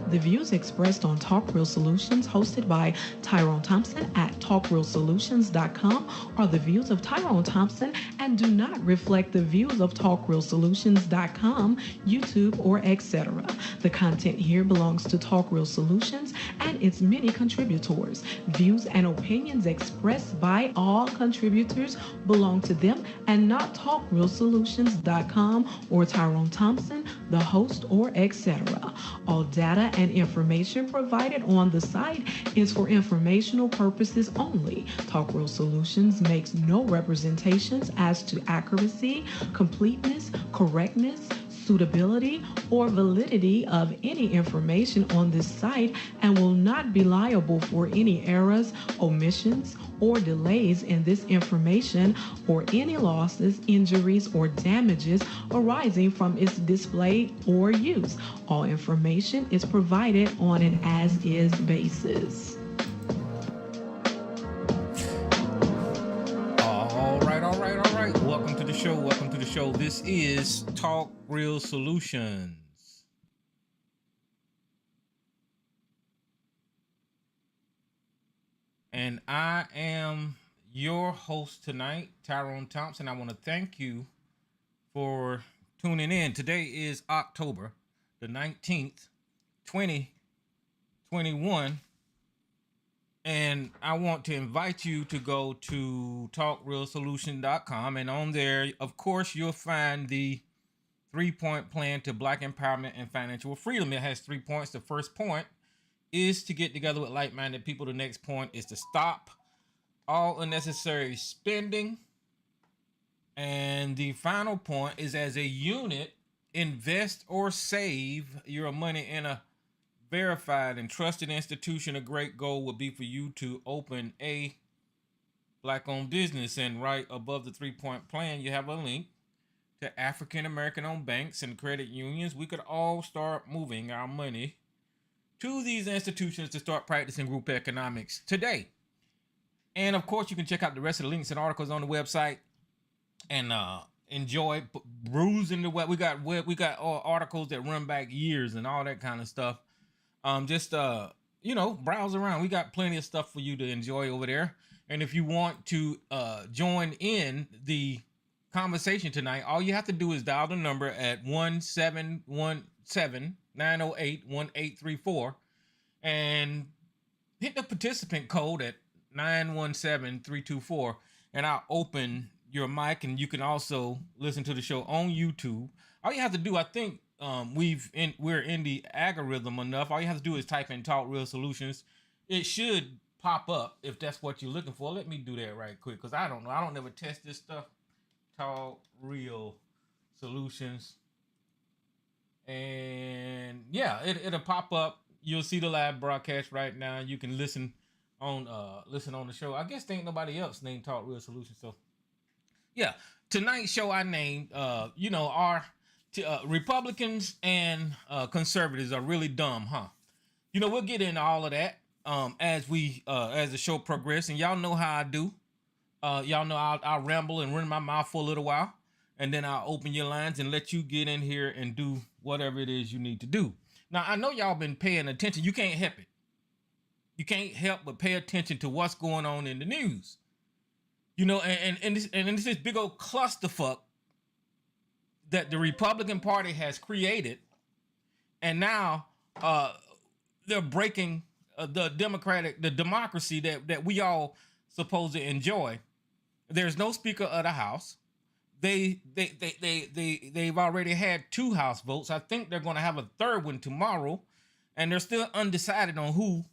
The views expressed on Talk Real Solutions, hosted by Tyrone Thompson at TalkRealSolutions.com, are the views of Tyrone Thompson and do not reflect the views of TalkRealSolutions.com, YouTube, or etc. The content here belongs to Talk Real Solutions and its many contributors. Views and opinions expressed by all contributors belong to them and not TalkRealSolutions.com or Tyrone Thompson, the host, or etc. All data and information provided on the site is for informational purposes only. Talk Real Solutions makes no representations as to accuracy, completeness, correctness, suitability, or validity of any information on this site and will not be liable for any errors, omissions, or delays in this information or any losses, injuries, or damages arising from its display or use. All information is provided on an as-is basis. All right. Welcome to the show. This is Talk Real Solutions. And I am your host tonight, Tyrone Thompson. I want to thank you for tuning in. Today is October the 19th, 2021. And I want to invite you to go to talkrealsolution.com. And on there, of course, you'll find the 3-point plan to Black empowerment and financial freedom. It has 3 points. The first point is to get together with like-minded people. The next point is to stop all unnecessary spending. And the final point is, as a unit, invest or save your money in a verified and trusted institution. A great goal would be for you to open a Black-owned business. And right above the 3-point plan, you have a link to African American-owned banks and credit unions. We could all start moving our money to these institutions to start practicing group economics today. And of course, you can check out the rest of the links and articles on the website and enjoy bruising the web. We got articles that run back years and all that kind of stuff. Browse around. We got plenty of stuff for you to enjoy over there. And if you want to join in the conversation tonight, all you have to do is dial the number at 1-717-908-1834 and hit the participant code at 917-324, and I'll open your mic, and you can also listen to the show on YouTube. All you have to do, I think, we're in the algorithm enough. All you have to do is type in Talk Real Solutions. It should pop up if that's what you're looking for. Let me do that right quick, because I don't know. I don't never test this stuff. Talk Real Solutions. And yeah, it'll pop up. You'll see the live broadcast right now. You can listen on the show. I guess there ain't nobody else named Talk Real Solutions. So yeah, tonight's show I named our Republicans and conservatives are really dumb, huh? We'll get into all of that as the show progresses, and y'all know how I do. Y'all know I'll ramble and run my mouth for a little while, and then I'll open your lines and let you get in here and do whatever it is you need to do. Now, I know y'all been paying attention. You can't help it. You can't help but pay attention to what's going on in the news. And this is big old clusterfuck that the Republican Party has created, and now they're breaking the democracy that we all supposed to enjoy. There's no Speaker of the House. They've already had 2 House votes. I think they're going to have a third one tomorrow, and they're still undecided on who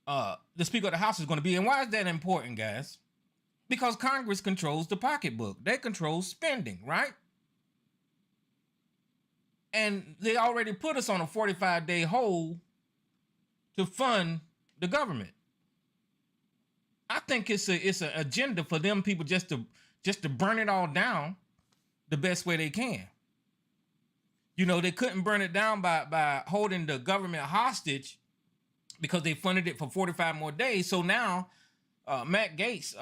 the Speaker of the House is going to be. And why is that important, guys? Because Congress controls the pocketbook. They control spending, right? And they already put us on a 45-day hold to fund the government. I think it's an agenda for them people just to burn it all down the best way they can. They couldn't burn it down by holding the government hostage because they funded it for 45 more days. So now Matt Gaetz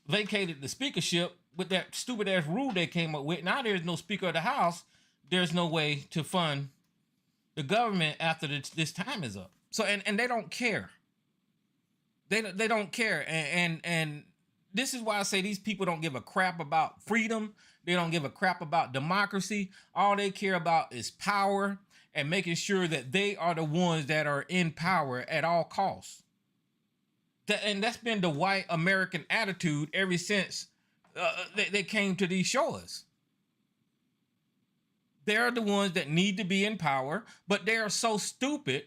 vacated the speakership with that stupid ass rule they came up with. Now there's no Speaker of the House. There's no way to fund the government after this time is up. So and they don't care. They don't care, and this is why I say these people don't give a crap about freedom. They don't give a crap about democracy. All they care about is power and making sure that they are the ones that are in power at all costs. And that's been the white American attitude ever since they came to these shores. They're the ones that need to be in power, but they are so stupid.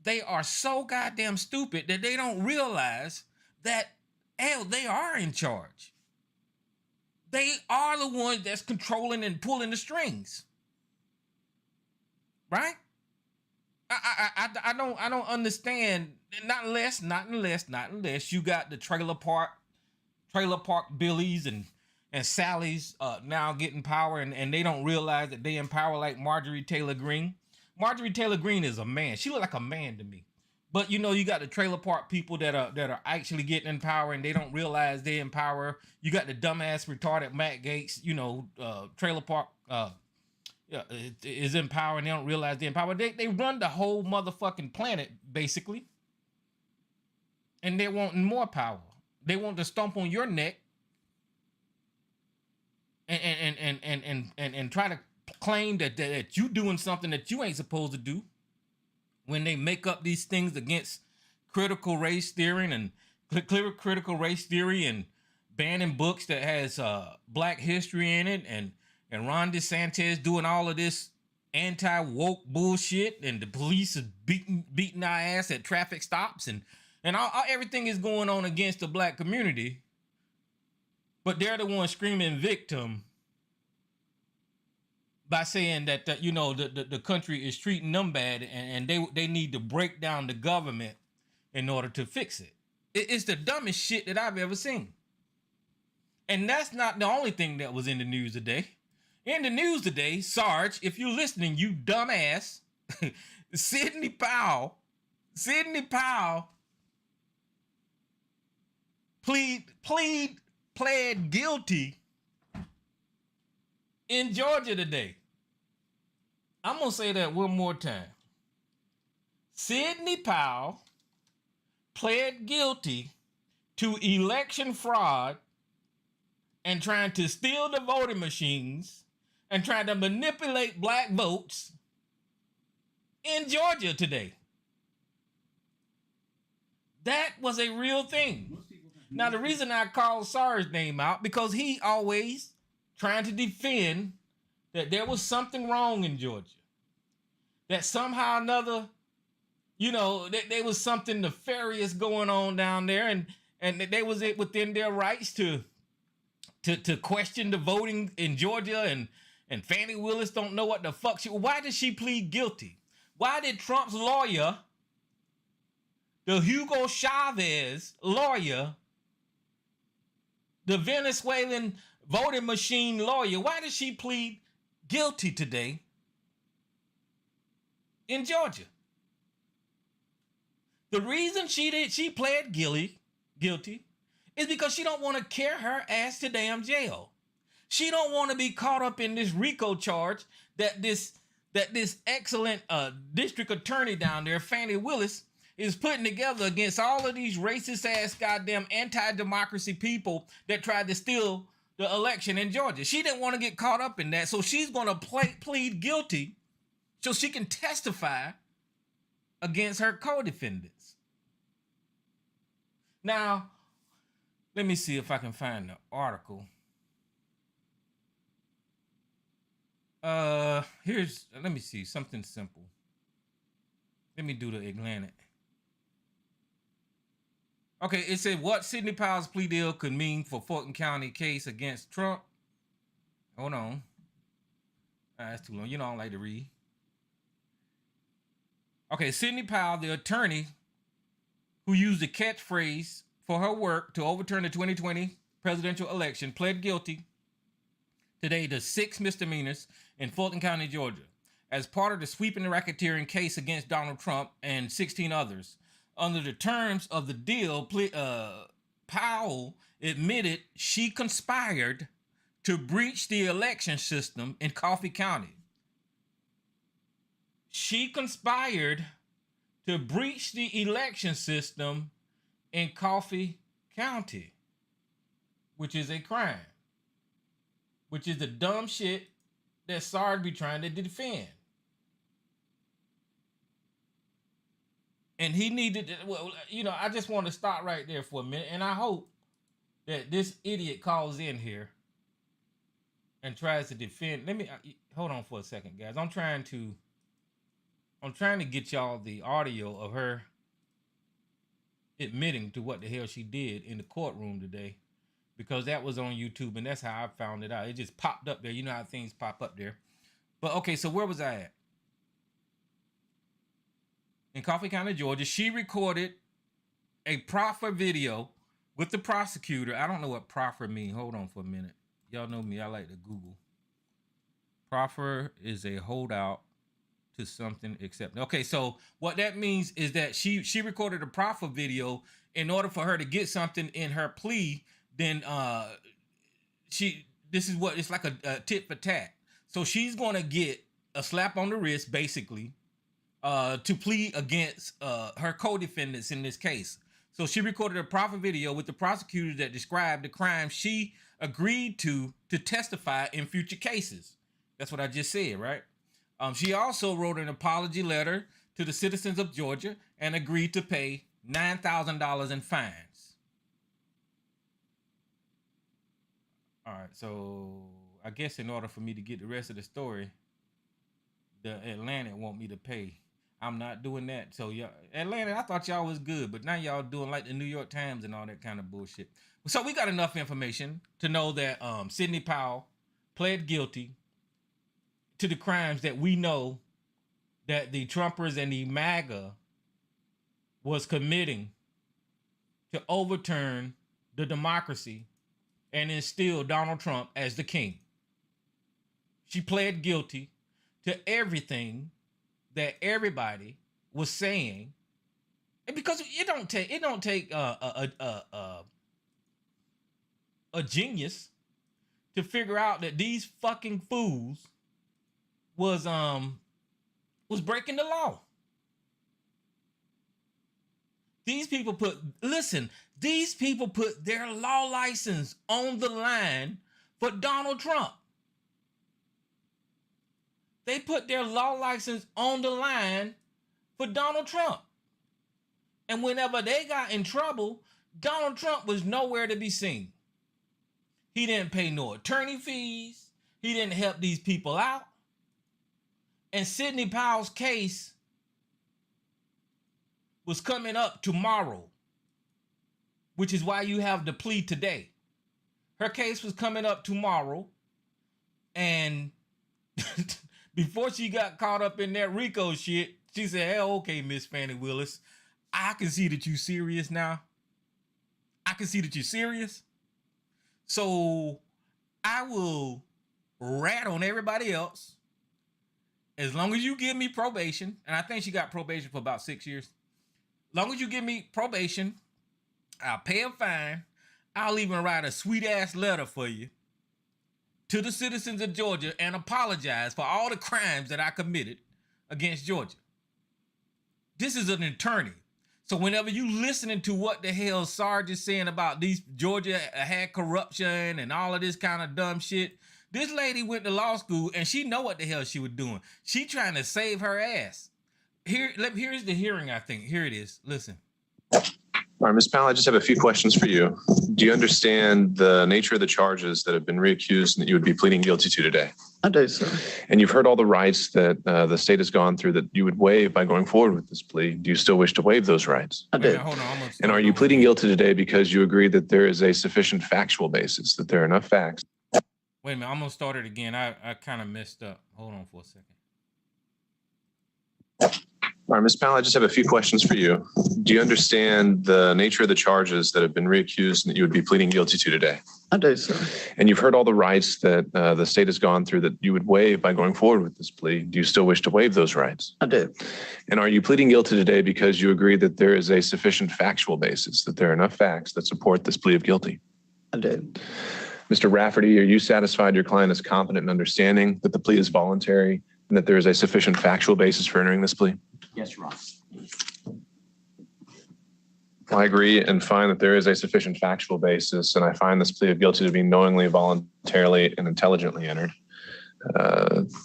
They are so goddamn stupid that they don't realize that, hell, they are in charge. They are the ones that's controlling and pulling the strings. Right? I don't understand. Not unless you got the trailer park Billies and Sally's now getting power, and they don't realize that they in power, like Marjorie Taylor Greene. Marjorie Taylor Greene is a man. She look like a man to me. But you got the trailer park people that are actually getting in power, and they don't realize they're in power. You got the dumbass retarded Matt Gaetz, trailer park is in power, and they don't realize they're in power. They run the whole motherfucking planet basically, and they're wanting more power. They want to stomp on your neck and try to claim that you doing something that you ain't supposed to do, when they make up these things against critical race theory and banning books that has black history in it, and Ron DeSantis doing all of this anti-woke bullshit, and the police is beating our ass at traffic stops, and everything is going on against the black community, but they're the ones screaming victim by saying that the country is treating them bad, and they need to break down the government in order to fix it. It's the dumbest shit that I've ever seen. And that's not the only thing that was in the news today. In the news today, Sarge, if you're listening, you dumbass, Sidney Powell pled guilty in Georgia today. I'm going to say that one more time. Sidney Powell pled guilty to election fraud and trying to steal the voting machines and trying to manipulate black votes in Georgia today. That was a real thing. Now, the reason I called Sarge's name out, because he always trying to defend that there was something wrong in Georgia. That somehow or another, that there was something nefarious going on down there, and that they was it within their rights to question the voting in Georgia, and Fannie Willis don't know what the fuck why did she plead guilty? Why did Trump's lawyer, the Hugo Chavez lawyer, the Venezuelan voting machine lawyer, why did she plead guilty today in Georgia? The reason she pled guilty is because she don't want to carry her ass to damn jail. She don't want to be caught up in this RICO charge that this excellent district attorney down there, Fannie Willis, is putting together against all of these racist ass goddamn anti-democracy people that tried to steal the election in Georgia. She didn't want to get caught up in that, so she's going to plead guilty so she can testify against her co-defendants. Now, let me see if I can find the article. Let me see, something simple. Let me do the Atlantic. Okay, it said what Sidney Powell's plea deal could mean for Fulton County case against Trump. Hold on. That's too long. I don't like to read. Okay, Sidney Powell, the attorney who used the catchphrase for her work to overturn the 2020 presidential election, pled guilty today to 6 misdemeanors in Fulton County, Georgia, as part of the sweeping racketeering case against Donald Trump and 16 others. Under the terms of the deal, Powell admitted she conspired to breach the election system in Coffee County. she conspired to breach the election system in Coffee County, which is a crime, which is the dumb shit that Sarge be trying to defend. And he needed to, well, you know, I just want to stop right there for a minute, and I hope that this idiot calls in here and tries to defend. Let me hold on for a second, guys. I'm trying to get y'all the audio of her admitting to what the hell she did in the courtroom today, because that was on YouTube, and that's how I found it out. It just popped up there. You know how things pop up there. But okay, so where was I at? In Coffee County, Georgia, she recorded a proffer video with the prosecutor. I don't know what proffer means. Hold on for a minute. Y'all know me. I like to Google. Proffer is a holdout to something except. Okay, so what that means is that she recorded a proffer video in order for her to get something in her plea. Then this is what it's like a tit for tat. So she's gonna get a slap on the wrist, basically, to plead against her co-defendants in this case. So she recorded a proffer video with the prosecutor that described the crime she agreed to testify in future cases. That's what I just said, right? She also wrote an apology letter to the citizens of Georgia and agreed to pay $9,000 in fines. All right, so I guess in order for me to get the rest of the story, the Atlantic want me to pay. I'm not doing that. So y'all, Atlanta, I thought y'all was good, but now y'all doing like the New York Times and all that kind of bullshit. So we got enough information to know that Sidney Powell pled guilty to the crimes that we know that the Trumpers and the MAGA was committing to overturn the democracy and instill Donald Trump as the king. She pled guilty to everything that everybody was saying, and because it don't take a genius to figure out that these fucking fools was breaking the law. These people put their law license on the line for Donald Trump. They put their law license on the line for Donald Trump. And whenever they got in trouble, Donald Trump was nowhere to be seen. He didn't pay no attorney fees. He didn't help these people out. And Sidney Powell's case was coming up tomorrow, which is why you have the plea today. Her case was coming up tomorrow, and before she got caught up in that RICO shit, she said, "Hey, okay, Miss Fannie Willis, I can see that you serious now. I can see that you're serious. So I will rat on everybody else as long as you give me probation." And I think she got probation for about 6 years. As long as you give me probation, I'll pay a fine. I'll even write a sweet-ass letter for you to the citizens of Georgia and apologize for all the crimes that I committed against Georgia. This is an attorney. So whenever you listening to what the hell Sarge is saying about these Georgia had corruption and all of this kind of dumb shit, this lady went to law school and she know what the hell she was doing. She trying to save her ass. Here's the hearing, I think. Here it is. Listen. All right, Ms. Powell, I just have a few questions for you. Do you understand the nature of the charges that have been reaccused and that you would be pleading guilty to today? I do, sir. And you've heard all the rights that the state has gone through that you would waive by going forward with this plea. Do you still wish to waive those rights? I do. Hold on, and are you pleading guilty today because you agree that there is a sufficient factual basis, that there are enough facts? Wait a minute, I'm going to start it again. I kind of messed up. Hold on for a second. All right, Ms. Powell, I just have a few questions for you. Do you understand the nature of the charges that have been reaccused and that you would be pleading guilty to today? I do, sir. And you've heard all the rights that the state has gone through that you would waive by going forward with this plea. Do you still wish to waive those rights? I do. And are you pleading guilty today because you agree that there is a sufficient factual basis, that there are enough facts that support this plea of guilty? I do. Mr. Rafferty, are you satisfied your client is competent in understanding that the plea is voluntary and that there is a sufficient factual basis for entering this plea? Yes, Your Honor. I agree and find that there is a sufficient factual basis, and I find this plea of guilty to be knowingly, voluntarily, and intelligently entered.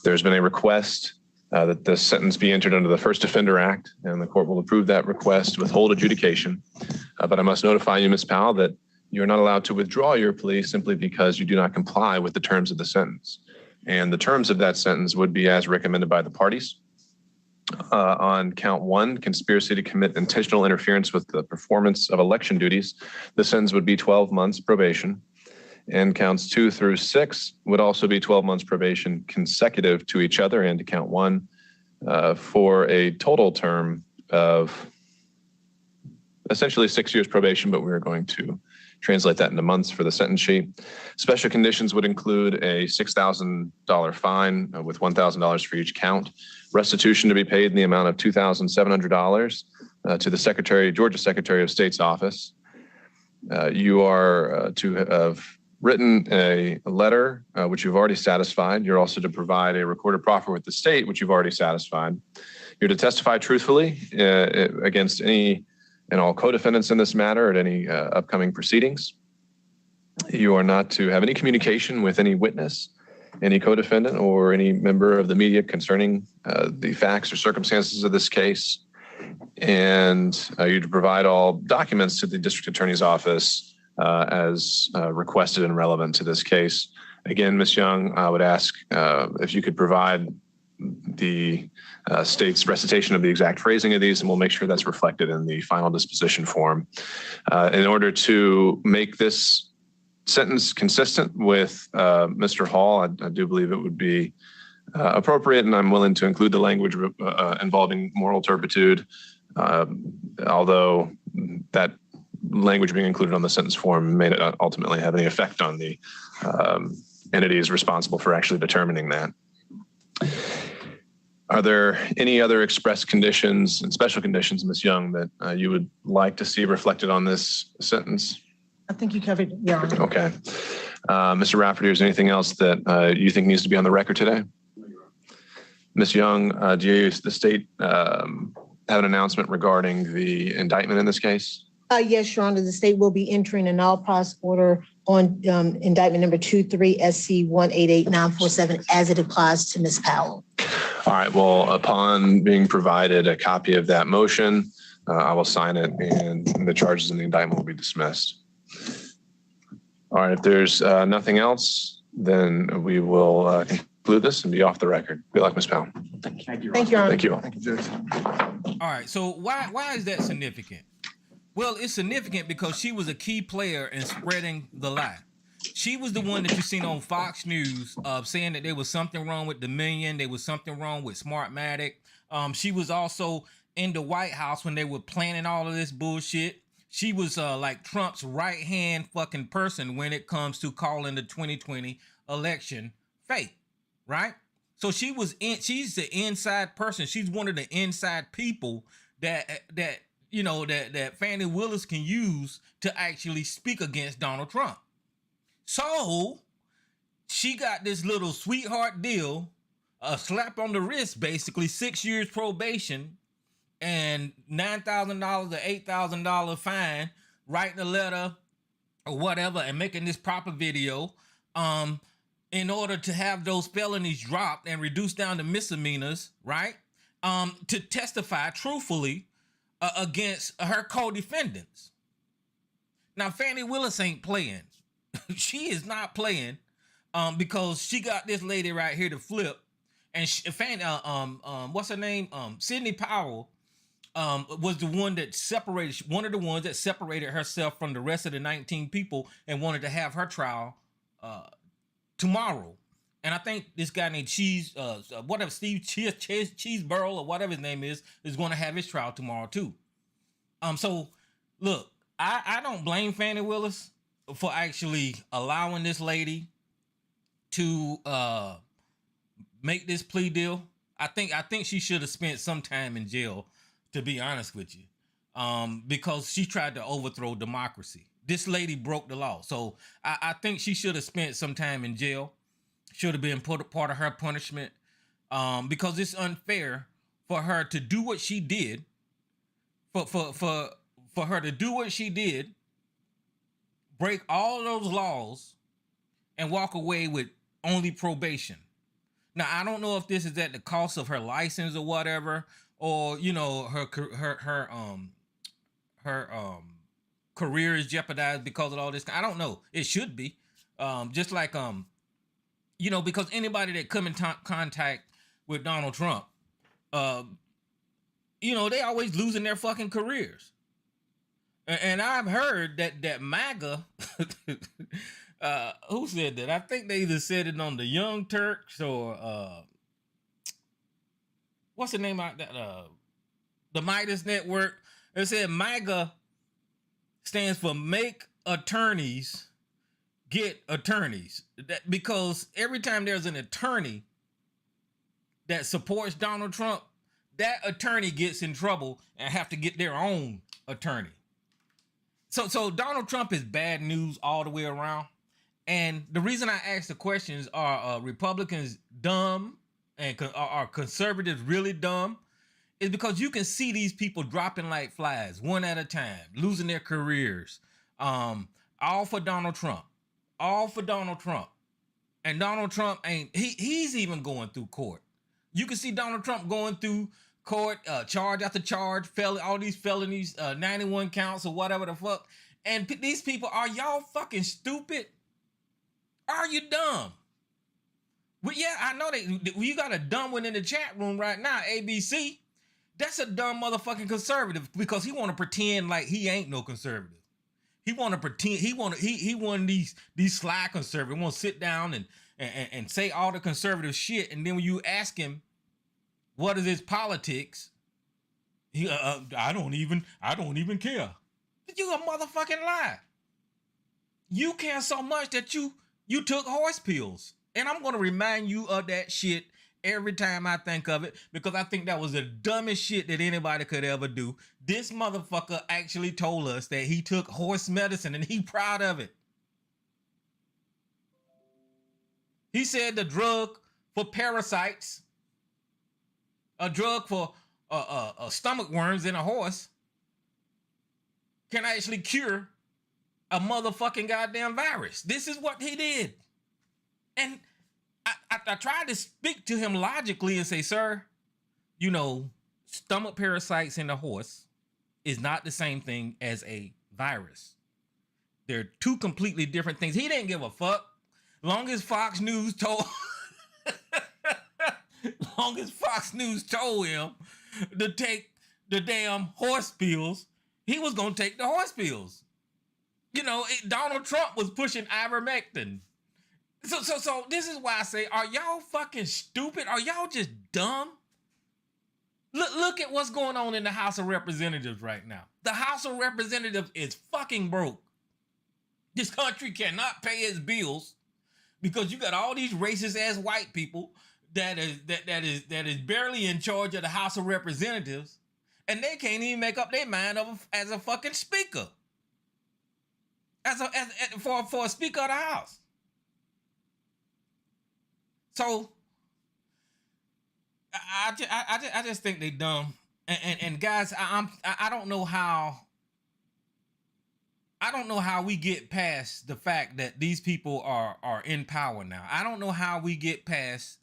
There's been a request that the sentence be entered under the First Offender Act, and the court will approve that request, withhold adjudication. But I must notify you, Ms. Powell, that you're not allowed to withdraw your plea simply because you do not comply with the terms of the sentence. And the terms of that sentence would be as recommended by the parties. On count 1, conspiracy to commit intentional interference with the performance of election duties, the sentence would be 12 months probation. And counts 2 through 6 would also be 12 months probation consecutive to each other and to count 1 for a total term of essentially 6 years probation, but we're going to translate that into months for the sentence sheet. Special conditions would include a $6,000 fine with $1,000 for each count, restitution to be paid in the amount of $2,700 to the Georgia Secretary of State's office. You are to have written a letter, which you've already satisfied. You're also to provide a recorded proffer with the state, which you've already satisfied. You're to testify truthfully against any and all co-defendants in this matter at any upcoming proceedings. You are not to have any communication with any witness, any co-defendant, or any member of the media concerning the facts or circumstances of this case. And you're to provide all documents to the district attorney's office as requested and relevant to this case. Again, Ms. Young, I would ask if you could provide the state's recitation of the exact phrasing of these, and we'll make sure that's reflected in the final disposition form. In order to make this sentence consistent with Mr. Hall, I do believe it would be appropriate, and I'm willing to include the language involving moral turpitude, although that language being included on the sentence form may not ultimately have any effect on the entities responsible for actually determining that. Are there any other express conditions and special conditions, Ms. Young, that you would like to see reflected on this sentence? I think you covered it, Your Honor. Okay. Mr. Rafferty, is there anything else that you think needs to be on the record today? Ms. Young, do the state have an announcement regarding the indictment in this case? Yes, Your Honor. The state will be entering an all-pros order on indictment number 23 SC 188947 as it applies to Ms. Powell. All right. Well, upon being provided a copy of that motion, I will sign it and the charges in the indictment will be dismissed. All right. If there's nothing else, then we will conclude this and be off the record. Good luck, Ms. Powell. Thank you. Thank you, Your Honor. Thank you all. Thank you, Judge. All right. So why is that significant? Well, it's significant because she was a key player in spreading the lie. She was the one that you seen on Fox News saying that there was something wrong with Dominion. There was something wrong with Smartmatic. She was also in the White House when they were planning all of this bullshit. She was like Trump's right-hand fucking person when it comes to calling the 2020 election fake, right? So she's the inside person. She's one of the inside people that Fani Willis can use to actually speak against Donald Trump. So she got this little sweetheart deal, a slap on the wrist, basically 6 years probation and $9,000 or $8,000 fine, writing a letter or whatever and making this proper video in order to have those felonies dropped and reduced down to misdemeanors, right? To testify truthfully against her co-defendants. Now, Fani Willis ain't playing. She is not playing because she got this lady right here to flip. And what's her name? Sidney Powell was the one that separated, one of the ones that separated herself from the rest of the 19 people and wanted to have her trial tomorrow. And I think this guy named Steve Cheeseborough or whatever his name is going to have his trial tomorrow too. So look, I don't blame Fani Willis for actually allowing this lady to make this plea deal. I think she should have spent some time in jail, to be honest with you, because she tried to overthrow democracy. This lady broke the law. So I think she should have spent some time in jail. Should have been part of her punishment. because it's unfair for her to do what she did, for her to do what she did, break all those laws, and walk away with only probation. Now, I don't know if this is at the cost of her license or whatever, or you know, her career is jeopardized because of all this. I don't know. It should be, just like you know, because anybody that come in contact with Donald Trump, you know, they always losing their fucking careers. And I've heard that MAGA, who said that? I think they either said it on the Young Turks or what's the name out that the Midas Network. It said MAGA stands for Make Attorneys Get Attorneys. That, because every time there's an attorney that supports Donald Trump, that attorney gets in trouble and have to get their own attorney. So Donald Trump is bad news all the way around. And the reason I ask the questions are Republicans dumb and are conservatives really dumb is because you can see these people dropping like flies one at a time, losing their careers, all for Donald Trump, all for Donald Trump. And Donald Trump he's even going through court. You can see Donald Trump going through court, charge after charge, all these felonies, 91 counts or whatever the fuck. And these people, are y'all fucking stupid? Are you dumb? Well, yeah, I know you got a dumb one in the chat room right now, ABC. That's a dumb motherfucking conservative because he want to pretend like he ain't no conservative. He want to pretend he one of these sly conservatives. Want to sit down and say all the conservative shit, and then when you ask him what is his politics, he I don't even care. You a motherfucking lie. You care so much that you took horse pills, and I'm gonna remind you of that shit every time I think of it because I think that was the dumbest shit that anybody could ever do. This motherfucker actually told us that he took horse medicine, and he proud of it. He said the drug for parasites, a drug for stomach worms in a horse, can actually cure a motherfucking goddamn virus. This is what he did. And I tried to speak to him logically and say, sir, you know, stomach parasites in a horse is not the same thing as a virus. They're two completely different things. He didn't give a fuck. Long as Fox News told him to take the damn horse pills, he was gonna take the horse pills. You know, Donald Trump was pushing ivermectin. So this is why I say, are y'all fucking stupid? Are y'all just dumb? Look at what's going on in the House of Representatives right now. The House of Representatives is fucking broke. This country cannot pay its bills because you got all these racist ass white people that is barely in charge of the House of Representatives, and they can't even make up their mind as a fucking speaker, for a speaker of the House. So I just think they dumb, and guys, I don't know how. I don't know how we get past the fact that these people are in power now. I don't know how we get past,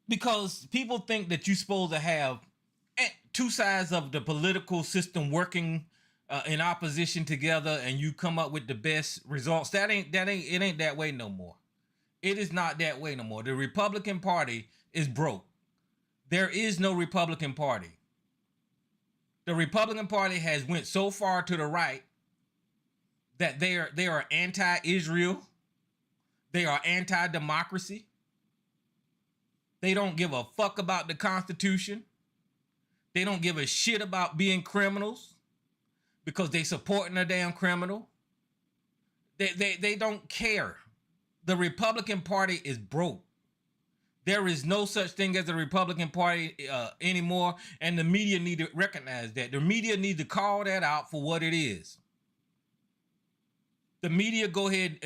because people think that you're supposed to have two sides of the political system working in opposition together, and you come up with the best results. It ain't that way no more. It is not that way no more. The Republican Party is broke. There is no Republican Party. The Republican Party has went so far to the right that they are anti-Israel. They are anti-democracy. They don't give a fuck about the Constitution. They don't give a shit about being criminals because they supporting a damn criminal. They don't care. The Republican Party is broke. There is no such thing as a Republican Party anymore, and the media need to recognize that. The media need to call that out for what it is. The media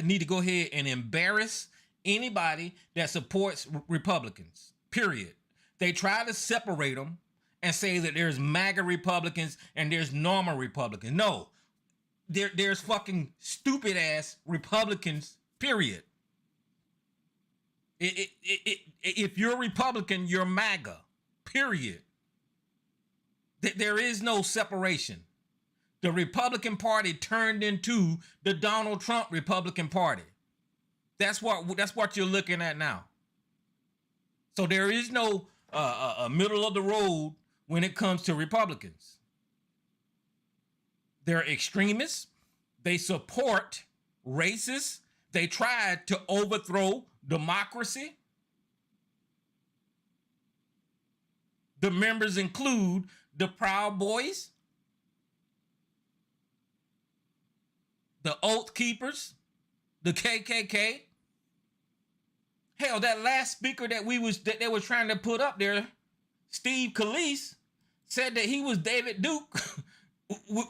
need to go ahead and embarrass anybody that supports Republicans, period. They try to separate them and say that there's MAGA Republicans and there's normal Republicans. No, there's fucking stupid ass Republicans, period. If you're a Republican, you're MAGA, period. There is no separation. The Republican Party turned into the Donald Trump Republican Party. That's what you're looking at now. So there is no middle of the road when it comes to Republicans. They're extremists. They support racists. They tried to overthrow democracy. The members include the Proud Boys, the Oath Keepers, the KKK. Hell, that last speaker that they were trying to put up there, Steve Scalise, said that he was David Duke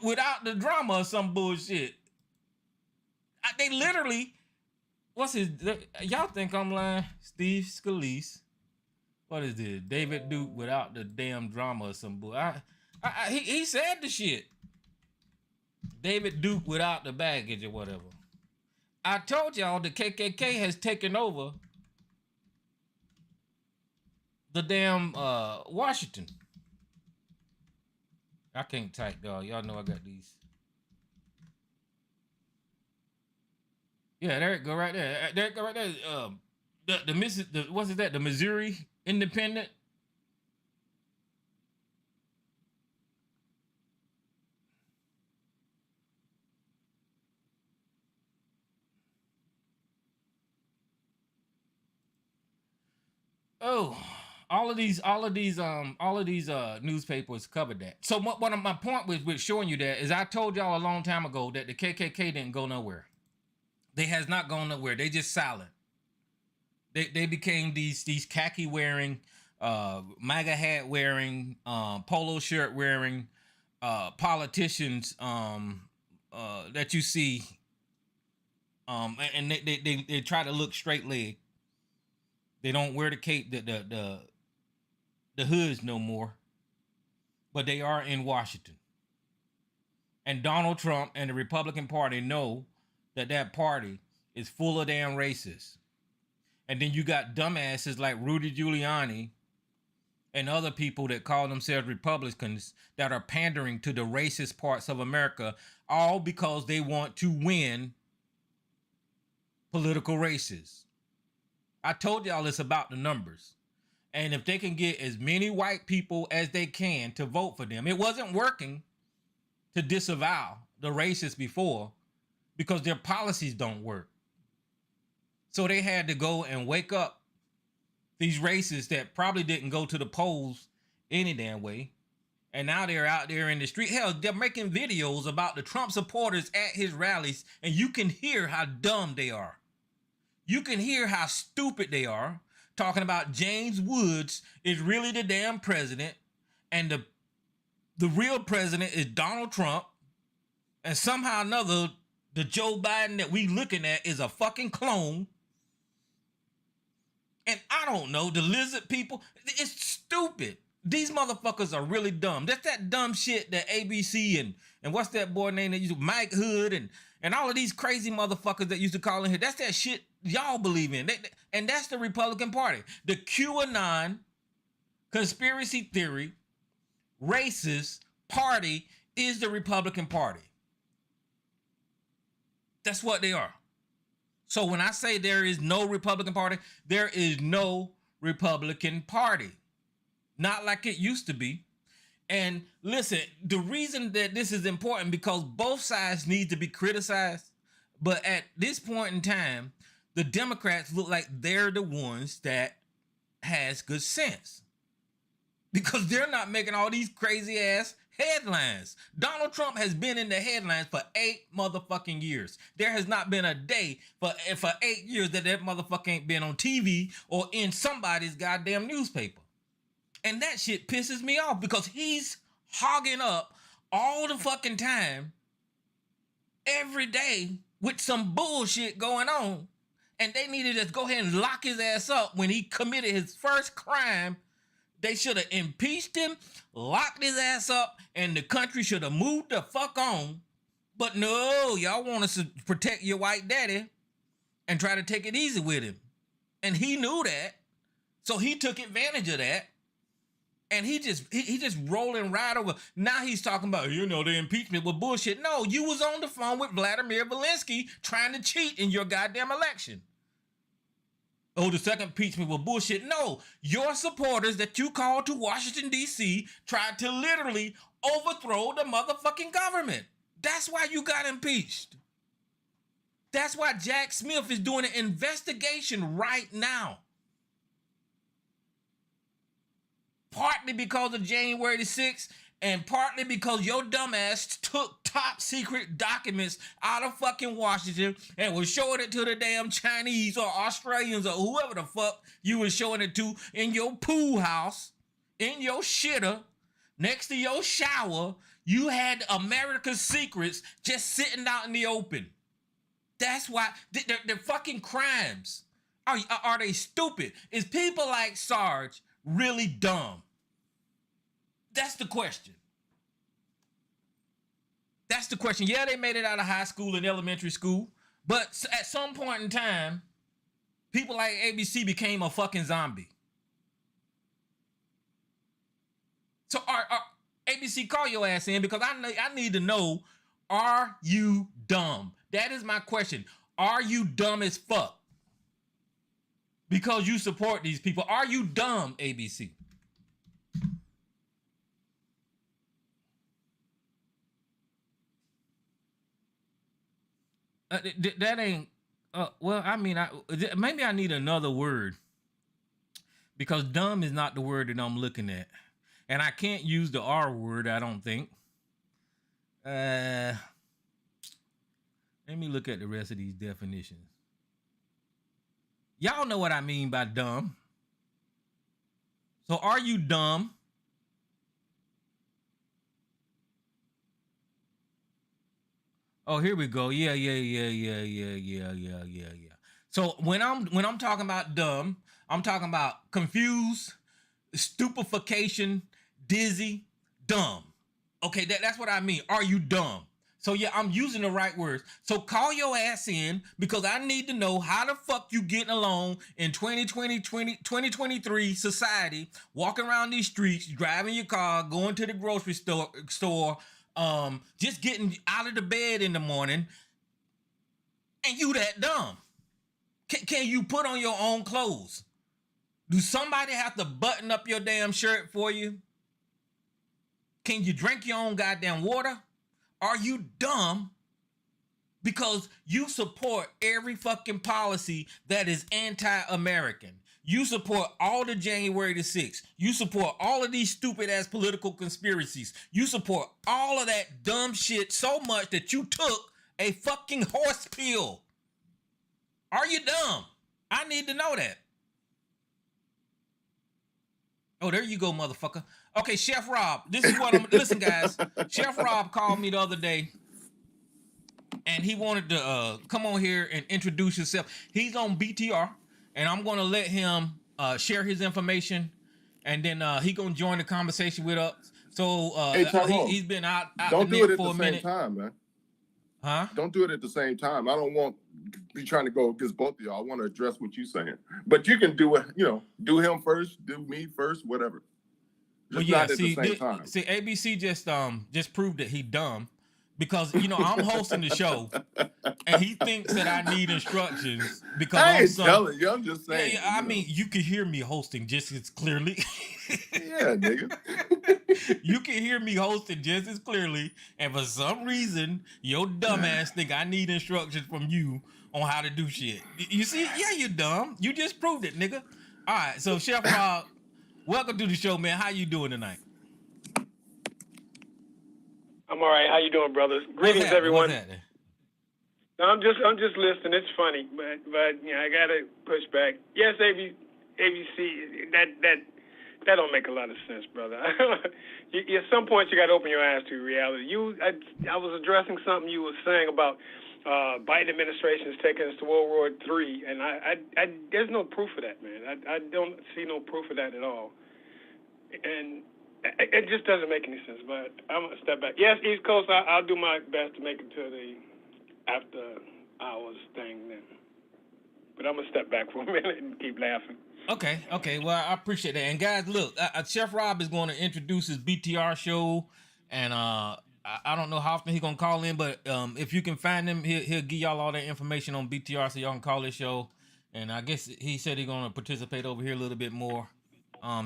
without the drama or some bullshit. They literally, y'all think I'm lying? Steve Scalise. What is this? David Duke without the damn drama or some bull. He said the shit. David Duke without the baggage or whatever. I told y'all the KKK has taken over the damn Washington. I can't type, dog. Y'all know I got these. Yeah, there it go right there. There it go right there. What's that? The Missouri Independent. Oh, all of these newspapers covered that. So what my point with showing you that is I told y'all a long time ago that the KKK didn't go nowhere. They has not gone nowhere. They just silent. They became these khaki wearing, MAGA hat wearing, polo shirt wearing politicians that you see, and they try to look straight leg. They don't wear the cape, the hoods no more, but they are in Washington. And Donald Trump and the Republican Party know that party is full of damn racists. And then you got dumbasses like Rudy Giuliani and other people that call themselves Republicans that are pandering to the racist parts of America, all because they want to win political races. I told y'all it's about the numbers. And if they can get as many white people as they can to vote for them, it wasn't working to disavow the racists before because their policies don't work. So they had to go and wake up these racists that probably didn't go to the polls any damn way. And now they're out there in the street. Hell, they're making videos about the Trump supporters at his rallies, and you can hear how dumb they are. You can hear how stupid they are, talking about James Woods is really the damn president, and the real president is Donald Trump, and somehow or another, the Joe Biden that we looking at is a fucking clone. And I don't know, the lizard people, it's stupid. These motherfuckers are really dumb. That's that dumb shit that ABC and what's that boy name that used to, Mike Hood and all of these crazy motherfuckers that used to call in here. That's that shit y'all believe in. And that's the Republican Party. The QAnon conspiracy theory racist party is the Republican Party. That's what they are. So when I say there is no Republican Party, there is no Republican Party. Not like it used to be. And listen, the reason that this is important because both sides need to be criticized. But at this point in time, the Democrats look like they're the ones that has good sense. Because they're not making all these crazy ass headlines. Donald Trump has been in the headlines for 8 motherfucking years. There has not been a day for 8 years that motherfucker ain't been on TV or in somebody's goddamn newspaper. And that shit pisses me off because he's hogging up all the fucking time, every day with some bullshit going on. And they needed to just go ahead and lock his ass up when he committed his first crime. They should have impeached him, locked his ass up, and the country should have moved the fuck on. But no, y'all want us to protect your white daddy and try to take it easy with him. And he knew that. So he took advantage of that. And he just rolling right over. Now he's talking about, the impeachment was bullshit. No, you was on the phone with Vladimir Zelensky trying to cheat in your goddamn election. Oh, the second impeachment was bullshit. No, your supporters that you called to Washington, D.C. tried to literally overthrow the motherfucking government. That's why you got impeached. That's why Jack Smith is doing an investigation right now. Partly because of January the 6th, and partly because your dumbass took top secret documents out of fucking Washington and was showing it to the damn Chinese or Australians or whoever the fuck you was showing it to in your pool house, in your shitter, next to your shower. You had America's secrets just sitting out in the open. That's why they're fucking crimes. Are they stupid? Is people like Sarge really dumb? That's the question. That's the question. Yeah, they made it out of high school and elementary school, but at some point in time, people like ABC became a fucking zombie. So ABC, call your ass in, because I need to know, are you dumb? That is my question. Are you dumb as fuck? Because you support these people. Are you dumb, ABC? That ain't, well, I mean, maybe I need another word, because dumb is not the word that I'm looking at. And I can't use the R word, I don't think. Let me look at the rest of these definitions. Y'all know what I mean by dumb. So are you dumb? Oh, here we go. Yeah. So when I'm talking about dumb, I'm talking about confused, stupefaction, dizzy, dumb. Okay, that's what I mean. Are you dumb? So yeah, I'm using the right words. So call your ass in, because I need to know how the fuck you getting along in 2023 society, walking around these streets, driving your car, going to the grocery store, just getting out of the bed in the morning, and you that dumb. Can you put on your own clothes? Do somebody have to button up your damn shirt for you? Can you drink your own goddamn water? Are you dumb because you support every fucking policy that is anti-American? You support all the January the 6th. You support all of these stupid ass political conspiracies. You support all of that dumb shit so much that you took a fucking horse pill. Are you dumb? I need to know that. Oh, there you go, motherfucker. Okay, Chef Rob, this is what I'm... Listen, guys. Chef Rob called me the other day, and he wanted to come on here and introduce himself. He's on BTR, and I'm going to let him share his information, and then he going to join the conversation with us. So Hey, Tyrone, he's been out don't the do it net at for the a same minute. time, man. Huh? Don't do it at the same time. I don't want to be trying to go against both of y'all. I want to address what you're saying. But you can do it, do him first, do me first, whatever. Well, Just yeah, not at the same time. See, ABC just proved that he dumb, because I'm hosting the show, and he thinks that I need instructions because I I'm ain't telling you. I'm just saying. Yeah, I mean, you can hear me hosting just as clearly. Yeah, nigga. You can hear me hosting just as clearly, and for some reason, your dumbass think I need instructions from you on how to do shit. You see? Yeah, you dumb. You just proved it, nigga. All right, so Chef Rob, welcome to the show, man. How you doing tonight? I'm all right. How you doing, brothers? Greetings, everyone. What's happening? No, I'm just listening. It's funny, but I gotta push back. Yes, ABC. That don't make a lot of sense, brother. At some point, you gotta open your eyes to reality. I was addressing something you were saying about Biden administration is taking us to World War III, and I there's no proof of that, man. I don't see no proof of that at all, and it just doesn't make any sense. But I'm gonna step back. Yes, East Coast, I'll do my best to make it to the after hours thing then. But I'm gonna step back for a minute and keep laughing. Okay. Well, I appreciate that. And guys, look, Chef Rob is going to introduce his BTR show, and I don't know how often he's gonna call in, but if you can find him, he'll give y'all all that information on BTR so y'all can call his show. And I guess he said he's gonna participate over here a little bit more.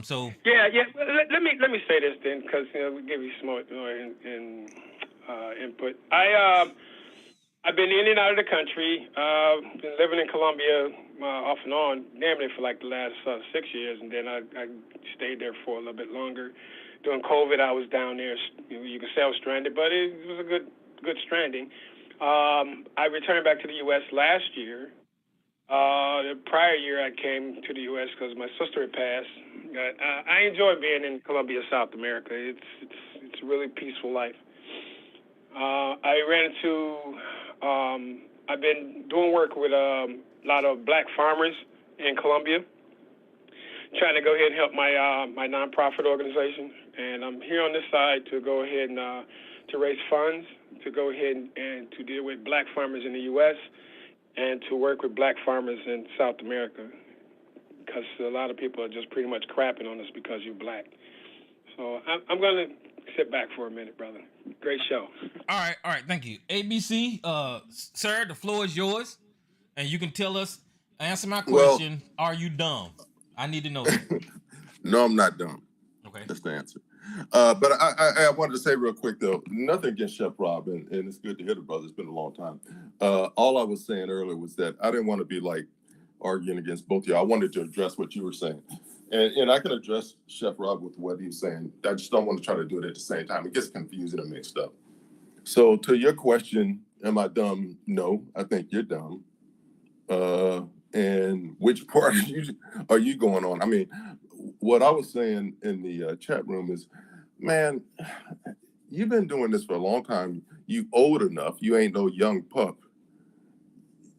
So yeah. Let me say this then, because we give you some more input. I've been in and out of the country. Been living in Colombia off and on, damn near for like the last 6 years, and then I stayed there for a little bit longer. During COVID, I was down there. You can say I was stranded, but it was a good stranding. I returned back to the U.S. last year. The prior year, I came to the U.S. because my sister had passed. I enjoy being in Colombia, South America. It's a really peaceful life. I ran into. I've been doing work with a lot of black farmers in Colombia, trying to go ahead and help my nonprofit organization. And I'm here on this side to go ahead and to raise funds, to go ahead and to deal with black farmers in the U.S. and to work with black farmers in South America, because a lot of people are just pretty much crapping on us because you're black. So I'm going to sit back for a minute, brother. Great show. All right, thank you. ABC, sir, the floor is yours, and you can tell us, answer my question. Are you dumb? I need to know that. No, I'm not dumb. Okay. That's the answer. But I wanted to say real quick, though, nothing against Chef Rob, and it's good to hear the brother. It's been a long time. All I was saying earlier was that I didn't want to be like arguing against both of you. I wanted to address what you were saying. And I can address Chef Rob with what he's saying. I just don't want to try to do it at the same time. It gets confusing and mixed up. So to your question, am I dumb? No, I think you're dumb. And which part are you going on? I mean, what I was saying in the chat room is, man, you've been doing this for a long time. You old enough. You ain't no young pup.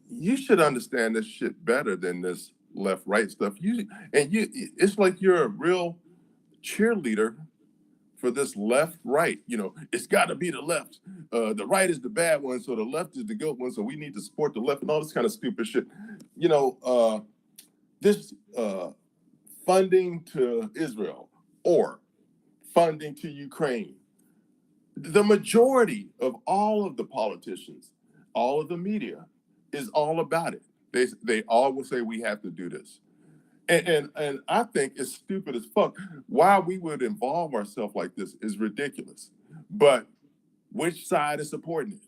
You should understand this shit better than this left-right stuff. It's like you're a real cheerleader for this left-right. It's got to be the left. The right is the bad one, so the left is the good one. So we need to support the left and all this kind of stupid shit. This funding to Israel or funding to Ukraine. The majority of all of the politicians, all of the media, is all about it. They all will say we have to do this. And I think it's stupid as fuck. Why we would involve ourselves like this is ridiculous. But which side is supporting it?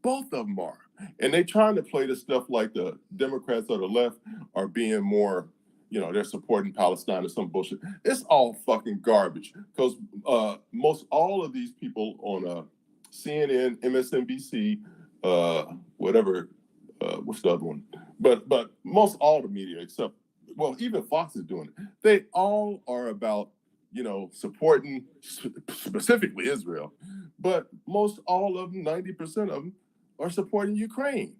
Both of them are. And they trying to play this stuff like the Democrats or the left are being more, they're supporting Palestine or some bullshit. It's all fucking garbage. Because most all of these people on CNN, MSNBC, whatever, what's the other one? But most all the media, except, well, even Fox is doing it. They all are about, supporting specifically Israel. But most all of them, 90% of them, are supporting Ukraine.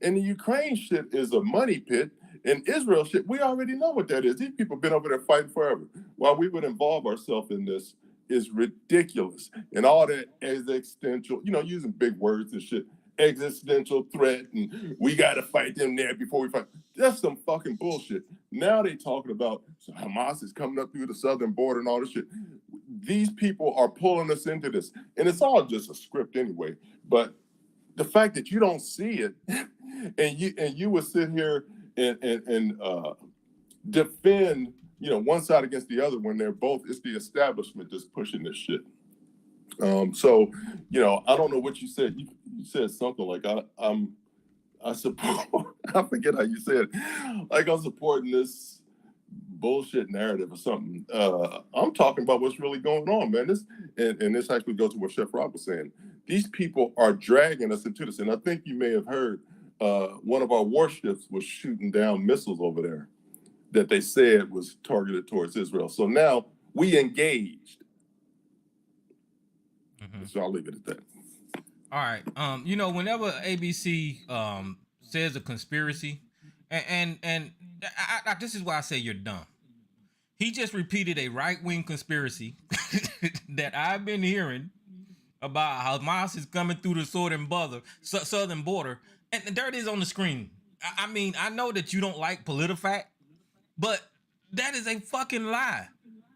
And the Ukraine shit is a money pit. And Israel shit, we already know what that is. These people have been over there fighting forever. While we would involve ourselves in this is ridiculous. And all that existential, using big words and shit, existential threat, and we got to fight them there before we fight. That's some fucking bullshit. Now they talking about Hamas is coming up through the southern border and all this shit. These people are pulling us into this. And it's all just a script anyway. But the fact that you don't see it and you would sit here and defend, one side against the other when they're both, it's the establishment just pushing this shit. So, I don't know what you said. You said something like I support, I forget how you said it. Like I'm supporting this bullshit narrative or something. I'm talking about what's really going on, man. This actually goes to what Chef Rob was saying. These people are dragging us into this. And I think you may have heard one of our warships was shooting down missiles over there that they said was targeted towards Israel. So now we engaged. So I'll leave it at that. All right. Whenever ABC says a conspiracy, and this is why I say you're dumb. He just repeated a right-wing conspiracy that I've been hearing about how Hamas is coming through the southern border, and there it is on the screen. I mean, I know that you don't like PolitiFact, but that is a fucking lie.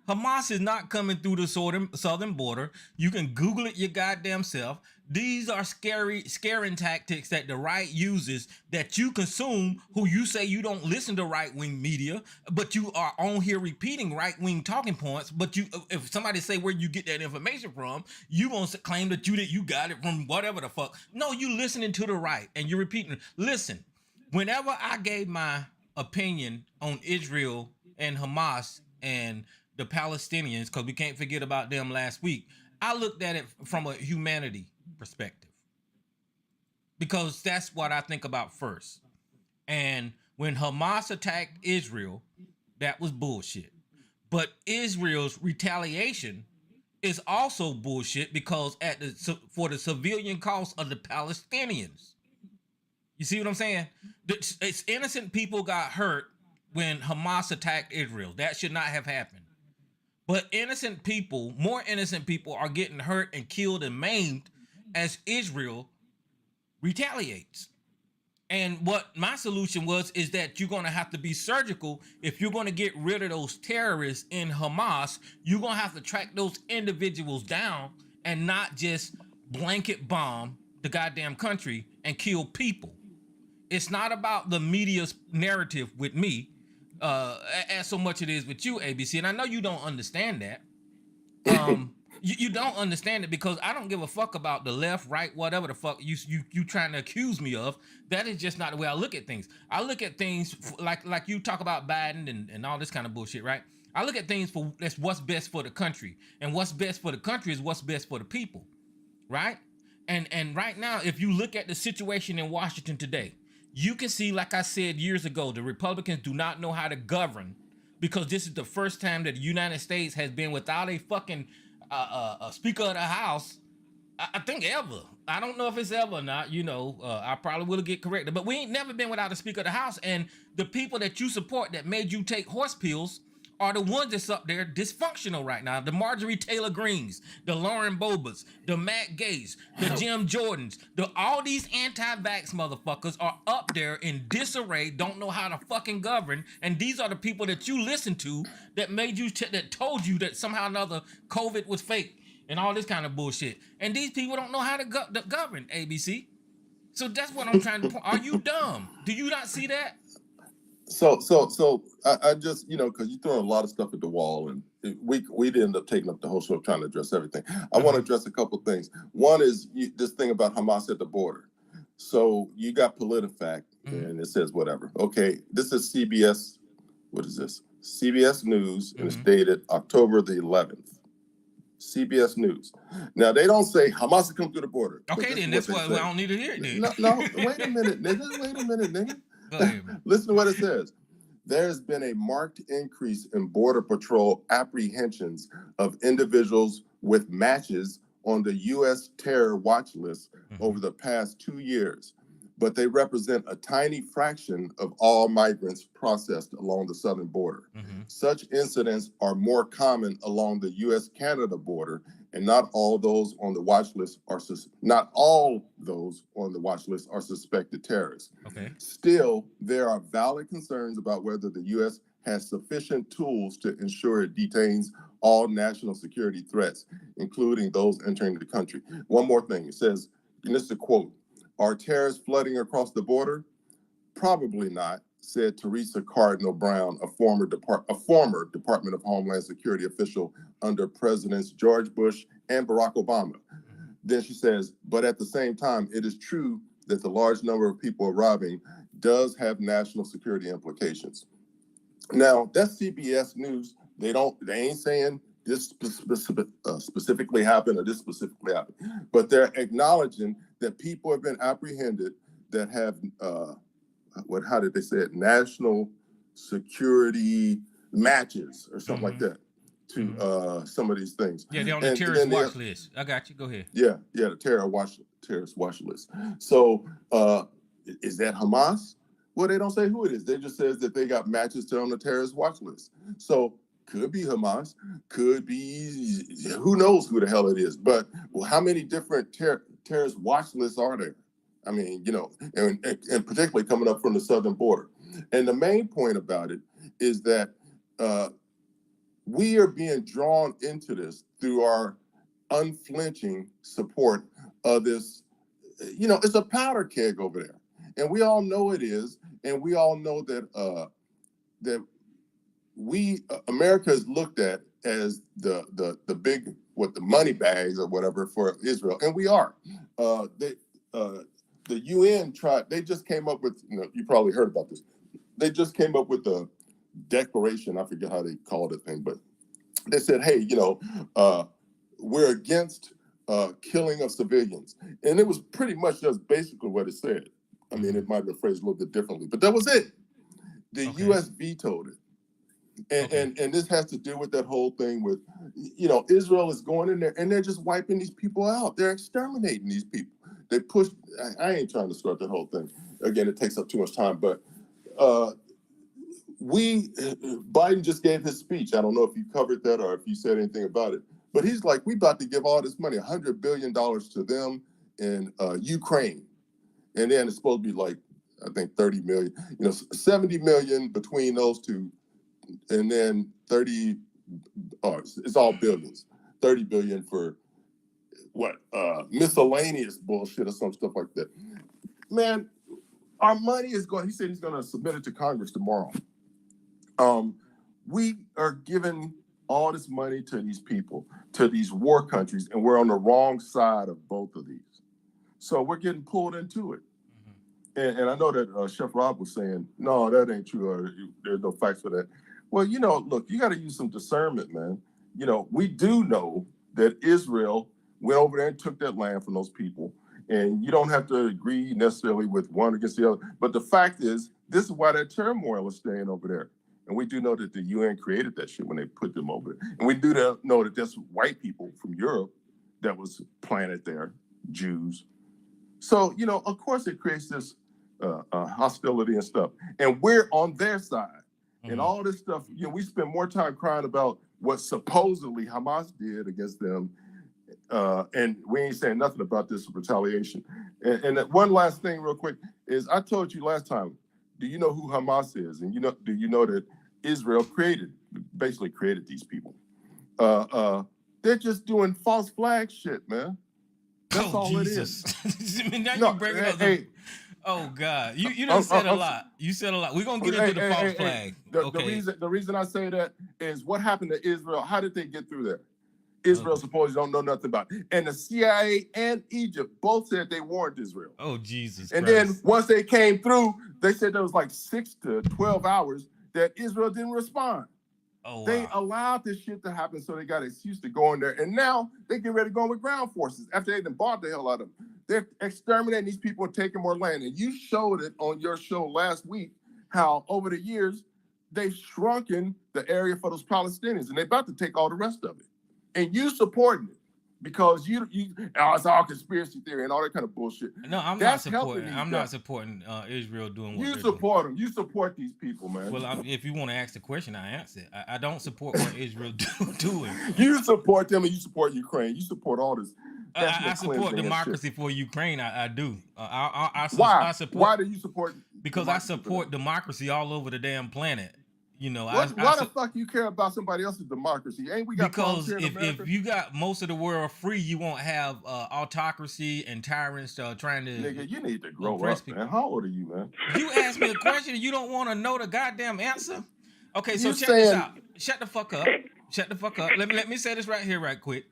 Hamas is not coming through the southern border. You can Google it your goddamn self. These are scaring tactics that the right uses that you consume, who you say you don't listen to right-wing media, but you are on here repeating right-wing talking points. But if somebody say where you get that information from, you gonna claim that you got it from whatever the fuck. No, you listening to the right and you're repeating. Listen, whenever I gave my opinion on Israel and Hamas and the Palestinians, because we can't forget about them last week, I looked at it from a humanity perspective, because that's what I think about first. And when Hamas attacked Israel, that was bullshit. But Israel's retaliation is also bullshit, because for the civilian cost of the Palestinians. You see what I'm saying? It's innocent people got hurt when Hamas attacked Israel. That should not have happened. But more innocent people are getting hurt and killed and maimed as Israel retaliates. And what my solution is that you're going to have to be surgical. If you're going to get rid of those terrorists in Hamas, you're going to have to track those individuals down and not just blanket bomb the goddamn country and kill people. It's not about the media's narrative with me, as so much it is with you, ABC. And I know you don't understand that. You don't understand it, because I don't give a fuck about the left, right, whatever the fuck you trying to accuse me of. That is just not the way I look at things. I look at things like you talk about Biden and all this kind of bullshit, right? I look at things that's what's best for the country, and what's best for the country is what's best for the people, right? And right now, if you look at the situation in Washington today, you can see, like I said years ago, the Republicans do not know how to govern, because this is the first time that the United States has been without a fucking Speaker of the House, I think ever. I don't know if it's ever or not. I probably will get corrected, but we ain't never been without a Speaker of the House. And the people that you support that made you take horse pills are the ones that's up there dysfunctional right now. The Marjorie Taylor Greens, the Lauren Bobas, the Matt Gaetz, the Jim Jordans, all these anti-vax motherfuckers are up there in disarray, don't know how to fucking govern. And these are the people that you listen to that made you, that told you that somehow or another COVID was fake and all this kind of bullshit. And these people don't know how to govern, ABC. So that's what I'm trying to point. Are you dumb? Do you not see that? So I just, because you're throwing a lot of stuff at the wall, and we'd end up taking up the whole show trying to address everything. I want to address a couple of things. One is this thing about Hamas at the border. So you got PolitiFact, and it says whatever. Okay, this is CBS. What is this? CBS News, and it's dated October the 11th. CBS News. Now, they don't say Hamas has come through the border. Okay, then that's why I don't need to hear it then. No, wait a minute, nigga. Go ahead. Listen to what it says. There's been a marked increase in Border Patrol apprehensions of individuals with matches on the U.S. terror watch list over the past 2 years, but they represent a tiny fraction of all migrants processed along the southern border. Such incidents are more common along the U.S.-Canada border, and not all those on the watch list are suspected terrorists. Okay. Still, there are valid concerns about whether the U.S. has sufficient tools to ensure it detains all national security threats, including those entering the country. One more thing. It says, and this is a quote, "Are terrorists flooding across the border? Probably not," said Teresa Cardinal Brown, a former Department of Homeland Security official under Presidents George Bush and Barack Obama. Then she says, but at the same time, it is true that the large number of people arriving does have national security implications. Now, that's CBS News. They ain't saying this specifically happened or this specifically happened, but they're acknowledging that people have been apprehended that have, how did they say it? National security matches or something like that. to some of these things. Yeah, they're on the terrorist watch list. I got you. Go ahead. Yeah, the terrorist watch list. So is that Hamas? Well, they don't say who it is. They just says that they got matches to on the terrorist watch list. So could be Hamas, could be who knows who the hell it is. But how many different terrorist watch lists are there? I mean, and particularly coming up from the southern border. And the main point about it is that we are being drawn into this through our unflinching support of this. It's a powder keg over there, and we all know it is, and we all know that America is looked at as the big the money bags or whatever for Israel, and we are. The UN they just came up with, you probably heard about this. They just came up with the declaration. I forget how they called it thing, but they said, hey, we're against killing of civilians. And it was pretty much just basically what it said. I mean, it might have been phrased a little bit differently, but that was it. The U.S. vetoed it. And this has to do with that whole thing with, Israel is going in there and they're just wiping these people out. They're exterminating these people. They push. I ain't trying to start that whole thing. Again, it takes up too much time, but Biden just gave his speech. I don't know if you covered that or if you said anything about it, but he's like, we about to give all this money, $100 billion to them in Ukraine. And then it's supposed to be like, I think 30 million, 70 million between those two. And then it's all billions, 30 billion for miscellaneous bullshit or some stuff like that. Man, our money is going, he said he's going to submit it to Congress tomorrow. We are giving all this money to these people, to these war countries, and we're on the wrong side of both of these. So we're getting pulled into it. And I know that Chef Rob was saying, no, that ain't true, or there's no facts for that. Well, look, you got to use some discernment, man. We do know that Israel went over there and took that land from those people. And you don't have to agree necessarily with one against the other. But the fact is, this is why that turmoil is staying over there. And we do know that the UN created that shit when they put them over there. And we do know that there's white people from Europe that was planted there, Jews. So, of course it creates this hostility and stuff. And we're on their side. And all this stuff, we spend more time crying about what supposedly Hamas did against them. And we ain't saying nothing about this retaliation. And one last thing real quick is I told you last time, do you know who Hamas is? And do you know that Israel basically created these people? They're just doing false flag shit, man. That's all Jesus. it is. Now you're breaking up. Oh God, you done said a lot. You said a lot. We're gonna get into the false flag. The reason I say that is what happened to Israel. How did they get through there? Israel supposedly don't know nothing about it. And the CIA and Egypt both said they warned Israel. Oh, Jesus And Christ. then once they came through, they said there was like 6 to 12 hours that Israel didn't respond. Oh, wow. They allowed this shit to happen, so they got an excuse to go in there. And now they get ready to go in with ground forces after they done bought the hell out of them. They're exterminating these people and taking more land. And you showed it on your show last week how over the years, they've shrunken the area for those Palestinians, and they're about to take all the rest of it. And you supporting it because it's all conspiracy theory and all that kind of bullshit. No, I'm not supporting Israel doing what you support them. You support these people, man. Well, if you want to ask the question, I answer it. I don't support what Israel doing. You support them and you support Ukraine. You support all this. I support democracy for Ukraine. I do. Why? I support, why do you support? Because I support democracy all over the damn planet. Why the fuck you care about somebody else's democracy? Ain't we got because if you got most of the world free, you won't have autocracy and tyrants trying to. Nigga, you need to grow up, man. How old are you, man? You ask me a question and you don't want to know the goddamn answer. Okay, so check this out. Shut the fuck up. Shut the fuck up. Let me say this right here, right quick.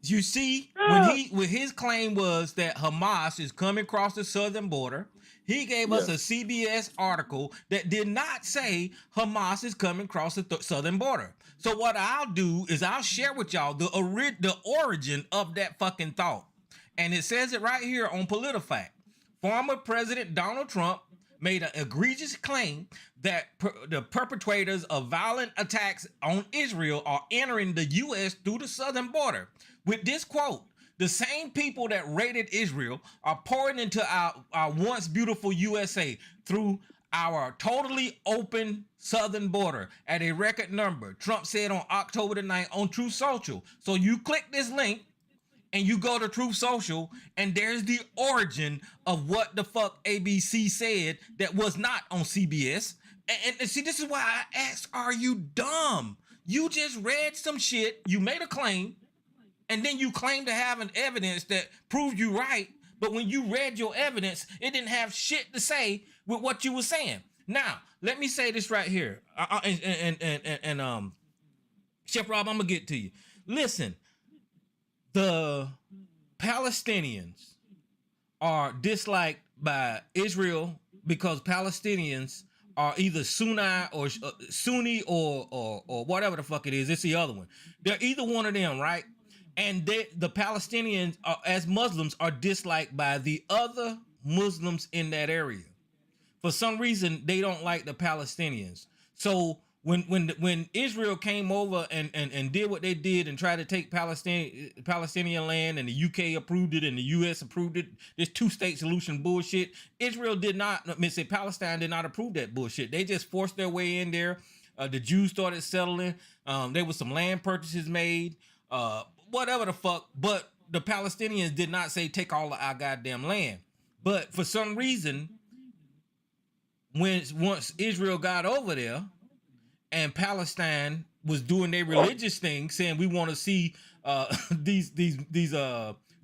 You see, when his claim was that Hamas is coming across the southern border, he gave us a CBS article that did not say Hamas is coming across the southern border. So what I'll do is I'll share with y'all the origin of that fucking thought. And it says it right here on PolitiFact. Former President Donald Trump made an egregious claim that the perpetrators of violent attacks on Israel are entering the U.S. through the southern border. With this quote, the same people that raided Israel are pouring into our once beautiful USA through our totally open southern border at a record number, Trump said on October the 9th on Truth Social. So you click this link and you go to Truth Social, and there's the origin of what the fuck ABC said that was not on CBS. And see, this is why I asked, are you dumb? You just read some shit, you made a claim, and then you claim to have an evidence that proved you right, but when you read your evidence, it didn't have shit to say with what you were saying. Now, let me say this right here, Chef Rob, I'm gonna get to you. Listen, the Palestinians are disliked by Israel because Palestinians are either Sunni or whatever the fuck it is. It's the other one. They're either one of them, right? And the Palestinians as Muslims are disliked by the other Muslims in that area. For some reason, they don't like the Palestinians. So when Israel came over and did what they did and tried to take Palestinian land, and the UK approved it and the US approved it, this two-state solution bullshit, Palestine did not approve that bullshit. They just forced their way in there. The Jews started settling. There was some land purchases made. Whatever the fuck. But the Palestinians did not say take all of our goddamn land. But for some reason, once Israel got over there and Palestine was doing their religious thing, saying we want to see these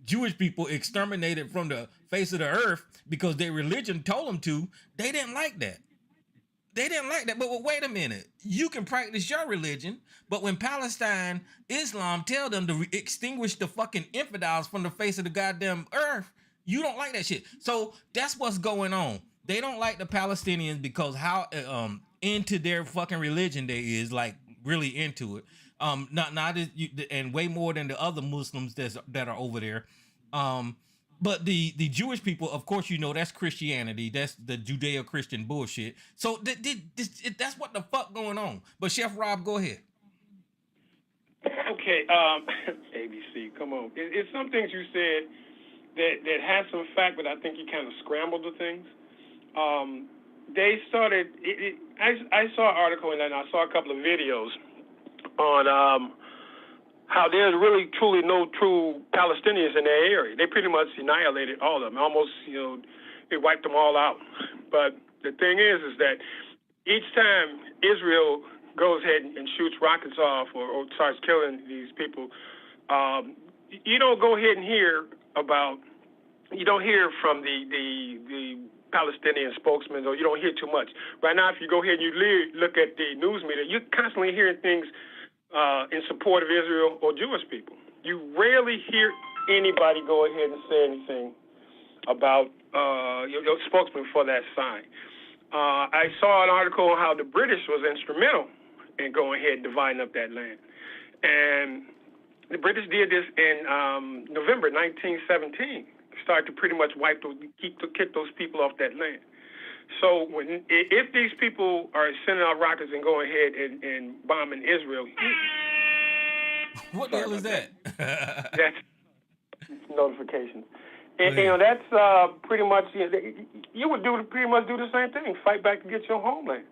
Jewish people exterminated from the face of the earth because their religion told them to, they didn't like that. But wait a minute. You can practice your religion, but when Palestine, Islam tell them to extinguish the fucking infidels from the face of the goddamn earth, you don't like that shit. So that's what's going on. They don't like the Palestinians because how into their fucking religion they is, like really into it. And way more than the other Muslims that are over there. But the Jewish people, of course, you know, that's Christianity. That's the Judeo-Christian bullshit. So that's what the fuck going on. But Chef Rob, go ahead. Okay, ABC, come on. It's some things you said that has some fact, but I think you kind of scrambled the things. They started. I saw an article and then I saw a couple of videos on how there's really truly no true Palestinians in their area. They pretty much annihilated all of them. Almost, they wiped them all out. But the thing is that each time Israel goes ahead and shoots rockets off or starts killing these people, you don't go ahead and hear about. You don't hear from the Palestinian spokesman, or you don't hear too much. Right now, if you go ahead and you look at the news media, you're constantly hearing things in support of Israel or Jewish people. You rarely hear anybody go ahead and say anything about your spokesman for that side. I saw an article on how the British was instrumental in going ahead and dividing up that land. And the British did this in November 1917. Started to pretty much kick those people off that land. So if these people are sending out rockets and going ahead and bombing Israel, what the hell is that? That's notifications. And that's pretty much you would pretty much do the same thing, fight back to get your homeland.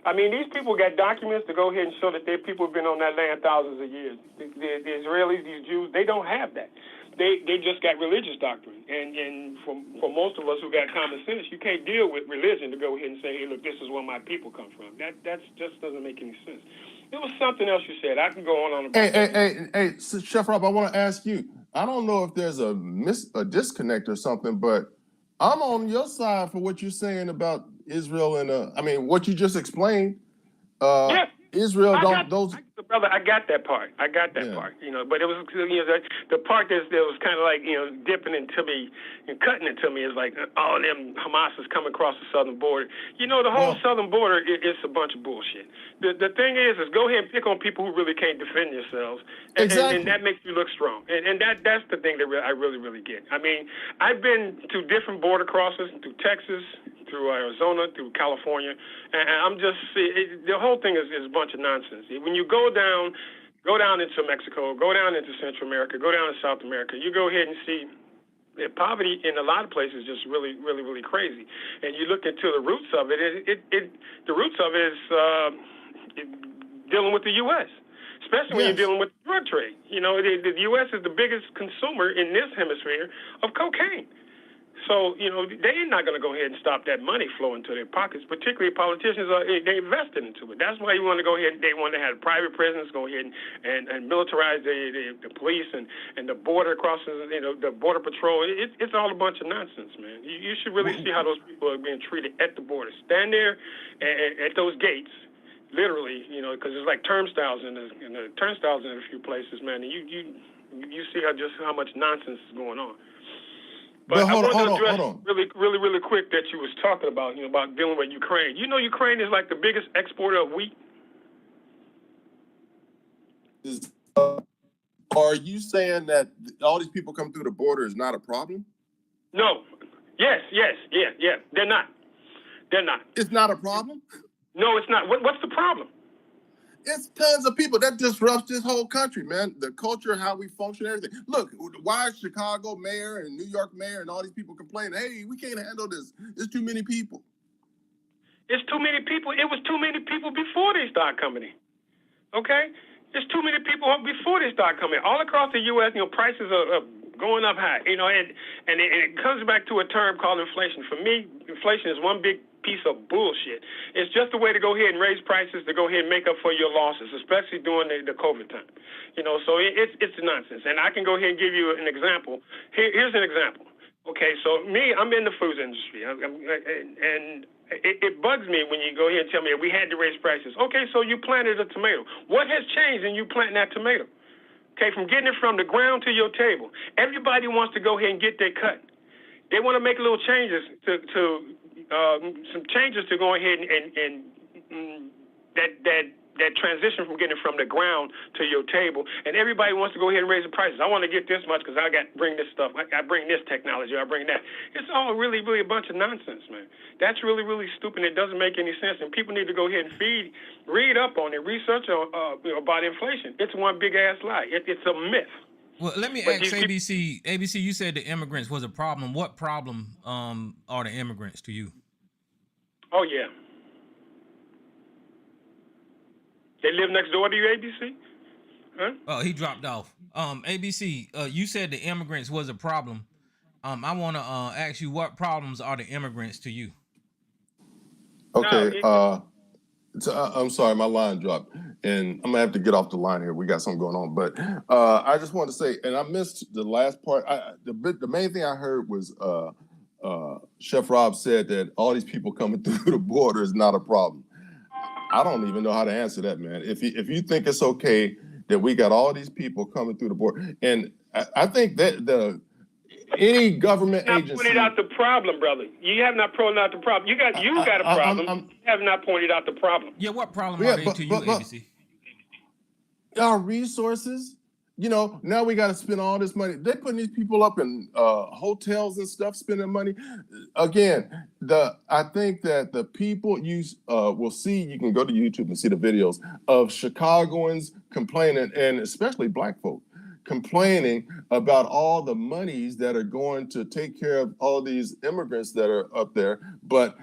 I mean, these people got documents to go ahead and show that their people have been on that land thousands of years. The Israelis, these Jews, they don't have that. They just got religious doctrine. And for most of us who got common sense, you can't deal with religion to go ahead and say, hey, look, this is where my people come from. That just doesn't make any sense. It was something else you said. I can go on about that. Hey, Chef Rob, I want to ask you. I don't know if there's a disconnect or something, but I'm on your side for what you're saying about Israel and what you just explained. Yeah. Israel brother, I got that part. But it was the part that was kind of like dipping into me and cutting into me is like, oh, them Hamas is coming across the southern border. The whole southern border is a bunch of bullshit. The thing is go ahead and pick on people who really can't defend themselves, and that makes you look strong. And that's the thing that I really get. I mean, I've been to different border crossings, through Texas, through Arizona, through California, and I'm just the whole thing is a bunch of nonsense. When you go down into Mexico, go down into Central America, go down to South America, you go ahead and see that poverty in a lot of places is just really, really, really crazy. And you look into the roots of it. The roots of it is dealing with the U.S., especially when you're dealing with the drug trade. You know, the U.S. is the biggest consumer in this hemisphere of cocaine. So, you know, they're not going to go ahead and stop that money flowing to their pockets, particularly politicians, they invested into it. That's why you want to go ahead, they want to have private prisons, go ahead and militarize the police and the border crossings, you know, the border patrol. It's all a bunch of nonsense, man. You should really see how those people are being treated at the border. Stand there at those gates, literally, you know, because it's like turnstiles in a few places, man. And you see how much nonsense is going on. But I want to address really quick that you was talking about, you know, about dealing with Ukraine. You know, Ukraine is like the biggest exporter of wheat. Are you saying that all these people come through the border is not a problem? No. Yes. Yeah. They're not. It's not a problem? No, it's not. What's the problem? It's tons of people that disrupts this whole country, man. The culture, how we function, everything. Look, why is Chicago mayor and New York mayor and all these people complaining, hey, we can't handle this. There's too many people. It's too many people. It was too many people before they start coming in. Okay? There's too many people before they start coming in. All across the U.S., you know, prices are going up high. You know, and it comes back to a term called inflation. For me, inflation is one big piece of bullshit. It's just a way to go ahead and raise prices to go ahead and make up for your losses, especially during the COVID time. You know, so it's nonsense. And I can go ahead and give you an example. Here's an example. Okay, so I'm in the food industry, and it bugs me when you go ahead and tell me we had to raise prices. Okay, so you planted a tomato. What has changed in you planting that tomato? Okay, from getting it from the ground to your table. Everybody wants to go ahead and get their cut. They want to make little changes some changes to go ahead and that transition from getting it from the ground to your table, and everybody wants to go ahead and raise the prices. I want to get this much because I bring this stuff. I bring this technology. I bring that. It's all really, really a bunch of nonsense, man. That's really, really stupid. It doesn't make any sense, and people need to go ahead and read up on it, research about inflation. It's one big ass lie. It's a myth. Well, let me ask ABC. ABC, you said the immigrants was a problem. What problem are the immigrants to you? Oh, yeah. They live next door to you, ABC? Huh? Oh, he dropped off. ABC, you said the immigrants was a problem. I want to ask you, what problems are the immigrants to you? Okay. I'm sorry, my line dropped, and I'm gonna have to get off the line here. We got something going on, but I just want to say, and I missed the last part. The main thing I heard was Chef Rob said that all these people coming through the border is not a problem. I don't even know how to answer that, man. If you think it's okay that we got all these people coming through the border, and I think that any government agency pointed out the problem, brother. You have not pointed out the problem. You got a problem. You have not pointed out the problem. Yeah, what problem are they to you, ABC? Our resources. You know, now we got to spend all this money. They're putting these people up in hotels and stuff, spending money. Again, I think that the people will see, you can go to YouTube and see the videos of Chicagoans complaining, and especially Black folk, complaining about all the monies that are going to take care of all these immigrants that are up there. But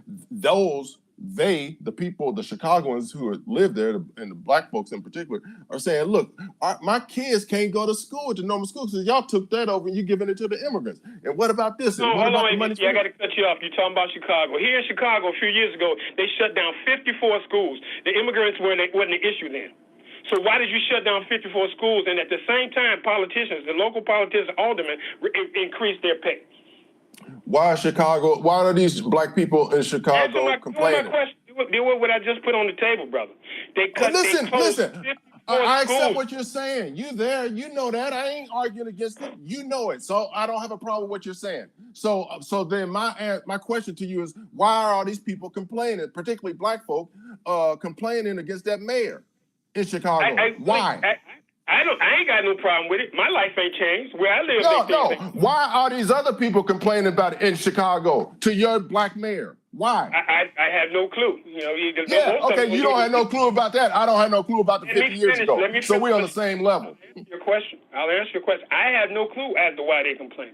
the people, the Chicagoans who live there, and the Black folks in particular, are saying, look, my kids can't go to school, to normal school, because y'all took that over and you're giving it to the immigrants. And what about this? No, hold on, I got to cut you off. You're talking about Chicago. Here in Chicago, a few years ago, they shut down 54 schools. The immigrants wasn't an issue then. So why did you shut down 54 schools? And at the same time, politicians, the local politicians, aldermen, increased their pay? Why are these Black people in Chicago complaining? Deal with what I just put on the table, brother. Listen. I accept what you're saying. You there, you know that. I ain't arguing against it. You know it. So I don't have a problem with what you're saying. So then my question to you is, why are all these people complaining, particularly Black folk, complaining against that mayor in Chicago? Why? I ain't got no problem with it. My life ain't changed. Where I live, no. Why are these other people complaining about it in Chicago to your Black mayor? Why? I have no clue. You know, Yeah, okay, you don't have no clue about that. I don't have no clue about the 50 years ago. So we're on the same level. I'll answer your question. I have no clue as to why they complain.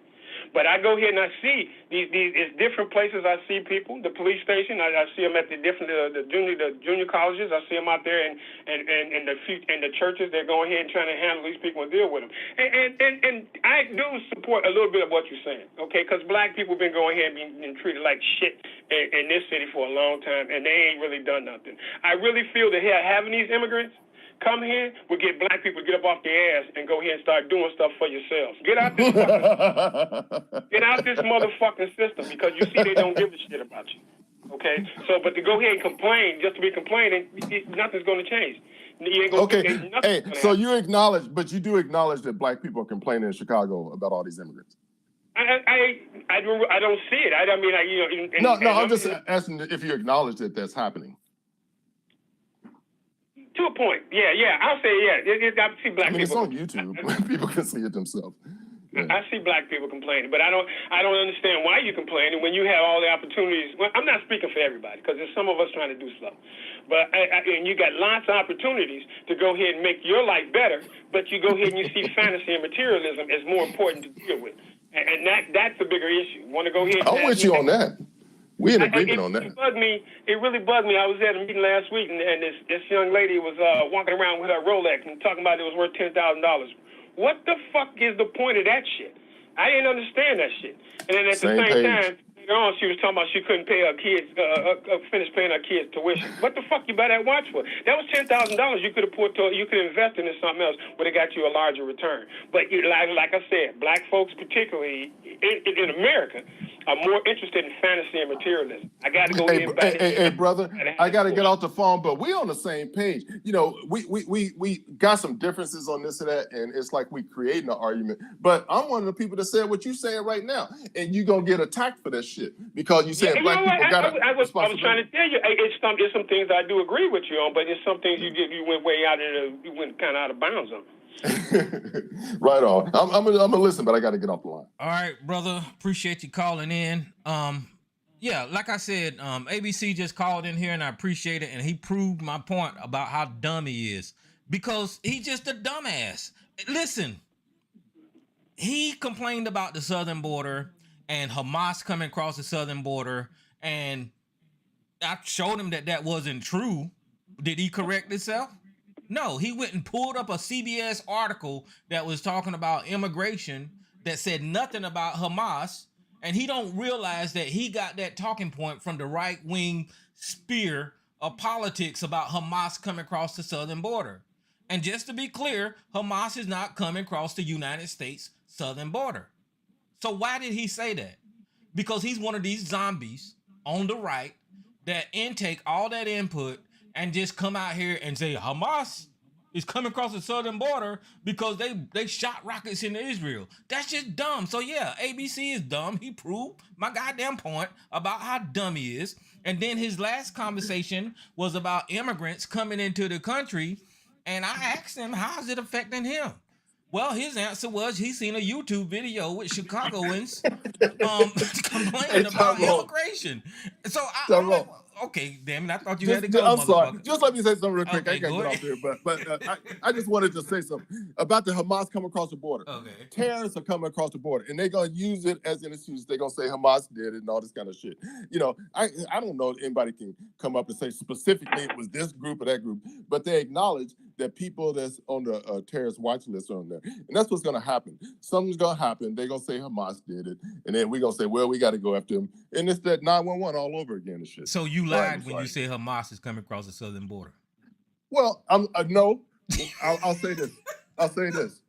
But I go here and I see these it's different places. I see people, the police station. I see them at the different the junior colleges. I see them out there and the churches. They're going here and trying to handle these people and deal with them. And I do support a little bit of what you're saying, okay? Because black people been going here and being treated like shit in this city for a long time, and they ain't really done nothing. I really feel that here having these immigrants come here will get black people to get up off their ass and go here and start doing stuff for yourselves. Get out this motherfucking system, because you see they don't give a shit about you. Okay? So, but to go here and complain just to be complaining, nothing's going to change. You ain't gonna hey, so you acknowledge, but you do acknowledge that black people are complaining in Chicago about all these immigrants. I don't see it. I'm just asking if you acknowledge that that's happening. To a point, yeah. I'll say, yeah. I see black people. It's on YouTube. People can see it themselves. Yeah. I see black people complaining, but I don't understand why you complaining when you have all the opportunities. Well, I'm not speaking for everybody, because there's some of us trying to do stuff. But and you got lots of opportunities to go ahead and make your life better, but you go ahead and you see fantasy and materialism as more important to deal with, and that's the bigger issue. Want to go ahead? I'm with you on that. We in agreement on that. It really bugged me. I was at a meeting last week, and this young lady was walking around with her Rolex and talking about it was worth $10,000. What the fuck is the point of that shit? I didn't understand that shit. And then at the same time, later on, she was talking about she couldn't pay her kids, finish paying her kids' tuition. What the fuck you buy that watch for? That was $10,000 you could have you could invest in something else, would have got you a larger return. But like I said, black folks, particularly in America, are more interested in fantasy and materialism. I got to go in. Hey, brother, I got to get off the phone, but we're on the same page. You know, we got some differences on this and that, and it's like we creating an argument. But I'm one of the people that said what you're saying right now, and you're going to get attacked for that shit because you said black people got to. I was trying to tell you, it's some things I do agree with you on, but there's some things you went way out of, you went kind of out of bounds on. Right on. I'm gonna listen, but I got to get off the line. All right, brother. Appreciate you calling in. Yeah, like I said, ABC just called in here, and I appreciate it, and he proved my point about how dumb he is, because he's just a dumbass. Listen, he complained about the southern border and Hamas coming across the southern border, and I showed him that wasn't true. Did he correct himself? No, he went and pulled up a CBS article that was talking about immigration that said nothing about Hamas, and he don't realize that he got that talking point from the right-wing spear of politics about Hamas coming across the southern border. And just to be clear, Hamas is not coming across the United States southern border. So why did he say that? Because he's one of these zombies on the right that intake all that input and just come out here and say Hamas is coming across the southern border because they shot rockets into Israel. That's just dumb. So yeah, ABC is dumb. He proved my goddamn point about how dumb he is. And then his last conversation was about immigrants coming into the country, and I asked him, how's it affecting him? Well, his answer was he seen a YouTube video with Chicagoans complaining about immigration. So I'm like, okay, damn it, I thought you had to go, I'm sorry. motherfucker. Just let me say something real quick. Okay, I can't go get off here, but I just wanted to say something about the Hamas coming across the border. Okay. Terrorists are coming across the border, and they're going to use it as an excuse. They're going to say Hamas did it and all this kind of shit. You know, I don't know if anybody can come up and say specifically it was this group or that group, but they acknowledge that people that's on the terrorist watch list are on there. And that's what's going to happen. Something's going to happen. They're going to say Hamas did it. And then we're going to say, well, we got to go after them. And it's that 911 all over again and shit. So you lied when you said Hamas is coming across the southern border. Well, no. I'll say this. I'll say this.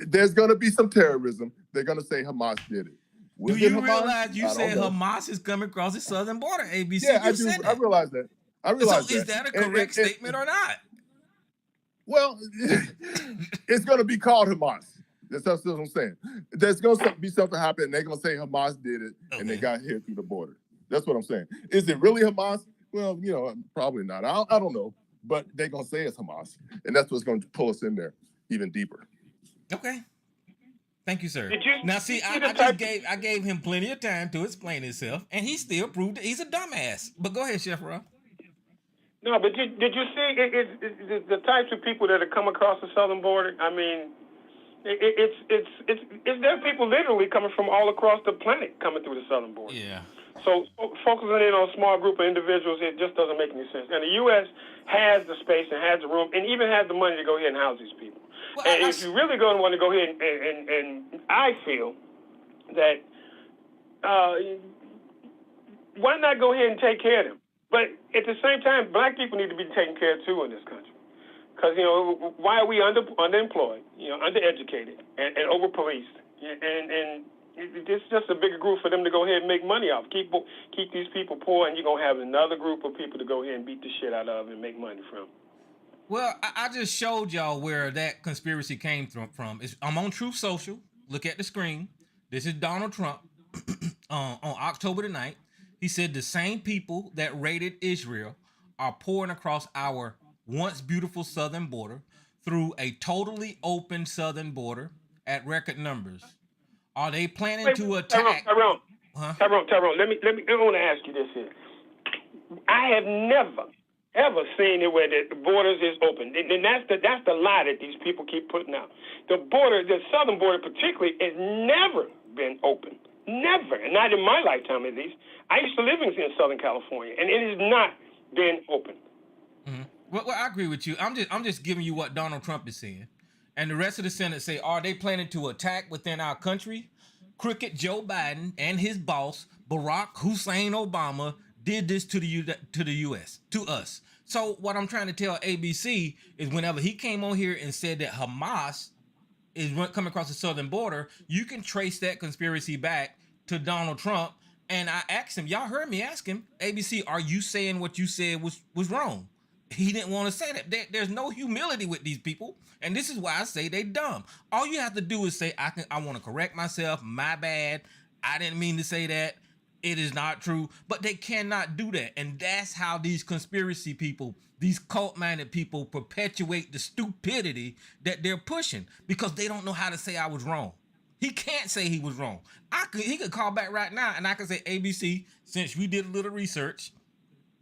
There's going to be some terrorism. They're going to say Hamas did it. Do you realize you said Hamas is coming across the southern border, ABC? Yeah, I do. I realize that. So is that a correct statement or not? Well, it's going to be called Hamas. That's what I'm saying. There's going to be something happen, and they're going to say Hamas did it, and they got here through the border. That's what I'm saying. Is it really Hamas? Well, you know, probably not. I don't know. But they're going to say it's Hamas, and that's what's going to pull us in there even deeper. Okay. Thank you, sir. Did you Now, see, I gave him plenty of time to explain himself, and he still proved that he's a dumbass. But go ahead, Chef Rob. No, but did you see the types of people that have come across the southern border? I mean, it's there are people literally coming from all across the planet coming through the southern border. Yeah. So focusing in on a small group of individuals, it just doesn't make any sense. And the U.S. has the space and has the room and even has the money to go ahead and house these people. Well, and if you really going to want to go ahead and I feel that why not go ahead and take care of them? But at the same time, black people need to be taken care of too in this country. Because, why are we underemployed, undereducated, and over-policed? And it's just a bigger group for them to go ahead and make money off. Keep these people poor, and you're going to have another group of people to go ahead and beat the shit out of and make money from. Well, I just showed y'all where that conspiracy came from. I'm on Truth Social. Look at the screen. This is Donald Trump on October the 9th. He said the same people that raided Israel are pouring across our once beautiful southern border through a totally open southern border at record numbers. Are they planning to attack? Tyrone, let me. I want to ask you this here. I have never ever seen it where the borders is open, and that's the lie that these people keep putting out. The border, the southern border particularly, has never been open. Never, and not in my lifetime at least. I used to live in Southern California, and it has not been open. Mm-hmm. Well, I agree with you. I'm just giving you what Donald Trump is saying, and the rest of the Senate say, are they planning to attack within our country? Crooked Joe Biden and his boss Barack Hussein Obama did this to the U.S. to us. So what I'm trying to tell ABC is, whenever he came on here and said that Hamas is coming across the southern border, you can trace that conspiracy back to Donald Trump. And I asked him, y'all heard me ask him, ABC, are you saying what you said was wrong? He didn't want to say that. There's no humility with these people, and this is why I say they dumb. All you have to do is say, I want to correct myself, my bad, I didn't mean to say that, it is not true. But they cannot do that, and that's how these conspiracy people, these cult-minded people, perpetuate the stupidity that they're pushing, because they don't know how to say I was wrong. He can't say he was wrong. He could call back right now, and I could say, ABC, since we did a little research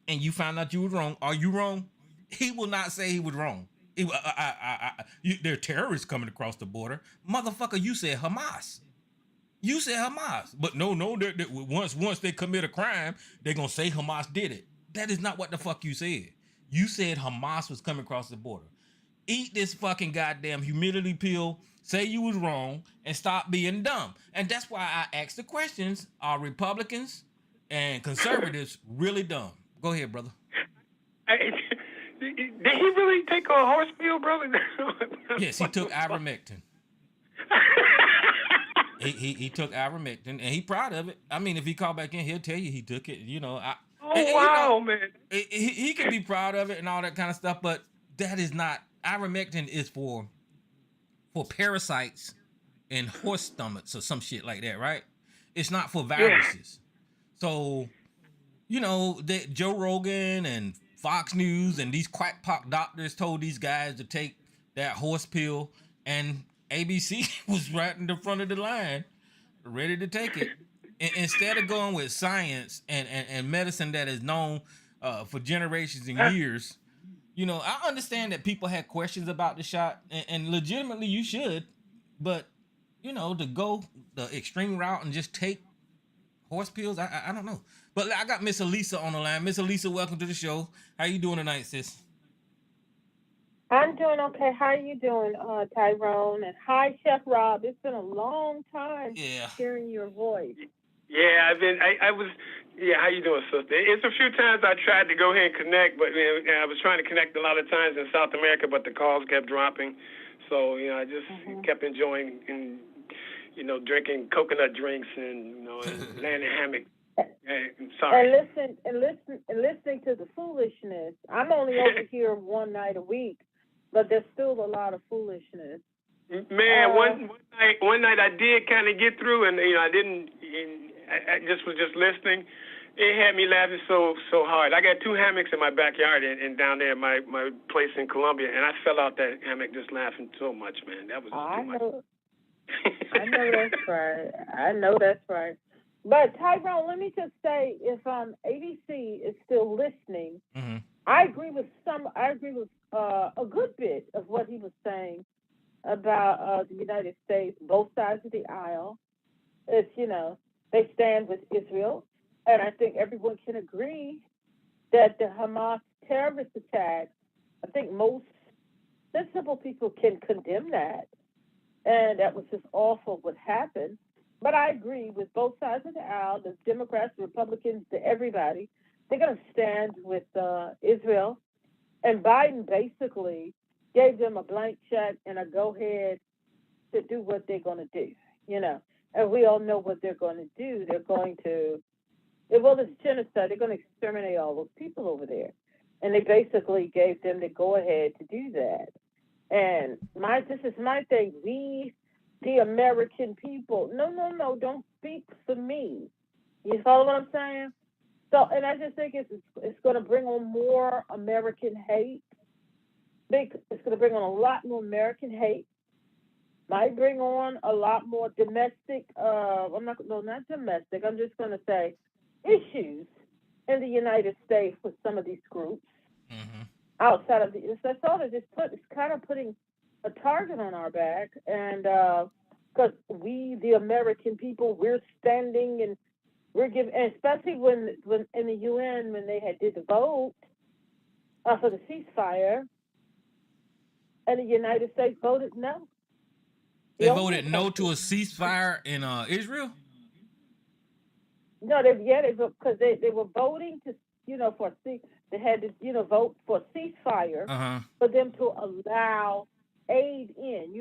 and you found out you was wrong, are you wrong? He will not say he was wrong. There are terrorists coming across the border. Motherfucker, you said Hamas. You said Hamas. But no, once they commit a crime, they're going to say Hamas did it. That is not what the fuck you said. You said Hamas was coming across the border. Eat this fucking goddamn humility pill, say you was wrong, and stop being dumb. And that's why I asked the questions, are Republicans and conservatives really dumb? Go ahead, brother. Did he really take a horse pill, brother? Yes, he took ivermectin. he took ivermectin, and he proud of it. I mean, if he called back in, he'll tell you he took it. Man! He can be proud of it and all that kind of stuff, but that is not. Ivermectin is for parasites in horse stomachs or some shit like that, right? It's not for viruses. Yeah. So, that Joe Rogan and Fox News and these quackpot doctors told these guys to take that horse pill, and ABC was right in the front of the line, ready to take it. And instead of going with science and medicine that is known for generations and years, I understand that people had questions about the shot, and legitimately you should, but, to go the extreme route and just take horse pills, I don't know. But I got Miss Elisa on the line. Miss Elisa, welcome to the show. How you doing tonight, sis? I'm doing okay. How are you doing, Tyrone? And hi, Chef Rob. It's been a long time hearing your voice. Yeah, how you doing, sister? It's a few times I tried to go ahead and connect, but I was trying to connect a lot of times in South America, but the calls kept dropping. So, I just kept enjoying and, drinking coconut drinks and, and laying in hammock. Sorry. And listening to the foolishness. I'm only over here one night a week, but there's still a lot of foolishness. Man, one night I did kind of get through, and I didn't. I just was listening. It had me laughing so hard. I got 2 hammocks in my backyard and down there at my place in Columbia, and I fell out that hammock just laughing so much, man. That was too much. I know that's right. I know that's right. But Tyrone, let me just say, if ABC is still listening, Mm-hmm. I agree with a good bit of what he was saying about the United States, both sides of the aisle. It's, they stand with Israel. And I think everyone can agree that the Hamas terrorist attack, I think most sensible people can condemn that. And that was just awful what happened. But I agree with both sides of the aisle, the Democrats, the Republicans, everybody. They're going to stand with Israel. And Biden basically gave them a blank check and a go-ahead to do what they're going to do, And we all know what they're going to do. They're going to, it's genocide. They're going to exterminate all those people over there. And they basically gave them the go-ahead to do that. And this is my thing. We, the American people, no, don't speak for me. You follow what I'm saying? So, and I just think it's going to bring on more American hate. It's going to bring on a lot more American hate. Might bring on a lot more domestic. Not domestic. I'm just going to say issues in the United States with some of these groups. Mm-hmm. Outside of that's all they just it's kind of putting a target on our back, and because we, the American people, we're standing and we're giving, and especially when in the UN when they did the vote for the ceasefire, and the United States voted no. They voted no to a ceasefire in Israel. No, because they were voting to for they had to vote for a ceasefire for them to allow aid in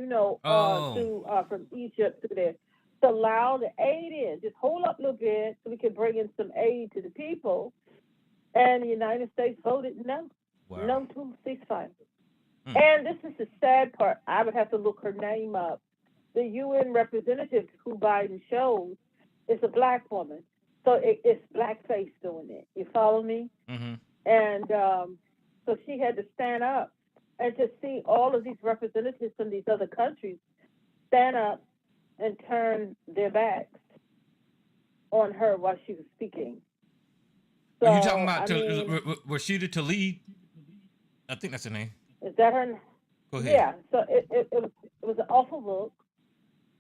from Egypt to there to allow the aid in. Just hold up a little bit so we can bring in some aid to the people. And the United States voted no, no to ceasefire. And this is the sad part. I would have to look her name up. The UN representative who Biden chose is a black woman. So it's blackface doing it. You follow me? Mm-hmm. And so she had to stand up and to see all of these representatives from these other countries stand up and turn their backs on her while she was speaking. So, are you talking about Rashida Tlaib? I think that's her name. Is that her? Go ahead. Yeah. So it was an awful look,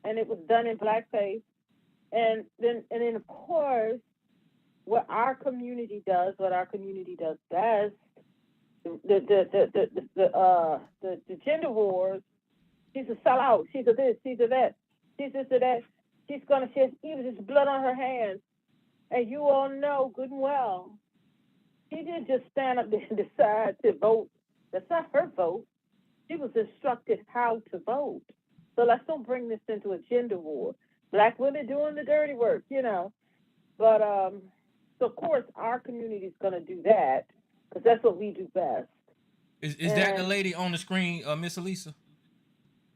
and it was done in blackface. And then of course, what our community does best, the gender wars. She's a sellout. She's a this. She's a that. She's this or that. She has even just blood on her hands, and you all know good and well. She didn't just stand up there and decide to vote. That's not her vote. She was instructed how to vote. So let's don't bring this into a gender war. Black women doing the dirty work, But so of course our community is going to do that because that's what we do best. Is that the lady on the screen, Miss Elisa?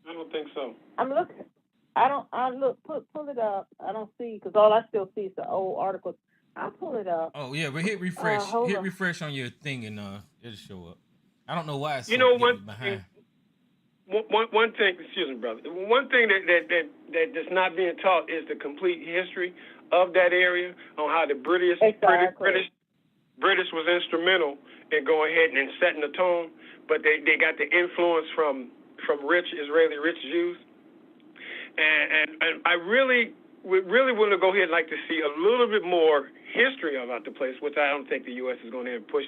I don't think so. I'm looking. Pull it up. I don't see because all I still see is the old articles. I'll pull it up. Oh yeah, but hit refresh. Hit refresh on your thing and it'll show up. I don't know why it's behind. One thing, excuse me, brother. One thing that's not being taught is the complete history of that area on how the British was instrumental in going ahead and setting the tone, but they got the influence from rich Jews, and I really want to go ahead and like to see a little bit more history about the place, which I don't think the U.S. is going to push,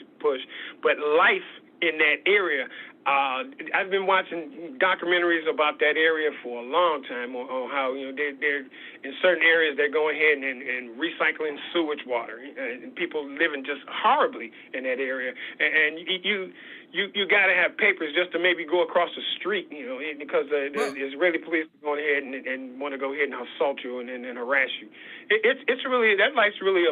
but life in that area. I've been watching documentaries about that area for a long time on how they're in certain areas they're going ahead and recycling sewage water and people living just horribly in that area, and you got to have papers just to maybe go across the street, because the Israeli police are going ahead and want to go ahead and assault you and harass you. It's really, that life's really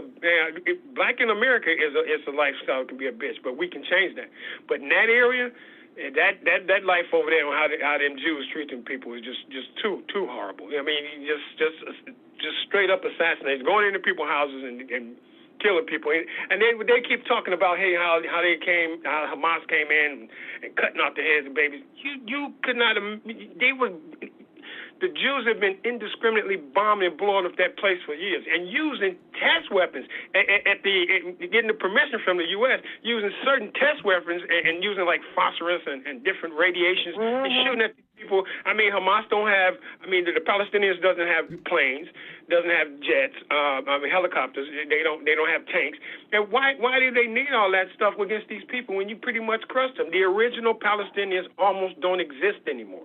black in America is a lifestyle, can be a bitch, but we can change that. But in that area, that life over there, how them Jews treat them people is just too horrible. I mean, just straight up assassinations, going into people's houses and killing people, and they keep talking about how Hamas came in and cutting off the heads of babies. You could not. The Jews have been indiscriminately bombing and blowing up that place for years and using test weapons getting the permission from the U.S., using certain test weapons and using like phosphorus and different radiations and shooting at people. I mean, Hamas don't have, the Palestinians doesn't have planes, doesn't have jets, helicopters. They don't have tanks. And why do they need all that stuff against these people when you pretty much crushed them? The original Palestinians almost don't exist anymore.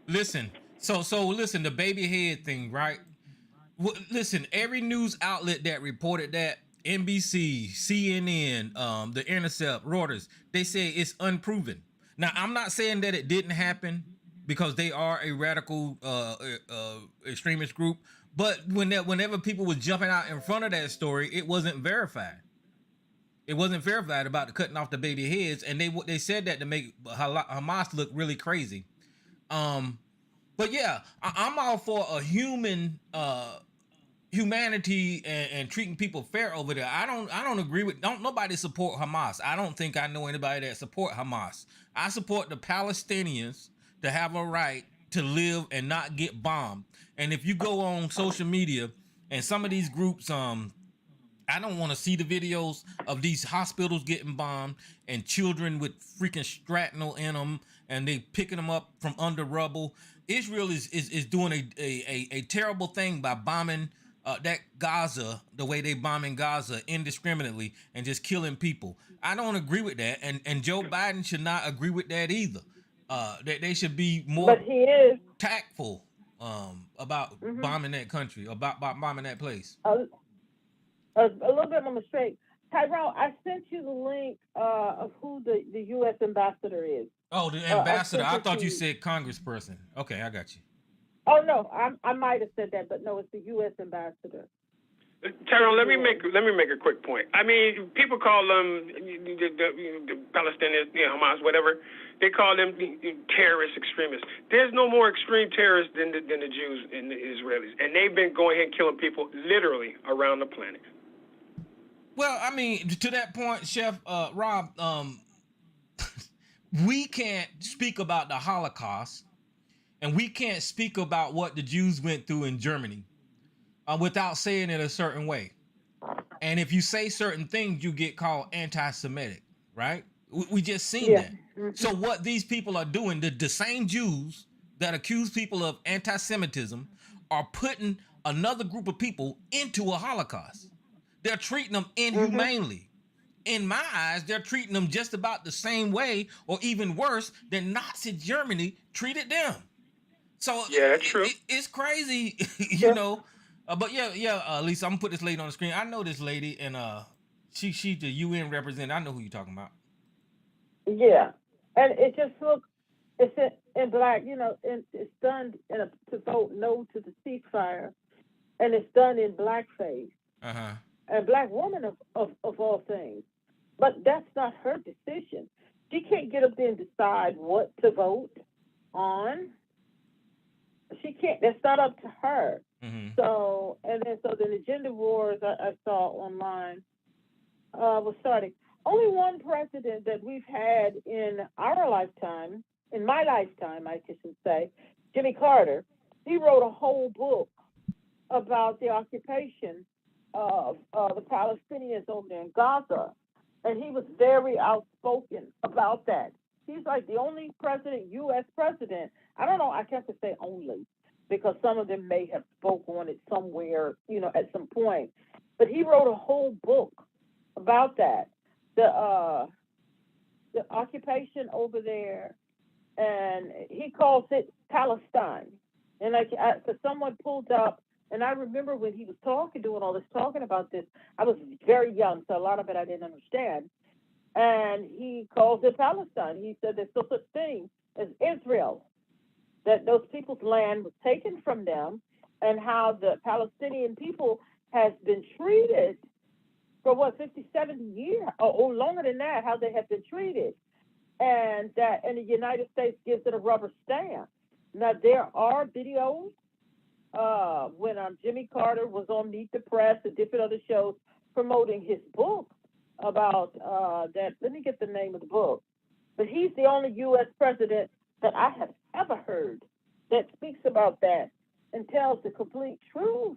Listen, so listen, the baby head thing, right? Listen, every news outlet that reported that, NBC, CNN, The Intercept, Reuters, they say it's unproven. Now, I'm not saying that it didn't happen because they are a radical extremist group, but whenever people was jumping out in front of that story, it wasn't verified. It wasn't verified about the cutting off the baby heads, and they said that to make Hamas look really crazy. But yeah, I'm all for a humanity and treating people fair over there. I don't agree with, don't nobody support Hamas. I don't think I know anybody that support Hamas. I support the Palestinians to have a right to live and not get bombed. And if you go on social media and some of these groups, I don't want to see the videos of these hospitals getting bombed and children with freaking shrapnel in them and they picking them up from under rubble. Israel is doing a terrible thing by bombing that Gaza, the way they bombing Gaza indiscriminately and just killing people. I don't agree with that, and Joe Biden should not agree with that either. That they should be more But he is tactful about bombing that country, about bombing that place. a little bit more straight. Tyrone, I sent you the link of who the U.S. ambassador is. Oh, the ambassador. I sent it thought to you you. said congressperson. Okay, I got you. Oh no, I might have said that, but no, it's the U.S. ambassador. Tyrone, let me make a quick point. I mean, people call them the Palestinians, Hamas, whatever. They call them terrorist extremists. There's no more extreme terrorists than the Jews and the Israelis, and they've been going ahead and killing people literally around the planet. Well, I mean, to that point, Chef Rob, we can't speak about the Holocaust, and we can't speak about what the Jews went through in Germany without saying it a certain way. And if you say certain things, you get called anti-Semitic, right? We just seen that. So what these people are doing, the same Jews that accuse people of anti-Semitism are putting another group of people into a Holocaust. They're treating them inhumanely. In my eyes, they're treating them just about the same way or even worse than Nazi Germany treated them. So yeah, that's true. It's crazy, you know. But Lisa, I'm gonna put this lady on the screen. I know this lady, and she's the UN representative. I know who you're talking about. Yeah, and it just looks, it's in black, and it's done to vote no to the ceasefire, and it's done in blackface. A black woman of all things. But that's not her decision. She can't get up there and decide what to vote on. She can't. That's not up to her. So the gender wars I saw online was starting. Only one president that we've had in our lifetime, in my lifetime, I should say, Jimmy Carter. He wrote a whole book about the occupation of the Palestinians over there in Gaza, and he was very outspoken about that. He's like the only president, U.S. president. I don't know. I have to say only because some of them may have spoke on it somewhere, at some point. But he wrote a whole book about that, the occupation over there, and he calls it Palestine. And so someone pulled up. And I remember when he was doing all this talking about this, I was very young, so a lot of it I didn't understand. And he calls it Palestine. He said there's no such thing as Israel, that those people's land was taken from them, and how the Palestinian people has been treated for 50, 70 years, or longer than that, how they have been treated. And the United States gives it a rubber stamp. Now, there are videos when Jimmy Carter was on Meet the Press and different other shows promoting his book about that. Let me get the name of the book. But he's the only U.S. president that I have ever heard that speaks about that and tells the complete truth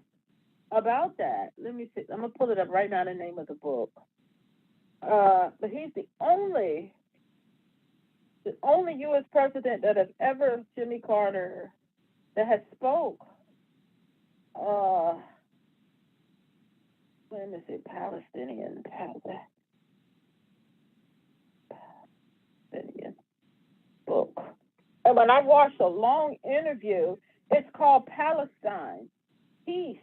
about that. Let me see. I'm gonna pull it up right now. The name of the book. But he's the only U.S. president that has ever, Jimmy Carter, that has spoke. Let me see, Palestinian book. And when I watched a long interview, it's called Palestine, Peace,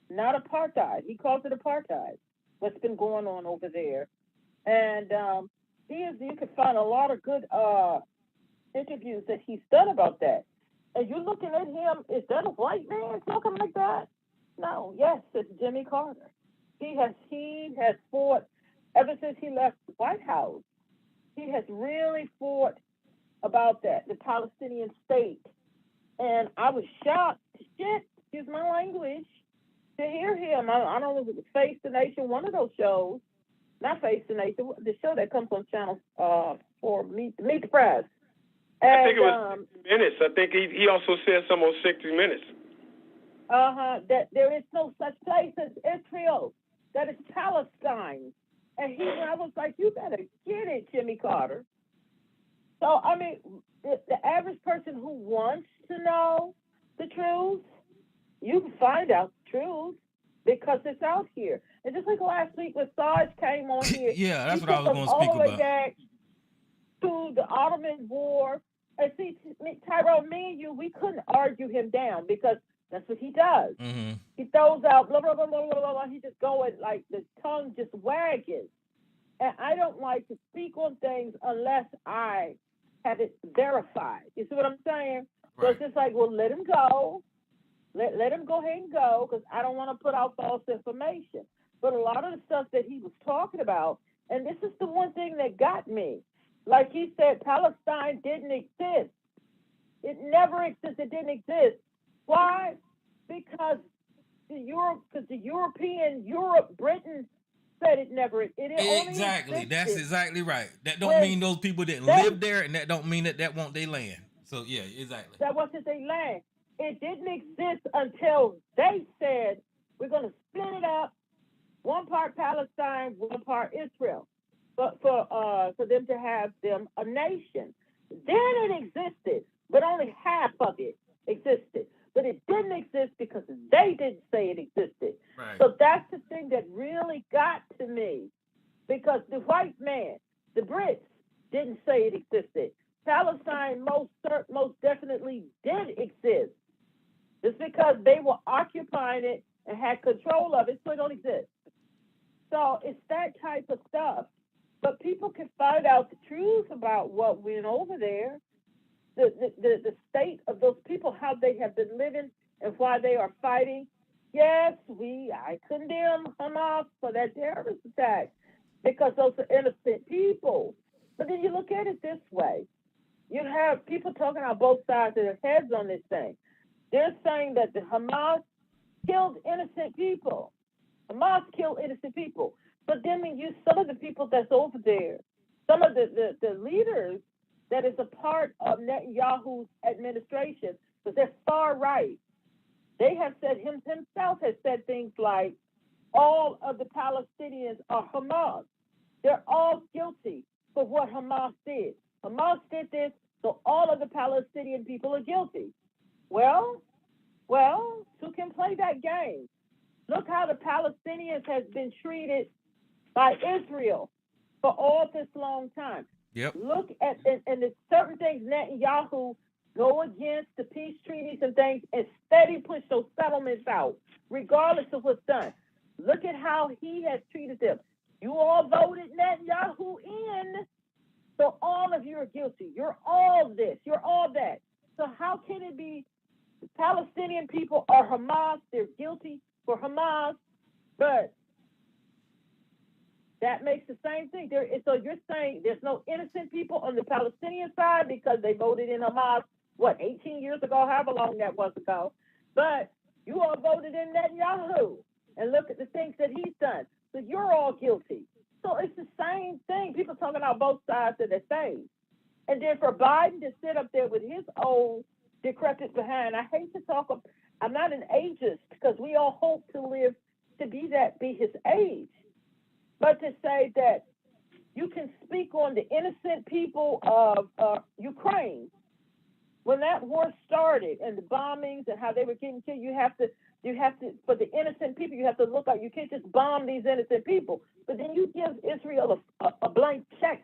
not Apartheid. He calls it apartheid, what's been going on over there. And you can find a lot of good interviews that he's done about that. And you're looking at him, is that a white man talking like that? No, yes, it's Jimmy Carter. He has fought ever since he left the White House. He has really fought about that, the Palestinian state. And I was shocked to shit, excuse my language, to hear him. I don't know if it was Face the Nation, one of those shows. Not Face the Nation, the show that comes on Channel 4, Meet the Press. And, I think it was 60 Minutes. I think he also said something on 60 Minutes. That there is no such place as Israel. That is Palestine. And I was like, you better get it, Jimmy Carter. So, I mean, the average person who wants to know the truth, you can find out the truth because it's out here. And just like last week when Sarge came on here, yeah, that's what I was going to speak all the way about. back to the Ottoman War. And see, Tyrone, me and you, we couldn't argue him down because that's what he does. Mm-hmm. He throws out blah, blah, blah, blah, blah, blah. He just going like the tongue just wagging. And I don't like to speak on things unless I have it verified. You see what I'm saying? Right. So it's just like, well, let him go. Let him go ahead and go because I don't want to put out false information. But a lot of the stuff that he was talking about, and this is the one thing that got me. Like he said, Palestine didn't exist. It never existed. It didn't exist. Why? Because Europe, Britain said it never. It only exactly. existed. That's exactly right. That don't mean those people didn't live there, and that don't mean that won't they land. So yeah, exactly. That wasn't their land. It didn't exist until they said we're going to split it up, one part Palestine, one part Israel, but for them to have them a nation. Then it existed, but only half of it existed. But it didn't exist because they didn't say it existed. Right. So that's the thing that really got to me, because the white man, the Brits, didn't say it existed. Palestine most definitely did exist. It's because they were occupying it and had control of it, so it don't exist. So it's that type of stuff. But people can find out the truth about what went over there. The state of those people, how they have been living and why they are fighting. Yes, I condemn Hamas for that terrorist attack because those are innocent people. But then you look at it this way. You have people talking on both sides of their heads on this thing. They're saying that the Hamas killed innocent people. Hamas killed innocent people. But then when some of the people that's over there, some of the leaders that is a part of Netanyahu's administration, because they're far right. They have said, himself has said things like, all of the Palestinians are Hamas. They're all guilty for what Hamas did. Hamas did this, so all of the Palestinian people are guilty. Well, who can play that game? Look how the Palestinians has been treated by Israel for all this long time. Yep. Look at and there's certain things Netanyahu go against the peace treaties and things and steady push those settlements out, regardless of what's done. Look at how he has treated them. You all voted Netanyahu in, so all of you are guilty. You're all this, you're all that. So how can it be the Palestinian people are Hamas, they're guilty for Hamas, but that makes the same thing. So you're saying there's no innocent people on the Palestinian side because they voted in Hamas, 18 years ago, however long that was ago. But you all voted in Netanyahu. And look at the things that he's done. So you're all guilty. So it's the same thing. People talking about both sides of the thing. And then for Biden to sit up there with his old decrepit behind. I hate to talk. I'm not an ageist because we all hope to live to be his age, but to say that you can speak on the innocent people of Ukraine when that war started and the bombings and how they were getting killed. You have to for the innocent people. You have to look out. You can't just bomb these innocent people. But then you give Israel a blank check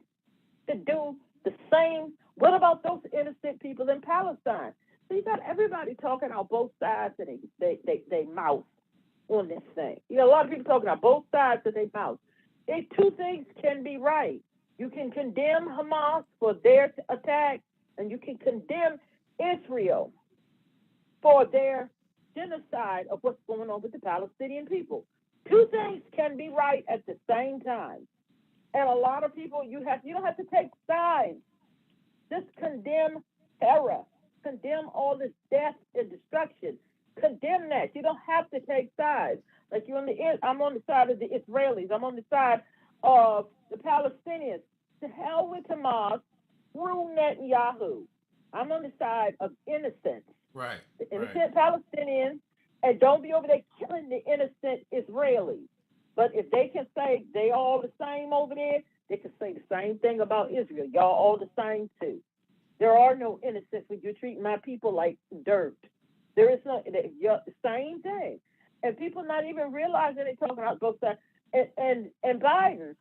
to do the same. What about those innocent people in Palestine? So you got everybody talking on both sides of they mouth on this thing. You know, a lot of people talking on both sides of their mouth. Two things can be right. You can condemn Hamas for their attack, and you can condemn Israel for their genocide of what's going on with the Palestinian people. Two things can be right at the same time. And a lot of people, you don't have to take sides. Just condemn terror. Condemn all this death and destruction. Condemn that. You don't have to take sides. Like I'm on the side of the Israelis. I'm on the side of the Palestinians. To hell with Hamas through Netanyahu. I'm on the side of innocence. Right. The innocent Palestinians, and don't be over there killing the innocent Israelis. But if they can say they all the same over there, they can say the same thing about Israel. Y'all all the same too. There are no innocents when you treat my people like dirt. There is no same thing. And people not even realizing they're talking about both sides. And Biden.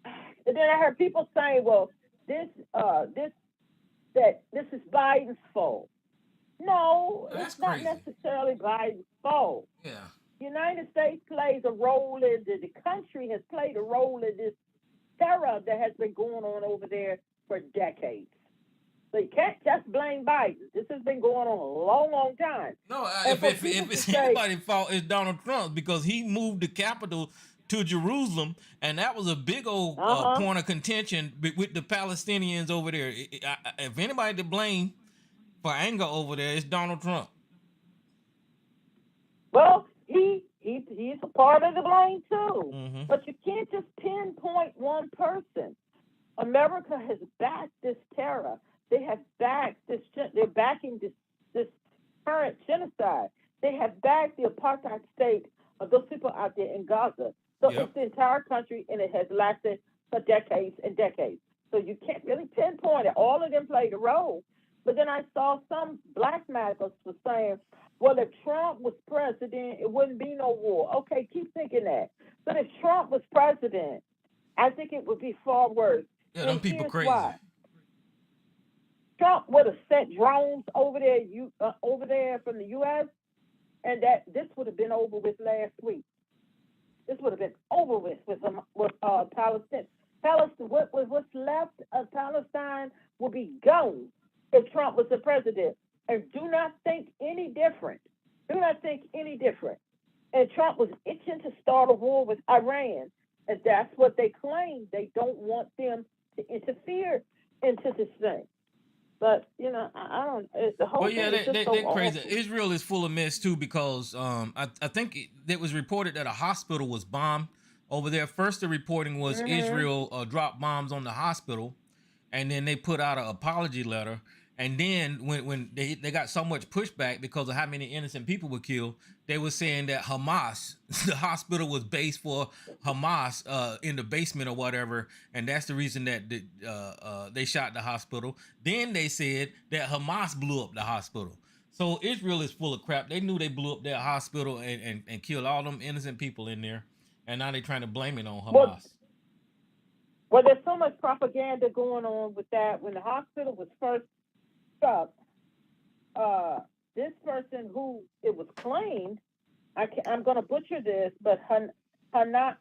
And then I heard people saying, well, this is Biden's fault. No, That's it's not crazy. necessarily Biden's fault. Yeah. The United States plays a role in the country has played a role in this terror that has been going on over there for decades. So you can't just blame Biden. This has been going on a long, long time. No, if it's anybody's fault, it's Donald Trump because he moved the capital to Jerusalem, and that was a big old point of contention with the Palestinians over there. If anybody to blame for anger over there, it's Donald Trump. Well, he's a part of the blame too. Mm-hmm. But you can't just pinpoint one person. America has backed this terror. They have backed this. They're backing this current genocide. They have backed the apartheid state of those people out there in Gaza. So It's the entire country, and it has lasted for decades and decades. So you can't really pinpoint it. All of them played a role. But then I saw some black maggots were saying, well, if Trump was president, it wouldn't be no war. Okay, keep thinking that. But if Trump was president, I think it would be far worse. Yeah, them people crazy. Why. Trump would have sent drones over there from the U.S., and this would have been over with last week. This would have been over with Palestine. What's left of Palestine will be gone if Trump was the president. And do not think any different. Do not think any different. And Trump was itching to start a war with Iran, and that's what they claim. They don't want them to interfere into this thing. But I don't. It's the whole. Well, yeah, thing they're crazy. awful. Israel is full of mess too because I think it was reported that a hospital was bombed over there. First, the reporting was Israel dropped bombs on the hospital, and then they put out an apology letter. And then when they got so much pushback because of how many innocent people were killed, they were saying that Hamas, the hospital was based for Hamas in the basement or whatever, and that's the reason that they shot the hospital. Then they said that Hamas blew up the hospital. So Israel is full of crap. They knew they blew up their hospital and killed all them innocent people in there, and now they're trying to blame it on Hamas. Well, there's so much propaganda going on with that. When the hospital was first up, this person who it was claimed, I'm going to butcher this, but Hanaya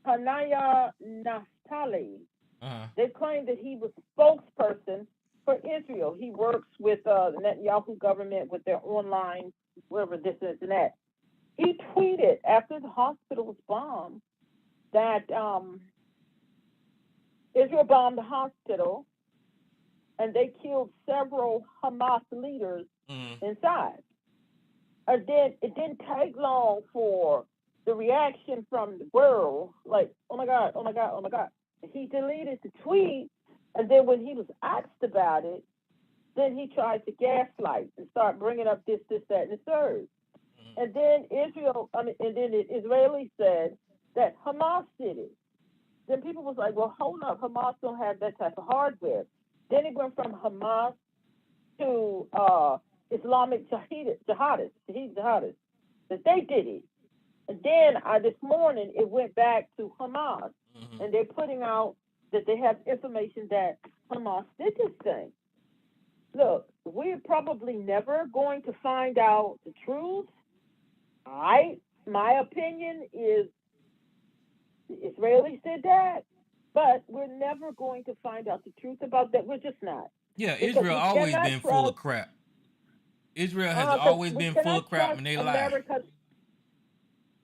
Naftali, they claimed that he was a spokesperson for Israel. He works with the Netanyahu government with their online, whatever this is and that. He tweeted after the hospital was bombed that Israel bombed the hospital and they killed several Hamas leaders inside. And then it didn't take long for the reaction from the world, like, oh my God, oh my God, oh my God. He deleted the tweet, and then when he was asked about it, then he tried to gaslight and start bringing up this, that, and the third. And then the Israelis said that Hamas did it. Then people was like, well, hold up, Hamas don't have that type of hardware. Then it went from Hamas to Islamic jihadists, that they did it. And then this morning it went back to Hamas, and they're putting out that they have information that Hamas did this thing. Look, we're probably never going to find out the truth. My opinion is the Israelis did that, but we're never going to find out the truth about that. We're just not. Yeah, Because Israel we always cannot been full of trust crap. Israel has 'cause always we been full cannot of crap, trust and they lie. America,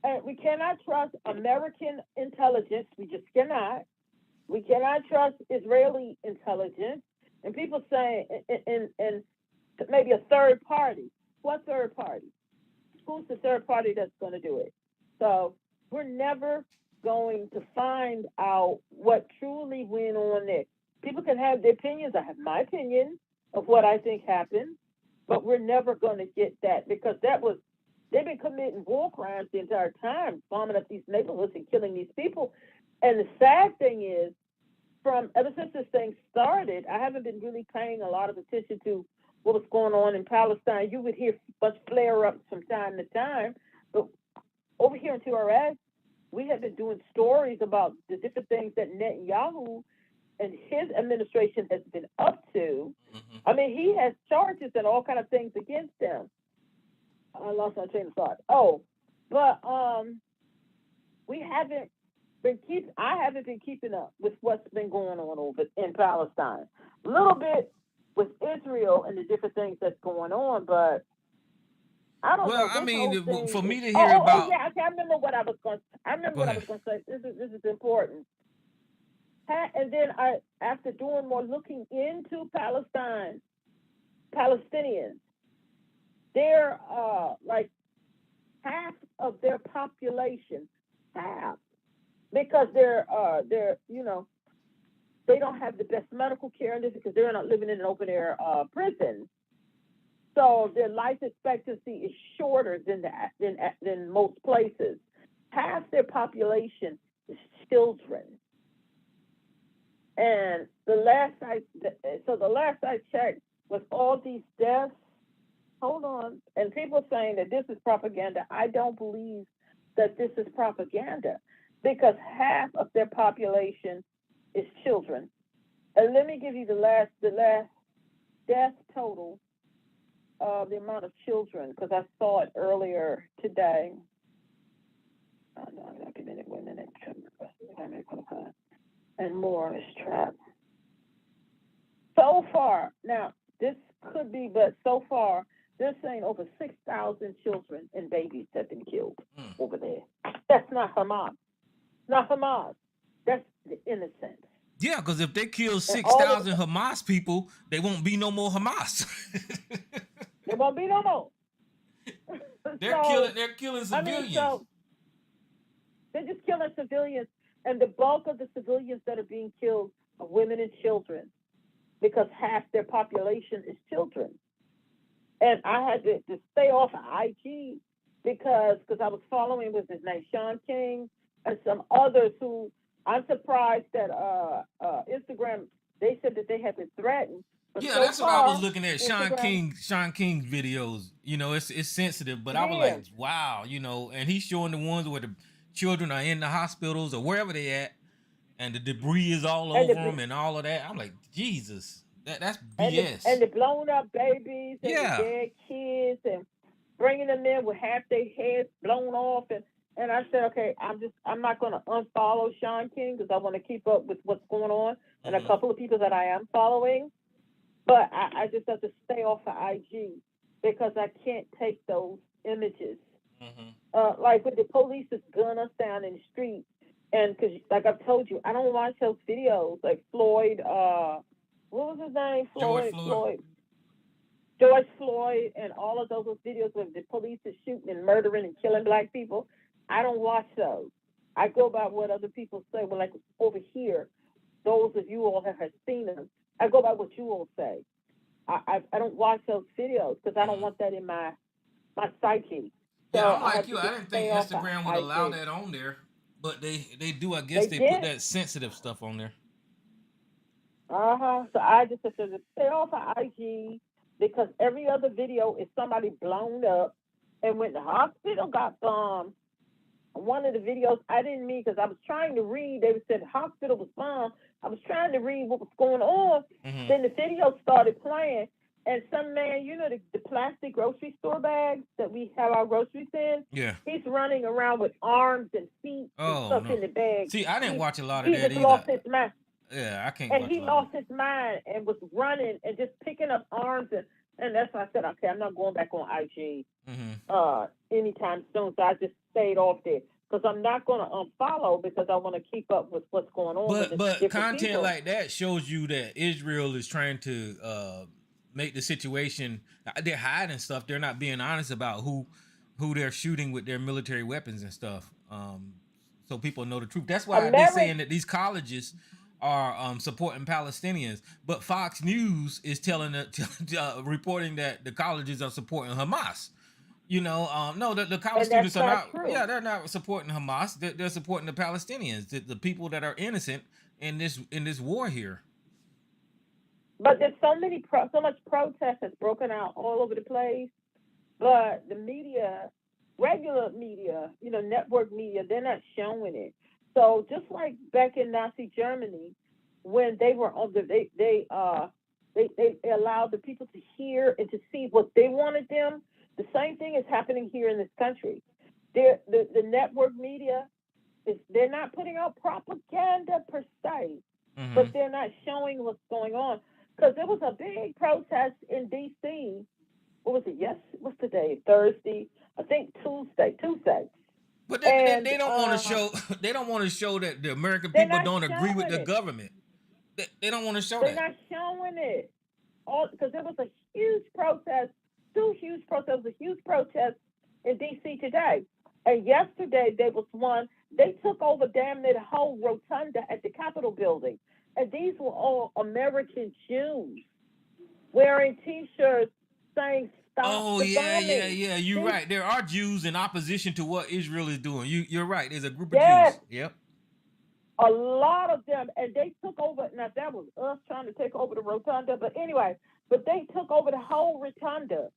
and we cannot trust American intelligence. We just cannot. We cannot trust Israeli intelligence. And people saying, and maybe a third party. What third party? Who's the third party that's going to do it? So we're never going to find out what truly went on there. People can have their opinions. I have my opinion of what I think happened, but we're never going to get that because they've been committing war crimes the entire time, bombing up these neighborhoods and killing these people. And the sad thing is, ever since this thing started, I haven't been really paying a lot of attention to what was going on in Palestine. You would hear much flare-ups from time to time, but over here in TRS, we have been doing stories about the different things that Netanyahu and his administration has been up to. I mean, he has charges and all kind of things against him. I lost my train of thought. But I haven't been keeping up with what's been going on over in Palestine. A little bit with Israel and the different things that's going on, but I don't know. Well, I This mean, whole thing for me is, to hear about. yeah, okay, I remember what I was going. Go ahead. to say. This is important. And then after doing more looking into Palestinians, they're like half of their population, because they're they don't have the best medical care in this because they're not living in an open air prison. So their life expectancy is shorter than most places. Half their population is children. And the last I checked, with all these deaths, hold on, and people saying that this is propaganda. I don't believe that this is propaganda because half of their population is children. And let me give you the last death total of the amount of children, because I saw it earlier today. Oh, no, I'm not getting it. Wait a minute. And more is trapped. So far, now this could be, but so far they're saying over 6,000 children and babies have been killed over there. That's not Hamas. Not Hamas. That's the innocents. Yeah, because if they kill 6,000 Hamas people, they won't be no more Hamas. There won't be no more. They're killing civilians. I mean, so they're just killing civilians, and the bulk of the civilians that are being killed are women and children, because half their population is children. And I had to stay off of IG because I was following, what's his name, Sean King, and some others who I'm surprised that Instagram, they said that they had been threatened. But yeah, so that's far, what I was looking at. Instagram, Sean King's videos. You know, it's sensitive, but I was like, wow, you know, and he's showing the ones where the children are in the hospitals or wherever they at, and the debris is all over them and all of that. I'm like, Jesus, that's BS. And the blown up babies and the dead kids and bringing them in with half their heads blown off. And I said, okay, I'm not going to unfollow Sean King because I want to keep up with what's going on and a couple of people that I am following. But I just have to stay off of IG because I can't take those images. Like when the police is gun us down in the street, and because like I've told you, I don't watch those videos like Floyd. What was his name? George Floyd, and all of those videos where the police is shooting and murdering and killing black people. I don't watch those. I go by what other people say. Well, like over here, those of you all have seen them. I go by what you all say. I don't watch those videos because I don't want that in my psyche. Yeah, So I'm I like have you. to I just didn't think stay off of Instagram would allow IG. that on there, but they do. I guess They they put did. that sensitive stuff on there. So I just have to stay off of IG because every other video is somebody blown up, and when the hospital got bombed, one of the videos I didn't mean because I was trying to read. They said the hospital was bombed. I was trying to read what was going on. Mm-hmm. Then the video started playing, and some man, the plastic grocery store bags that we have our groceries in. Yeah. He's running around with arms and feet and Oh stuff no. in the bag. See, I didn't watch a lot of He that just either. lost his mind. Yeah, I can't And watch he a lot of lost his mind and was running and just picking up arms and that's why I said, okay, I'm not going back on IG anytime soon. So I just stayed off there because I'm not going to unfollow because I want to keep up with what's going on with the But different content people. like that shows you that Israel is trying to make the situation. They're hiding stuff. They're not being honest about who they're shooting with their military weapons and stuff. So people know the truth. That's why they're saying that these colleges are supporting Palestinians, but Fox News is reporting that the colleges are supporting Hamas. No, the college students are not. True. Yeah, they're not supporting Hamas. They're supporting the Palestinians, the people that are innocent in this war here. But there's so much protest has broken out all over the place. But the media, regular media, network media, they're not showing it. So just like back in Nazi Germany, when they were on they allowed the people to hear and to see what they wanted them. The same thing is happening here in this country. The network media they're not putting out propaganda per se, but they're not showing what's going on. Because there was a big protest in D.C. What was it? Yes, what's the day? Thursday, I think Tuesday. But they don't want to show. They don't want to show that the American people don't agree with the government. They don't want to show that. They're not showing it. Because there was a huge protest, two huge protests, a huge protest in D.C. today. And yesterday there was one. They took over damn near the whole rotunda at the Capitol building. And these were all American Jews wearing T-shirts saying "Stop the bombing." Yeah. You're right. There are Jews in opposition to what Israel is doing. You're right. There's a group of Jews. Yep. A lot of them, and they took over. Now that was us trying to take over the rotunda, but anyway, they took over the whole rotunda.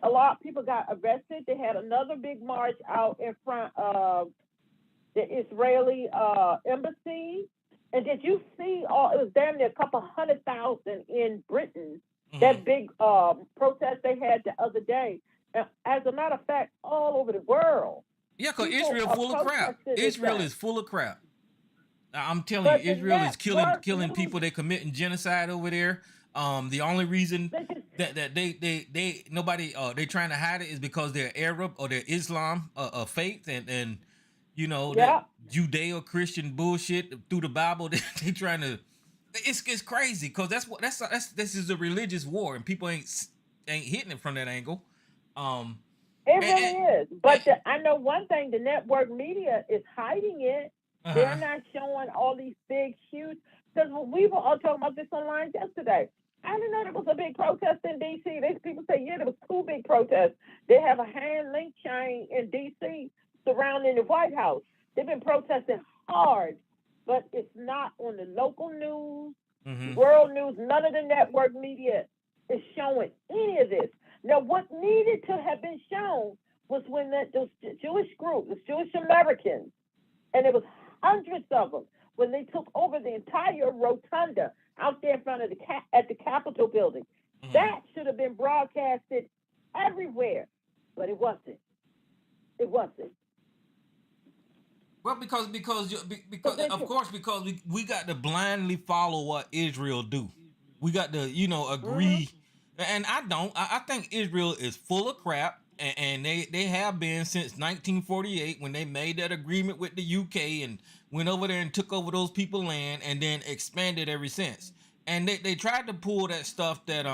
A lot of people got arrested. They had another big march out in front of the Israeli embassy. And did you see? It was damn near a couple 100,000 in Britain. That big protest they had the other day. And as a matter of fact, all over the world. Yeah, because Israel full of crap. Israel is full of crap. I'm telling you, Israel is killing people. They committing genocide over there. The only reason that they nobody they trying to hide it is because they're Arab or they're Islam faith and that Judeo-Christian bullshit through the Bible. They trying to. It's crazy because this is a religious war and people ain't hitting it from that angle. It really is. But I know one thing: the network media is hiding it. They're not showing all these big, huge. Because we were all talking about this online yesterday. I didn't know there was a big protest in D.C. These people say, yeah, there was two big protests. They have a hand link chain in D.C. surrounding the White House. They've been protesting hard, but it's not on the local news, world news. None of the network media is showing any of this. Now, what needed to have been shown was when those Jewish group, the Jewish Americans, and it was hundreds of them, when they took over the entire rotunda out there in front of at the Capitol building. That should have been broadcasted everywhere, but it wasn't. It wasn't. Well, because of course we got to blindly follow what Israel do. We got to agree, and I think Israel is full of crap. And they have been since 1948 when they made that agreement with the UK and went over there and took over those people's land and then expanded ever since. And they tried to pull that stuff that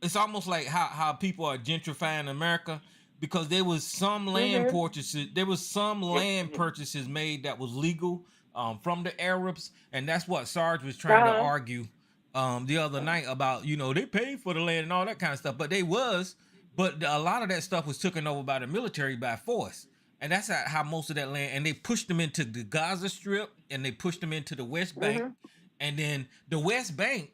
it's almost like how people are gentrifying America because there was some land purchases. There was some land purchases made that was legal from the Arabs, and that's what Sarge was trying to argue the other night about they paid for the land and all that kind of stuff, but a lot of that stuff was taken over by the military by force, and that's how most of that land, and they pushed them into the Gaza Strip and they pushed them into the West Bank, and then the West Bank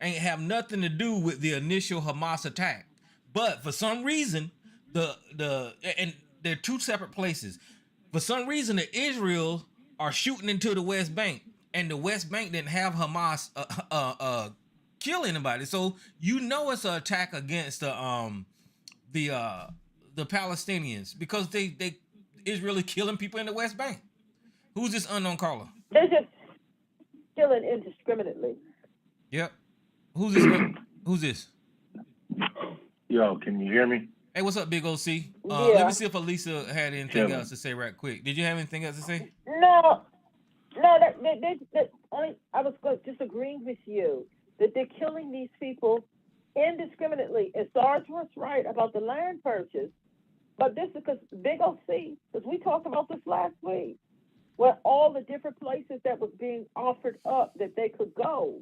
ain't have nothing to do with the initial Hamas attack, but for some reason and they're two separate places. For some reason, the Israel are shooting into the West Bank, and the West Bank didn't have Hamas kill anybody. So it's an attack against the Palestinians because they Israel killing people in the West Bank. Who's this unknown caller? They're just killing indiscriminately. Yep. Who's this? Who's this? Yo, can you hear me? Hey, what's up, Big OC? Yeah. Let me see if Elisa had anything else to say right quick. Did you have anything else to say? No, I was just agreeing with you that they're killing these people indiscriminately. And Sarge was right about the land purchase, but this is because Big OC, because we talked about this last week, where all the different places that was being offered up that they could go.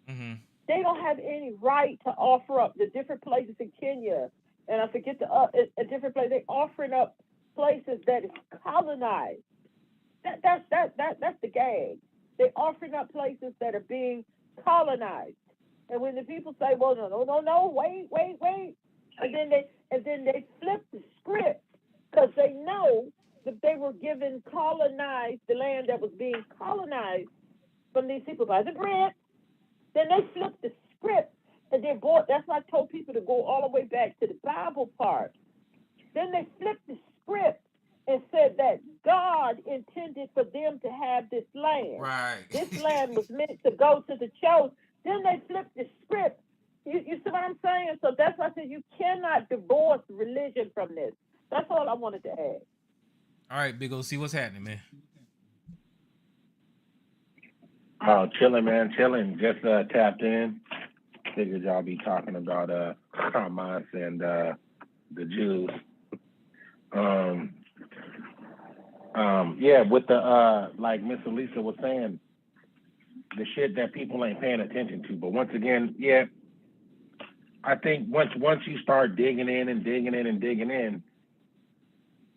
Mm-hmm. They don't have any right to offer up the different places in Kenya, and I forget a different place. They offering up places that is colonized. That's the gag. They offering up places that are being colonized. And when the people say, "Well, no, wait," and then they flip the script because they know that they were given the land that was being colonized from these people by the Brits. Then they flip the script and they're bored. That's why I told people to go all the way back to the Bible part. Then they flipped the script and said that God intended for them to have this land. Right. This land was meant to go to the chosen. Then they flipped the script. You see what I'm saying? So that's why I said you cannot divorce religion from this. That's all I wanted to add. All right, Big OC, what's happening, man? Oh, chilling, man, chilling. Just tapped in. Figured y'all be talking about Hamas and the Jews. Yeah, with the like Miss Elisa was saying, the shit that people ain't paying attention to. But once again, yeah, I think once you start digging in,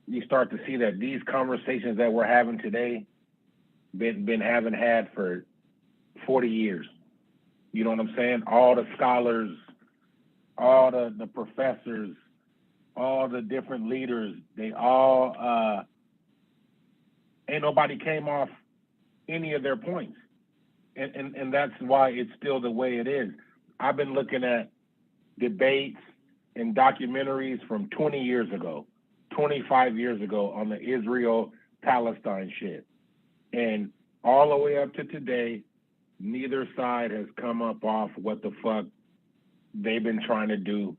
you start to see that these conversations that we're having today been having had for 40 years. You know what I'm saying? All the scholars, all the professors, all the different leaders, they all ain't nobody came off any of their points. And that's why it's still the way it is. I've been looking at debates and documentaries from 20 years ago, 25 years ago on the Israel-Palestine shit. And all the way up to today, neither side has come up off what the fuck they've been trying to do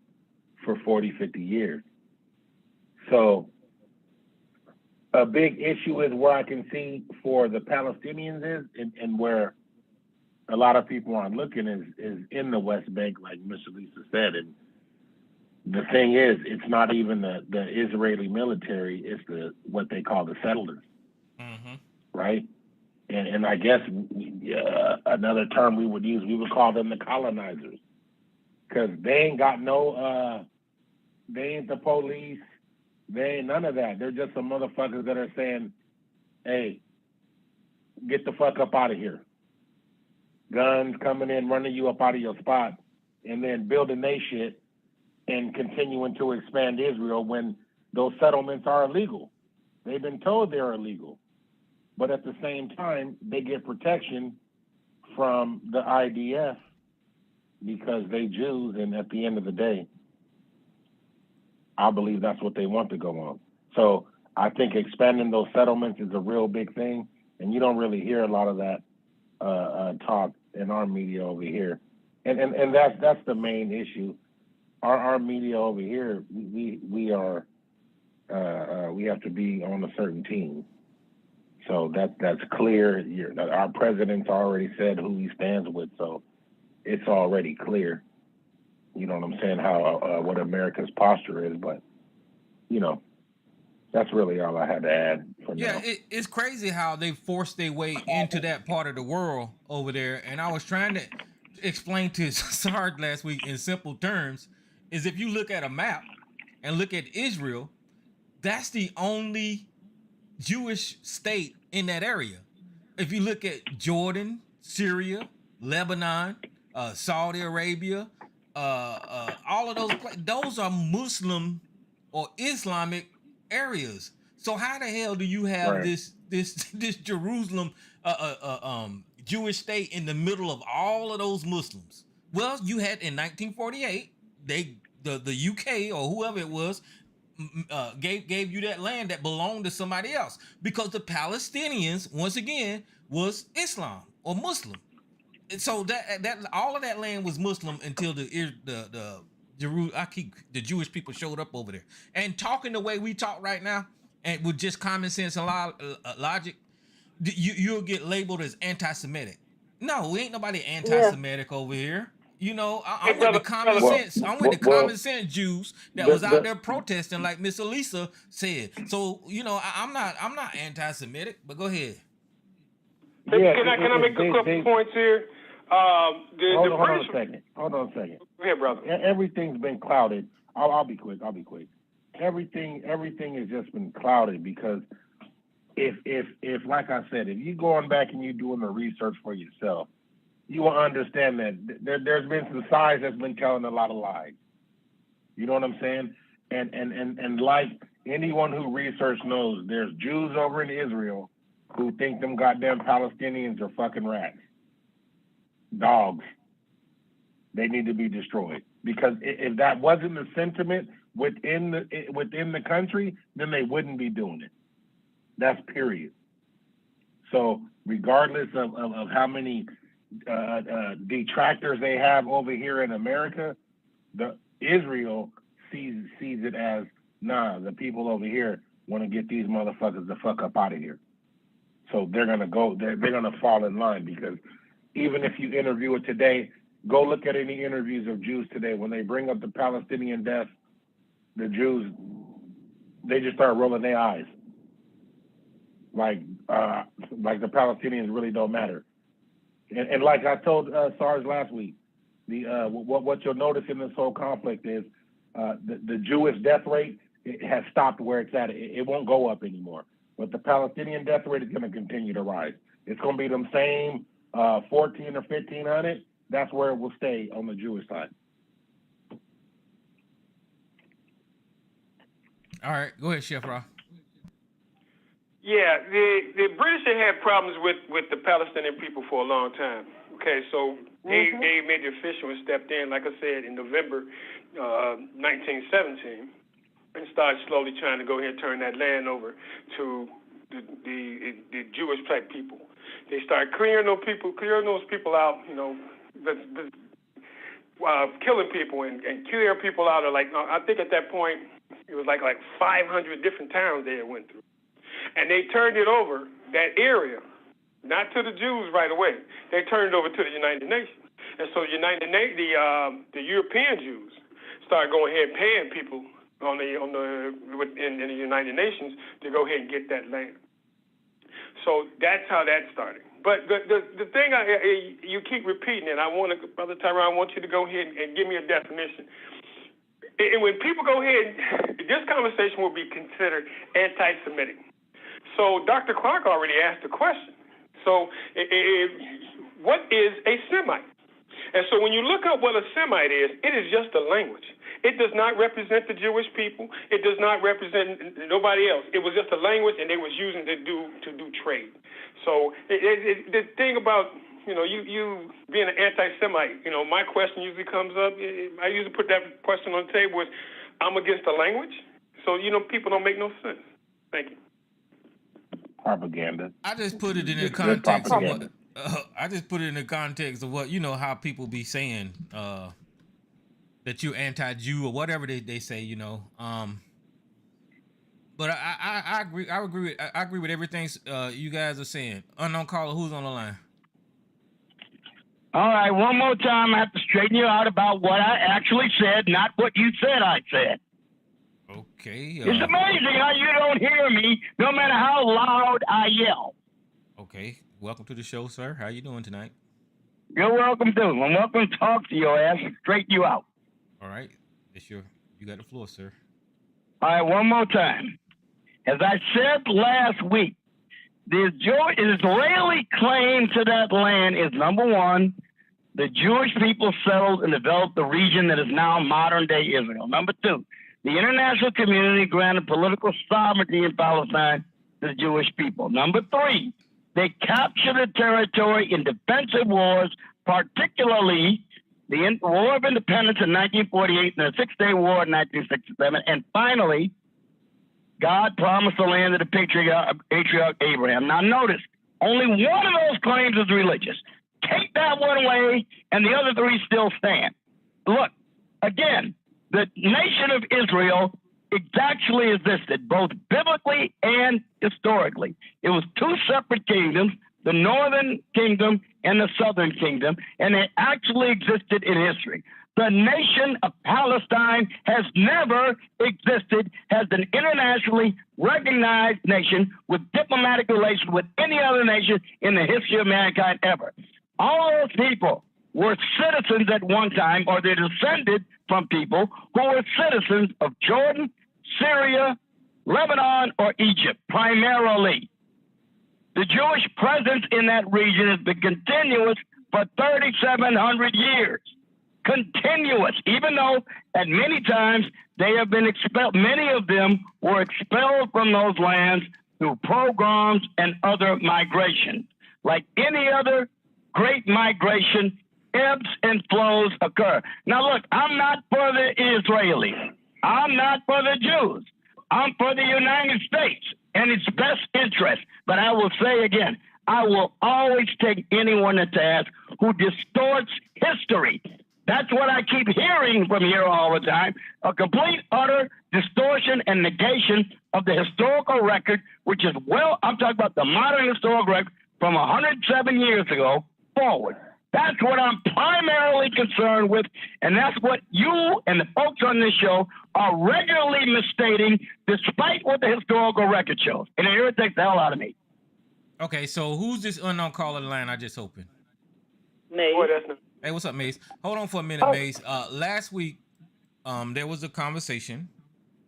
for 40, 50 years. So a big issue is where I can see for the Palestinians is, and where a lot of people aren't looking is in the West Bank, like Mr. Lisa said. And the thing is, it's not even the Israeli military, it's what they call the settlers, right? And I guess another term we would use, we would call them the colonizers, because they ain't got they ain't the police, they ain't none of that. They're just some motherfuckers that are saying, hey, get the fuck up out of here. Guns coming in, running you up out of your spot, and then building they shit and continuing to expand Israel when those settlements are illegal. They've been told they're illegal. But at the same time, they get protection from the IDF because they Jews, and at the end of the day, I believe that's what they want to go on. So I think expanding those settlements is a real big thing, and you don't really hear a lot of that talk in our media over here. And that's the main issue. Our media over here, we are we have to be on a certain team. So that's clear. Our president's already said who he stands with, so it's already clear. You know what I'm saying? How what America's posture is, but that's really all I had to add for now. It's crazy how they forced their way into that part of the world over there. And I was trying to explained to Sarge last week in simple terms is if you look at a map and look at Israel, that's the only Jewish state in that area. If you look at Jordan, Syria, Lebanon, Saudi Arabia, all of those are Muslim or Islamic areas. So how the hell do you have Right. this Jerusalem Jewish state in the middle of all of those Muslims? Well, you had in 1948, the UK or whoever it was gave you that land that belonged to somebody else because the Palestinians once again was Islam or Muslim. And so that all of that land was Muslim until the Jewish people showed up over there and talking the way we talk right now and with just common sense and logic, you'll get labeled as anti-Semitic. No, we ain't nobody Yeah. anti-Semitic over here. You know, Hey, I'm with the brother, common brother. sense. I'm with the common sense Jews that was out the there protesting, like Miss Elisa said. So, you know, I'm not anti-Semitic. But go ahead. yeah, Can I make a couple points here? The hold on a British. second. Hold on a second. Go ahead, brother. Everything's been clouded. I'll be quick. Everything has just been clouded because if like I said, if you going back and you doing the research for yourself, you will understand that there's been some sides that's been telling a lot of lies. You know what I'm saying? And like anyone who research knows, there's Jews over in Israel who think them goddamn Palestinians are fucking rats, dogs. They need to be destroyed because if that wasn't the sentiment within the country, then they wouldn't be doing it. That's period. So regardless of how many detractors they have over here in America, Israel sees it as, nah, the people over here want to get these motherfuckers the fuck up out of here. So they're gonna fall in line because even if you interview it today, go look at any interviews of Jews today. When they bring up the Palestinian death, the Jews, they just start rolling their eyes. Like the Palestinians really don't matter. And like I told Sarge last week, what you'll notice in this whole conflict is the Jewish death rate has stopped where it's at. It won't go up anymore. But the Palestinian death rate is going to continue to rise. It's going to be them same 14 or 1,500. That's where it will stay on the Jewish side. All right, go ahead, Chef Ra. Yeah, the British have had problems with the Palestinian people for a long time. Okay, so they made the official and stepped in, like I said, in November 1917, and started slowly trying to go ahead and turn that land over to the Jewish type people. They started clearing those people out, you know, killing people and clearing people out of, like, I think at that point it was like 500 different towns they had went through. And they turned it over, that area, not to the Jews right away. They turned it over to the United Nations. And so the European Jews started going ahead and paying people in the United Nations to go ahead and get that land. So that's how that started. But the thing you keep repeating it, Brother Tyrone, I want you to go ahead and give me a definition. And when people go ahead, this conversation will be considered anti-Semitic. So Dr. Clark already asked the question. So what is a Semite? And so when you look up what a Semite is, it is just a language. It does not represent the Jewish people. It does not represent nobody else. It was just a language, and they was using it to do trade. So the thing about, you know, you being an anti-Semite, you know, my question usually comes up. I usually put that question on the table is, I'm against the language. So, you know, people don't make no sense. Thank you. Propaganda. I just put it in the context of what I just put it in the context of what, you know, how people be saying that you're anti-Jew or whatever they say, you know. But I agree with everything you guys are saying. Unknown caller, who's on the line? All right, one more time, I have to straighten you out about what I actually said, not what you said I said. Okay. It's amazing how you don't hear me, no matter how loud I yell. Okay. Welcome to the show, sir. How you doing tonight? You're welcome to. I'm welcome to talk to your ass and straighten you out. All right. You got the floor, sir. All right, one more time. As I said last week, the Israeli claim to that land is, number one, the Jewish people settled and developed the region that is now modern-day Israel. Number two, the international community granted political sovereignty in Palestine to the Jewish people. Number three, they captured the territory in defensive wars, particularly the War of Independence in 1948 and the Six-Day War in 1967. And finally, God promised the land to the patriarch Abraham. Now notice, only one of those claims is religious. Take that one away, and the other three still stand. Look, again, the nation of Israel actually existed, both biblically and historically. It was two separate kingdoms, the northern kingdom and the southern kingdom, and they actually existed in history. The nation of Palestine has never existed as an internationally recognized nation with diplomatic relations with any other nation in the history of mankind ever. All those people were citizens at one time, or they descended from people who were citizens of Jordan, Syria, Lebanon, or Egypt, primarily. The Jewish presence in that region has been continuous for 3,700 years. Continuous, even though at many times they have been expelled. Many of them were expelled from those lands through pogroms and other migration. Like any other great migration, ebbs and flows occur. Now look, I'm not for the Israelis. I'm not for the Jews. I'm for the United States and its best interest. But I will say again, I will always take anyone to task who distorts history. That's what I keep hearing from here all the time, a complete, utter distortion and negation of the historical record, which is, well, I'm talking about the modern historical record from 107 years ago forward. That's what I'm primarily concerned with, and that's what you and the folks on this show are regularly misstating, despite what the historical record shows. And it irritates the hell out of me. Okay, so who's this unknown caller line I just opened? Maze. Hey, what's up, Maze? Hold on for a minute, Maze. Last week, there was a conversation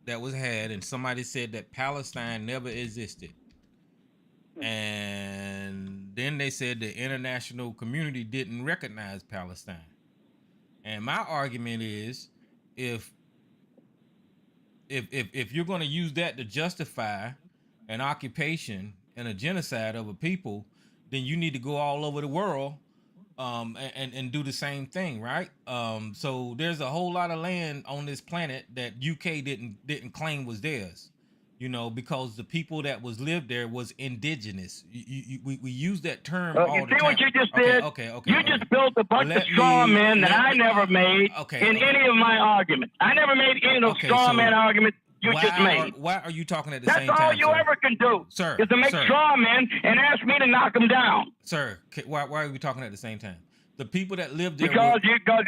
that was had, and somebody said that Palestine never existed. And then they said the international community didn't recognize Palestine. And my argument is, if you're going to use that to justify an occupation and a genocide of a people, then you need to go all over the world and do the same thing, right? So there's a whole lot of land on this planet that UK didn't claim was theirs, you know, because the people that was lived there was indigenous. We use that term all the time. You see what you just did? Okay. You just built a bunch of straw men that I never made in any of my arguments. I never made any of those straw man arguments you just made. Why are you talking at the same time? That's all you ever can do, sir, is to make straw men and ask me to knock them down. Sir, why are we talking at the same time? The people that lived there. Because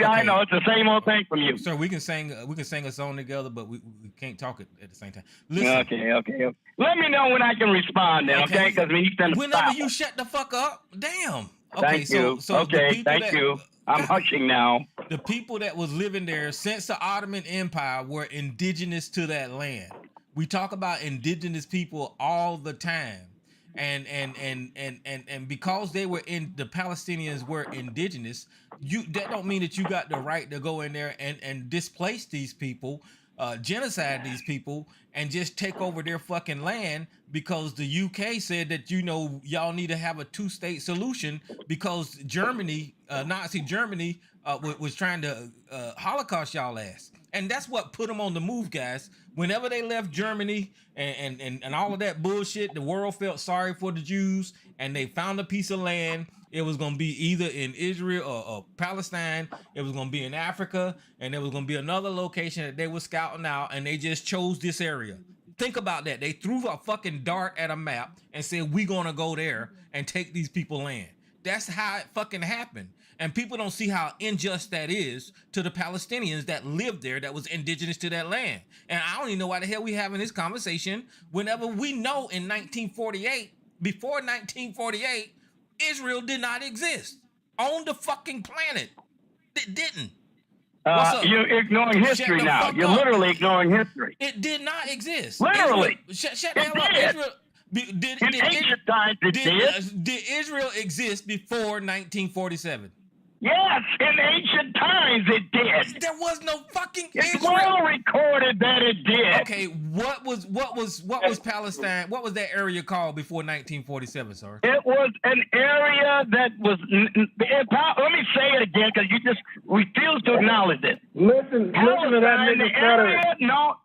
I know it's the same old thing from you. Sir, we can sing a song together, but we can't talk at the same time. Listen. Okay. Let me know when I can respond then, okay? Because you send whenever you shut the fuck up, damn. Okay, thank you. So thank you. I'm hushing now. The people that was living there since the Ottoman Empire were indigenous to that land. We talk about indigenous people all the time. And because they were the Palestinians were indigenous, that don't mean that you got the right to go in there and displace these people, genocide these people, and just take over their fucking land because the UK said that, you know, y'all need to have a two-state solution because Germany, Nazi Germany, was trying to Holocaust y'all ass. And that's what put them on the move, guys. Whenever they left Germany and all of that bullshit, the world felt sorry for the Jews, and they found a piece of land. It was going to be either in Israel or Palestine. It was going to be in Africa, and there was going to be another location that they were scouting out, and they just chose this area. Think about that. They threw a fucking dart at a map and said, we're going to go there and take these people land. That's how it fucking happened. And people don't see how unjust that is to the Palestinians that lived there, that was indigenous to that land. And I don't even know why the hell we having this conversation whenever we know in 1948, before 1948, Israel did not exist. on the fucking planet. It didn't. What's up? You're ignoring history now. You're literally ignoring history. It did not exist. Literally. Shut the hell up. Did. Israel. In ancient times, it did. Did Israel exist before 1947? Yes, in ancient times it did. There was no fucking It's Israel. well recorded that it did. Okay, what was Palestine? What was that area called before 1947, sir? It was an area that was. Let me say it again because you just refuse to acknowledge it. Listen to that nigga stutter.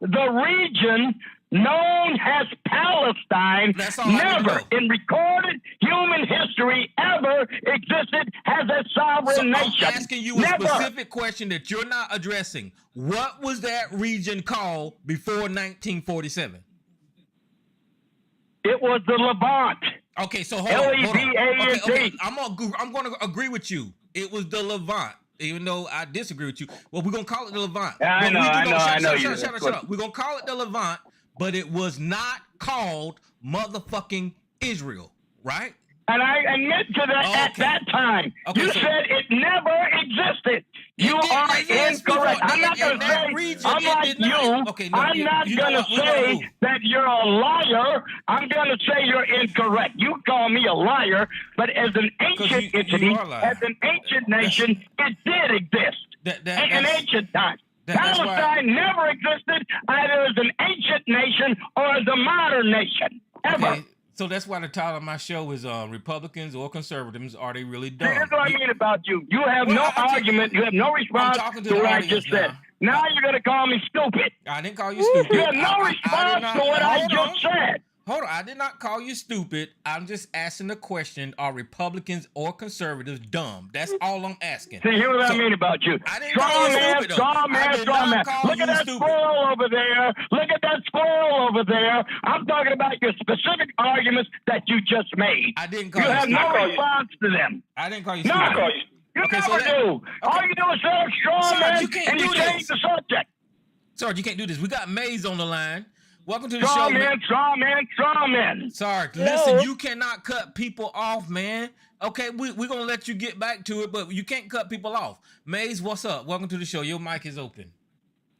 The region known as Palestine never in recorded human history ever existed as a sovereign nation. I'm asking you a specific question that you're not addressing. What was that region called before 1947? It was the Levant. Okay, so hold on. Levant. Okay, I'm going to agree with you. It was the Levant. Even though I disagree with you. Well, we're going to call it the Levant. I know. Shut up. We're going to call it the Levant. But it was not called motherfucking Israel, right? And I admit to that at that time. Okay, you said it never existed. You are incorrect. I'm not going to say, unlike you, I'm not going to say that you're a liar. I'm going to say you're incorrect. You call me a liar, but as an ancient entity, as an ancient nation, it did exist in ancient times. Palestine never existed either as an ancient nation or as a modern nation, ever. Okay, so that's why the title of my show is Republicans or Conservatives, are they really dumb? See, that's what I mean about you. You have no argument. You have no response to what I just said. Now you're going to call me stupid. I didn't call you stupid. You have no response to what I just said. Hold on, I did not call you stupid. I'm just asking the question, are Republicans or conservatives dumb? That's all I'm asking. See, here's what I mean about you. I didn't call you stupid, though. Straw man. Look at that squirrel over there. Look at that squirrel over there. I'm talking about your specific arguments that you just made. I didn't call you stupid. You have no response to them. I didn't call you stupid. No, you never do. All you do is say straw man and you change the subject. Sarge, you can't do this. We got Maze on the line. Welcome to the straw show, man. Straw man. Sorry, listen, you cannot cut people off, man. Okay, we're going to let you get back to it, but you can't cut people off. Maze, what's up? Welcome to the show. Your mic is open.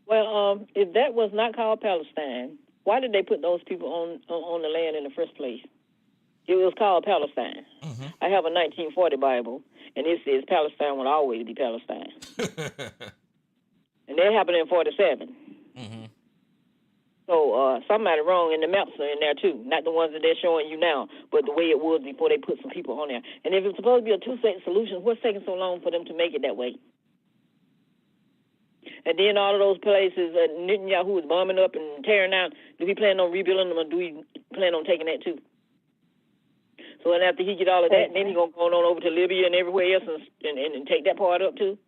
Well, if that was not called Palestine, why did they put those people on the land in the first place? It was called Palestine. Mm-hmm. I have a 1940 Bible, and it says Palestine will always be Palestine. And that happened in 47. Mm-hmm. So somebody wrong, and the maps are in there too. Not the ones that they're showing you now, but the way it was before they put some people on there. And if it's supposed to be a two-state solution, what's taking so long for them to make it that way? And then all of those places that Netanyahu is bombing up and tearing down, do we plan on rebuilding them, or do we plan on taking that too? So then after he get all of that, then he's going to go on over to Libya and everywhere else and take that part up too?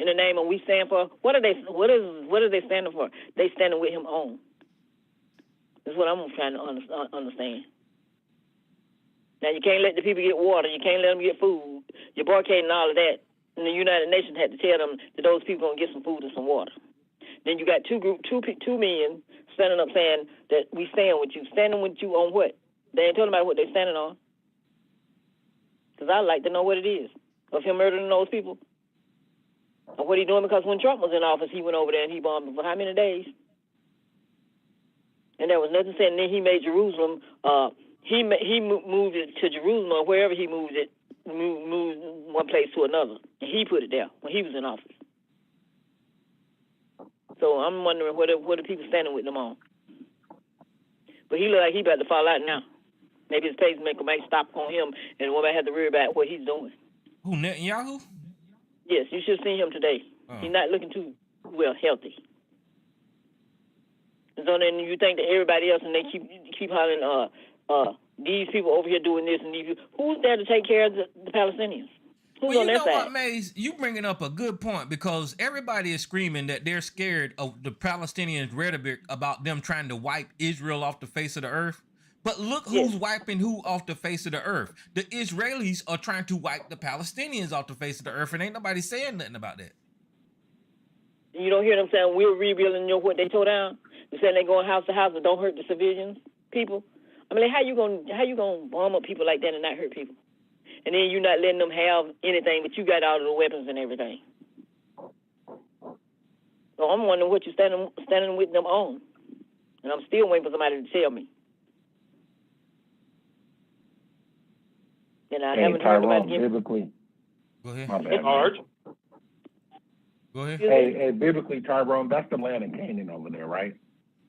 In the name of we stand for, what are they standing for? They standing with him on. That's what I'm trying to understand. Now, you can't let the people get water. You can't let them get food. You're boycotting all of that. And the United Nations had to tell them that those people going to get some food and some water. Then you got two men standing up saying that we stand with you. Standing with you on what? They ain't telling about what they're standing on. Because I'd like to know what it is of him murdering those people. And what he doing, because when Trump was in office, he went over there and he bombed them for how many days? And there was nothing said. And then he made Jerusalem, he moved it to Jerusalem, or wherever he moved it, moved one place to another. And he put it there when he was in office. So I'm wondering what are people standing with them on? But he look like he about to fall out now. Maybe his pacemaker might stop on him and we might have to worry about what he's doing. Who, Netanyahu? Yes, you should see him today. He's not looking too healthy. And so then you think that everybody else, and they keep hollering, these people over here doing this, and these people. Who's there to take care of the Palestinians? Who's on their side? What, Maze? You bringing up a good point, because everybody is screaming that they're scared of the Palestinians' rhetoric about them trying to wipe Israel off the face of the earth. But look who's wiping who off the face of the earth. The Israelis are trying to wipe the Palestinians off the face of the earth, and ain't nobody saying nothing about that. You don't hear them saying we're rebuilding what they tore down? They're saying they're going house to house and don't hurt the civilians, people. I mean, how you gonna bomb up people like that and not hurt people? and then you're not letting them have anything, but you got all of the weapons and everything. So I'm wondering what you're standing with them on, and I'm still waiting for somebody to tell me. And I haven't heard about it biblically. Go ahead. My bad. Go ahead. Hey, biblically, Tyrone, that's the land of Canaan over there, right?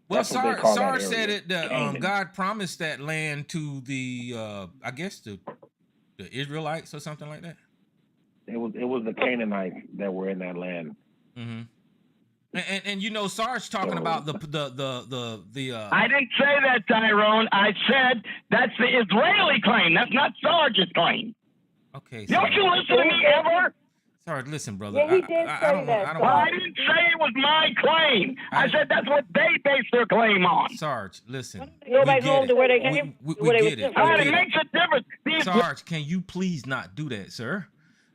Well, That's what they call that Sarge area. said it. Canaan. God promised that land to the, I guess the Israelites or something like that. It was the Canaanites that were in that land. Mm-hmm. And you know, Sarge talking about the I didn't say that, Tyrone. I said that's the Israeli claim. That's not Sarge's claim. Okay. Don't you listen to me ever? Sarge, listen, brother. Yeah, he did I say don't that. know. I didn't say it was my claim. I said that's what they base their claim on. Sarge, listen. Go back home to where they came. We where they get it. was But from. it makes a difference. Sarge, can you please not do that, sir?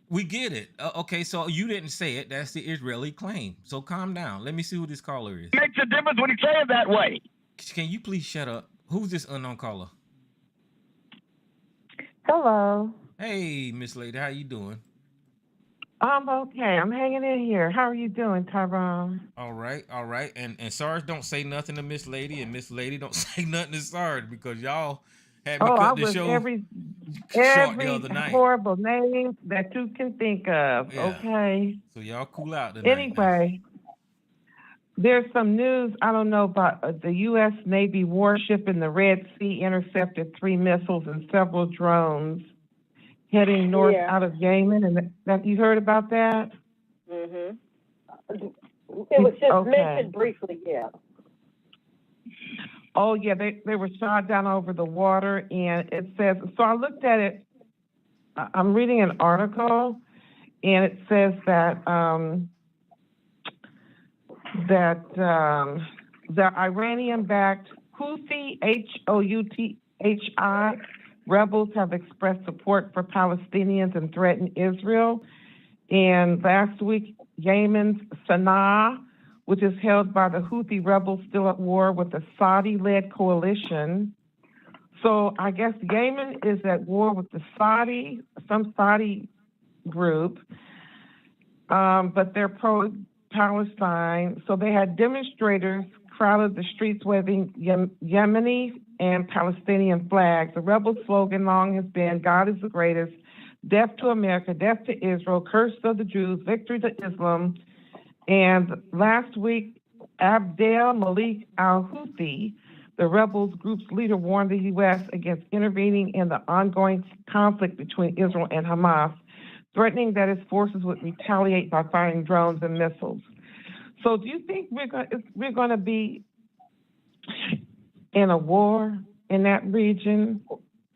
We get it. Okay, so you didn't say it. That's the Israeli claim. So calm down. Let me see who this caller is. It makes a difference when you say it that way. Can you please shut up? Who's this unknown caller? Hello. Hey, Miss Lady, how you doing? I'm okay. I'm hanging in here. How are you doing, Tyrone? All right. And Sarge, don't say nothing to Miss Lady, and Miss Lady don't say nothing to Sarge, because y'all had me cut the show every short the other night. horrible name that you can think of. Yeah. Okay. So y'all cool out tonight. Anyway, there's some news. I don't know about the U.S. Navy warship in the Red Sea intercepted 3 missiles and several drones heading north out of Yemen. And that you heard about that? Mm-hmm. It was just mentioned briefly, yeah. Oh, yeah, they were shot down over the water, and it says, so I looked at it, I'm reading an article, and it says that the Iranian-backed Houthi, Houthi, rebels have expressed support for Palestinians and threatened Israel. And last week, Yemen's Sana'a, which is held by the Houthi rebels, still at war with the Saudi-led coalition. So I guess Yemen is at war with some Saudi group, but they're pro-Palestine. So they had demonstrators crowded the streets waving Yemeni and Palestinian flags. The rebel slogan long has been, God is the greatest, death to America, death to Israel, curse of the Jews, victory to Islam. And last week, Abdel Malik al-Houthi, the rebels group's leader, warned the U.S. against intervening in the ongoing conflict between Israel and Hamas, threatening that its forces would retaliate by firing drones and missiles. So do you think we're going to be in a war in that region?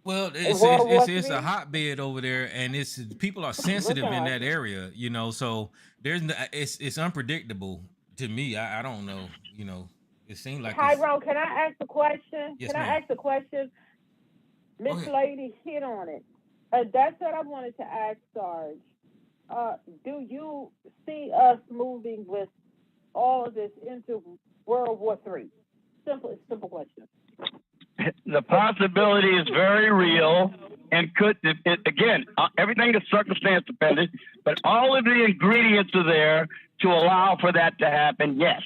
Well, it's a hotbed over there, and people are sensitive in that area, you know. So it's unpredictable to me. I don't know, you know. It seems like Tyrone, can I ask a question? Yes, can ma'am. I ask a question? Miss Lady hit on it. That's what I wanted to ask Sarge. Do you see us moving with all of this into World War III? Simple question. The possibility is very real, and again, everything is circumstance dependent, but all of the ingredients are there to allow for that to happen. Yes,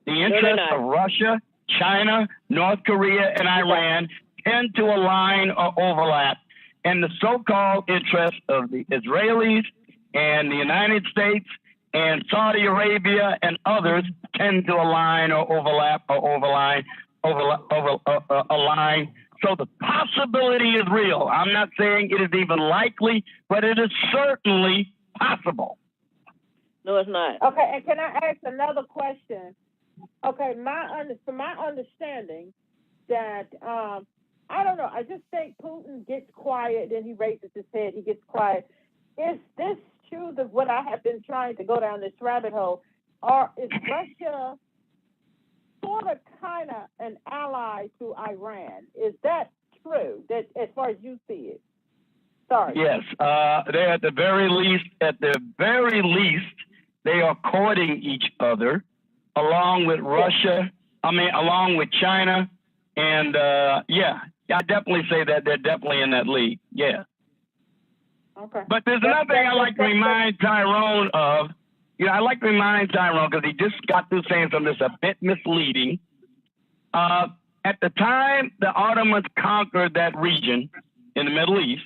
the interests of Russia, China, North Korea, and Iran tend to align or overlap, and the so-called interests of the Israelis and the United States and Saudi Arabia and others tend to align or overlap or align. So the possibility is real. I'm not saying it is even likely, but it is certainly possible. No, it's not. Okay, and can I ask another question? Okay, from my understanding that I don't know. I just think Putin gets quiet, then he raises his head. He gets quiet. Is this true? That what I have been trying to go down this rabbit hole, or is Russia sort of kind of an ally to Iran? Is that true? That as far as you see it? Sorry. Yes, they're at the very least, they are courting each other, along with Russia. Along with China, and I definitely say that they're definitely in that league. Yeah. Okay. But there's another thing I like to remind Tyrone of. I like to remind Tyrone because he just got through saying something that's a bit misleading. At the time the Ottomans conquered that region in the Middle East,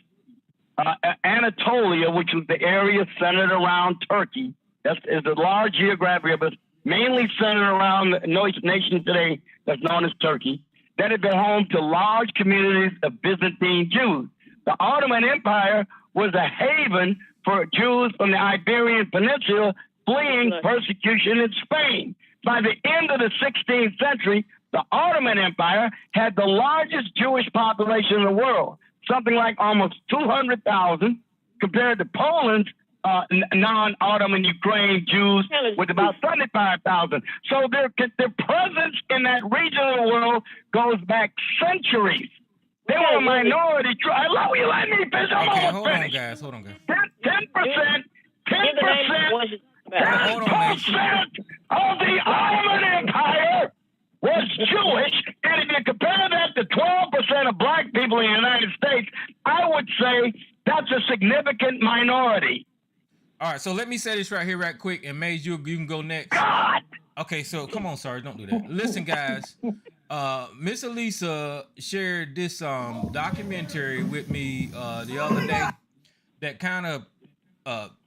Anatolia, which was the area centered around Turkey, is a large geographic area, but mainly centered around the nation today that's known as Turkey, that had been home to large communities of Byzantine Jews. The Ottoman Empire was a haven for Jews from the Iberian Peninsula fleeing persecution in Spain. By the end of the 16th century, the Ottoman Empire had the largest Jewish population in the world, something like almost 200,000, compared to Poland's non-Ottoman Ukraine Jews with about 75,000. So their presence in that region of the world goes back centuries. They were a minority. I love you. Let me finish. Okay, hold on, guys. 10% of the Ottoman Empire was Jewish, and if you compare that to 12% of black people in the United States, I would say that's a significant minority. All right, so let me say this right here, right quick, and Maze, you can go next. God! Okay, so come on, sorry, don't do that. Listen, guys, Miss Elisa shared this documentary with me the other day that kind of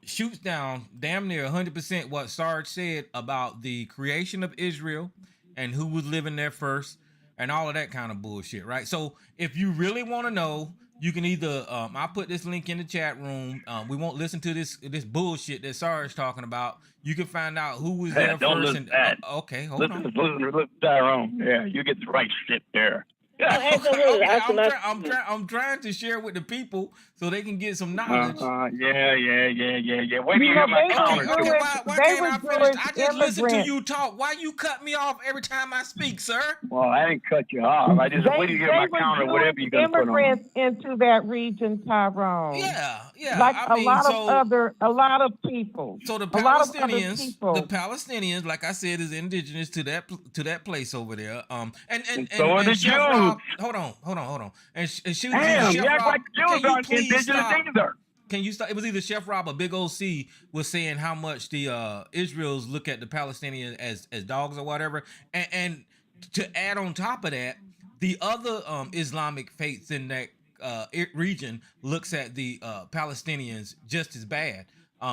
shoots down damn near 100% what Sarge said about the creation of Israel and who was living there first and all of that kind of bullshit, right? So if you really want to know, you can either I'll put this link in the chat room. We won't listen to this bullshit that Sarge's talking about. You can find out who was there don't first. Listen and okay, hold on. Listen, Tyrone. Yeah, you get the right shit there. I'm trying to share with the people so they can get some knowledge. Yeah. Wait till you hear my counter. Why can't I finish? I just listen to you talk. Why you cut me off every time I speak, sir? Well, I didn't cut you off. I just wait till you hear my counter, whatever you're gonna put on. Immigrants into that region, Tyrone. Yeah. Like a lot of people. So the Palestinians, like I said, is indigenous to that place over there. And so are the Jews. Hold on. And shoot, damn, Chef you act Rob, like Jews aren't indigenous either. Can you stop? It was either Chef Rob or Big OC was saying how much the Israelis look at the Palestinians as dogs or whatever. And to add on top of that, the other Islamic faiths in that region looks at the Palestinians just as bad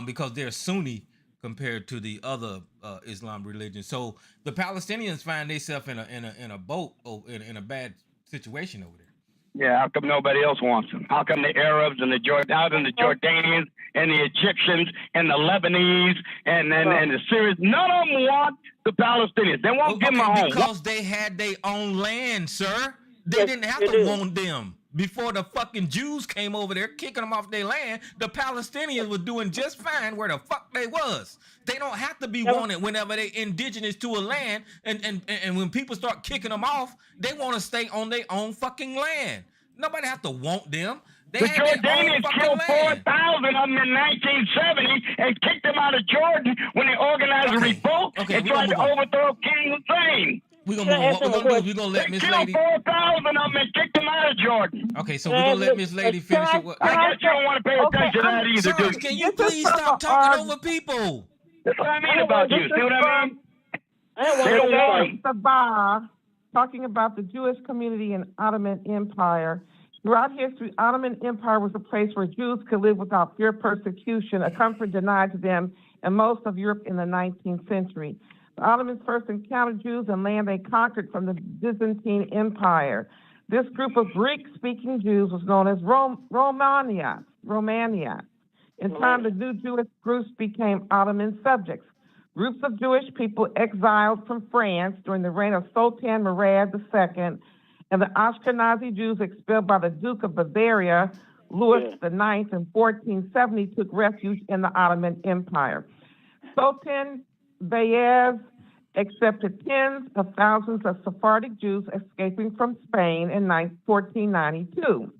because they're Sunni compared to the other Islam religion. So the Palestinians find themselves in a boat in a bad situation over there. Yeah, how come nobody else wants them? How come the Arabs and the Jordanians and the Egyptians and the Lebanese and the Syrians, none of them want the Palestinians. They won't give them a home. Because they had their own land, sir. They didn't have to want them. Before the fucking Jews came over there kicking them off their land, the Palestinians were doing just fine where the fuck they was. They don't have to be wanted whenever they indigenous to a land, and when people start kicking them off, they want to stay on their own fucking land. Nobody have to want them. The Jordanians killed 4,000 of them in 1970 and kicked them out of Jordan when they organized a revolt and tried to overthrow King Hussein. We're gonna let Miss Lady. 4,000 of them and kicked them out of Jordan. Okay, so we're gonna let Miss Lady finish it. I guess you don't want to pay attention to that either, Sarge, can you please stop talking over people? That's what I mean about you. See what I mean? Sabah, talking about the Jewish community in Ottoman Empire. Throughout history, Ottoman Empire was a place where Jews could live without fear of persecution, a comfort denied to them in most of Europe in the 19th century. The Ottomans first encountered Jews in land they conquered from the Byzantine Empire. This group of Greek-speaking Jews was known as Romania. In time, the new Jewish groups became Ottoman subjects. Groups of Jewish people exiled from France during the reign of Sultan Murad II, and the Ashkenazi Jews expelled by the Duke of Bavaria, Louis IX, in 1470, took refuge in the Ottoman Empire. Sultan Bayez accepted tens of thousands of Sephardic Jews escaping from Spain in 1492.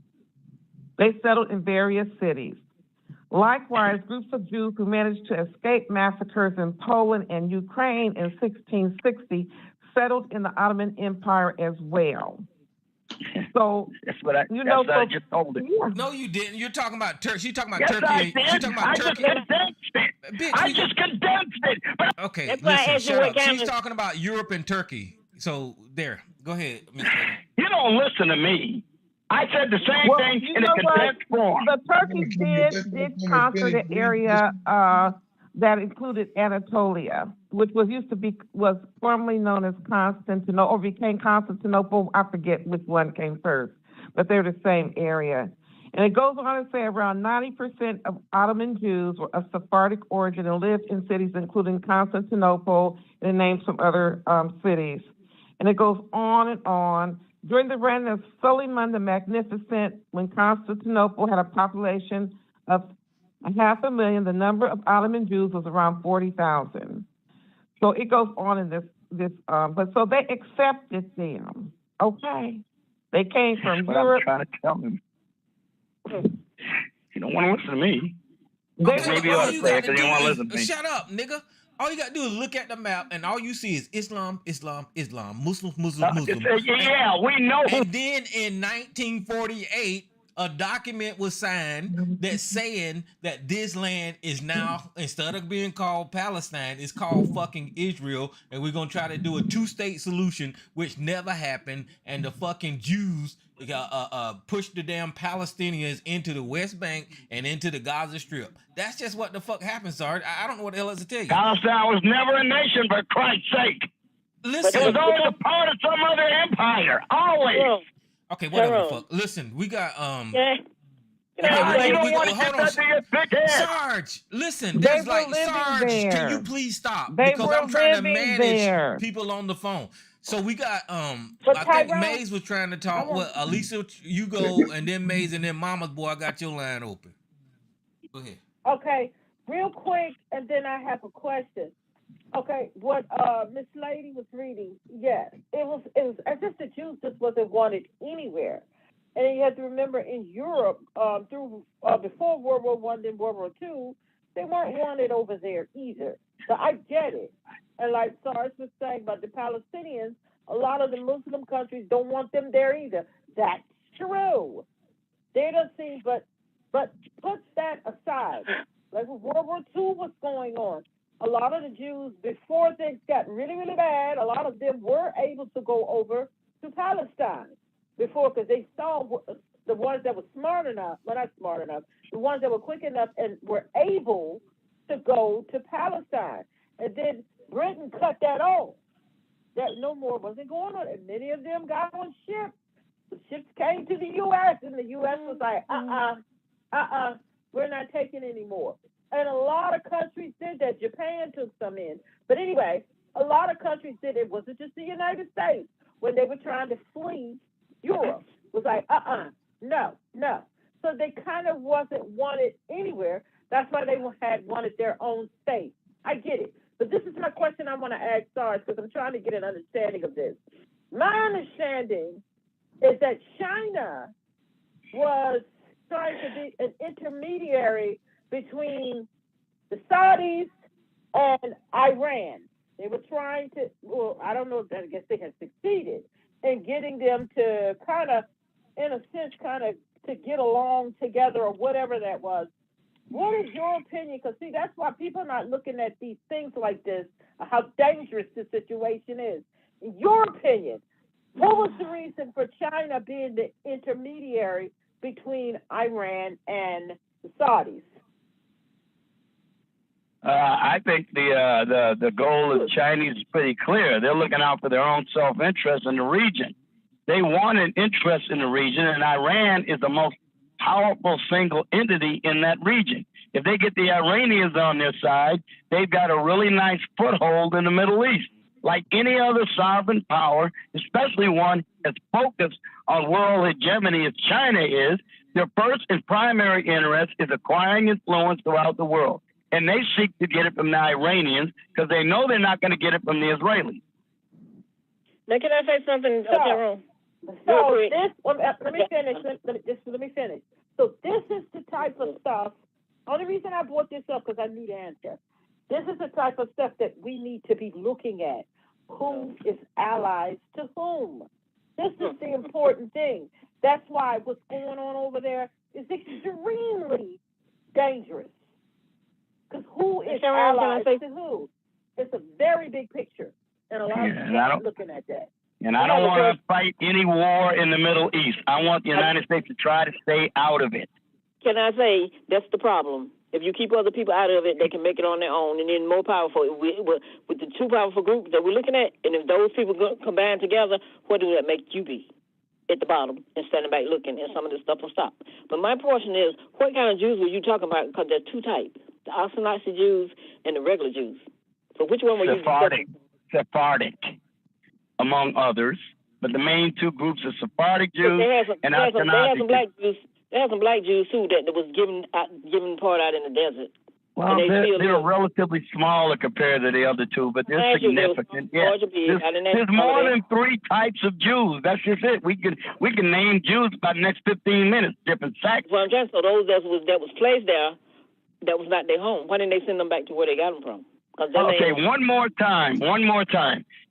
They settled in various cities. Likewise, groups of Jews who managed to escape massacres in Poland and Ukraine in 1660 settled in the Ottoman Empire as well. So That's what I just told her. Yeah. No, you didn't. You're talking about Turkey. She's talking about Yes, Turkey. I She's did. talking about I Turkey. just condensed it. Bitch, I just condensed it. But okay, That's why I listen, asked you shut what up. kind She's of- talking about Europe and Turkey. So there, go ahead, Miss Lady. you don't listen to me. I said the same Well, thing you in a know what? condensed form. The Turkeys did conquer the area that included Anatolia, which was formerly known as Constantinople, or became Constantinople. I forget which one came first, but they're the same area. And it goes on to say around 90% of Ottoman Jews were of Sephardic origin and lived in cities including Constantinople, and it names some other cities. And it goes on and on. During the reign of Suleiman the Magnificent, when Constantinople had a population of 500,000, the number of Ottoman Jews was around 40,000. So it goes on in but so they accepted them. Okay. They came from But Europe. I'm trying to tell him. You don't want to listen to me. Okay, Maybe you ought to say it because you don't want to listen to me. Shut up, nigga. All you gotta do is look at the map, and all you see is Islam, Islam, Islam, Muslims, Muslims, Muslims. Yeah, we know. And then in 1948, a document was signed that's saying that this land is now, instead of being called Palestine, it's called fucking Israel, and we're gonna try to do a two-state solution, which never happened, and the fucking Jews pushed the damn Palestinians into the West Bank and into the Gaza Strip. That's just what the fuck happened, Sarge. I don't know what the hell else to tell you. Palestine was never a nation, for Christ's sake. Listen, it was always a part of some other empire. Always. Okay, whatever the fuck. Listen, we got Yeah. You don't want to get that to your thick head. Sarge, listen, They there's were like living Sarge, there. can you please stop? They Because were I'm trying to living manage there. people on the phone. So we got I think Tyrone, Maze was trying to talk. Well, Alicia, you go, and then Maze, and then Mama's boy. I got your line open. Go ahead. Okay, real quick, and then I have a question. Okay, what Miss Lady was reading, yes, it was as if the Jews just wasn't wanted anywhere. And then you have to remember in Europe, before World War I, then World War II, they weren't wanted over there either. So I get it. And like Sarge was saying about the Palestinians, a lot of the Muslim countries don't want them there either. That's true. They don't see, but put that aside. Like when World War II was going on, a lot of the Jews, before things got really, really bad, a lot of them were able to go over to Palestine before, because they saw the ones that were smart enough, well, not smart enough, the ones that were quick enough and were able to go to Palestine. And then Britain cut that off. That no more wasn't going on. And many of them got on ships. The ships came to the U.S., and the U.S. was like, we're not taking any more. And a lot of countries did that. Japan took some in. But anyway, a lot of countries did it. It wasn't just the United States. When they were trying to flee, Europe was like, no. So they kind of wasn't wanted anywhere. That's why they had wanted their own state. I get it. But this is my question I want to ask Sarge, because I'm trying to get an understanding of this. My understanding is that China was trying to be an intermediary between the Saudis and Iran. They were trying to, well, I don't know, I guess they had succeeded in getting them to kind of, in a sense, to get along together or whatever that was. What is your opinion? Because, see, that's why people are not looking at these things like this, how dangerous the situation is. In your opinion, what was the reason for China being the intermediary between Iran and the Saudis? I think the goal of the Chinese is pretty clear. They're looking out for their own self-interest in the region. They want an interest in the region, and Iran is the most powerful single entity in that region. If they get the Iranians on their side, they've got a really nice foothold in the Middle East. Like any other sovereign power, especially one that's focused on world hegemony as China is, their first and primary interest is acquiring influence throughout the world. And they seek to get it from the Iranians because they know they're not going to get it from the Israelis. Now, can I say something, Tyrone? So this, let me finish. Let me finish. So this is the type of stuff. Only reason I brought this up because I knew the answer. This is the type of stuff that we need to be looking at. Who is allies to whom? This is the important thing. That's why what's going on over there is extremely dangerous. Because who is allies to who? It's a very big picture, and a lot of people are looking at that. And I don't want to fight any war in the Middle East. I want the United States to try to stay out of it. Can I say that's the problem? If you keep other people out of it, they can make it on their own, and then more powerful. With the two powerful groups that we're looking at, and if those people combine together, what do that make you be? At the bottom and standing back looking, and some of this stuff will stop. But my portion is, what kind of Jews were you talking about? Because there's two types, the Orthodox Jews and the regular Jews. So which one were you? Sephardic, among others. But the main two groups are Sephardic Jews and Orthodox Jews. They have some black Jews too that was given part out in the desert. Well, they're relatively smaller compared to the other two, but they're significant. Yeah. There's more than 3 types of Jews. That's just it. We can name Jews by the next 15 minutes, different sects. Well, I'm trying to say those that was placed there, that was not their home. Why didn't they send them back to where they got them from? Okay, one more time.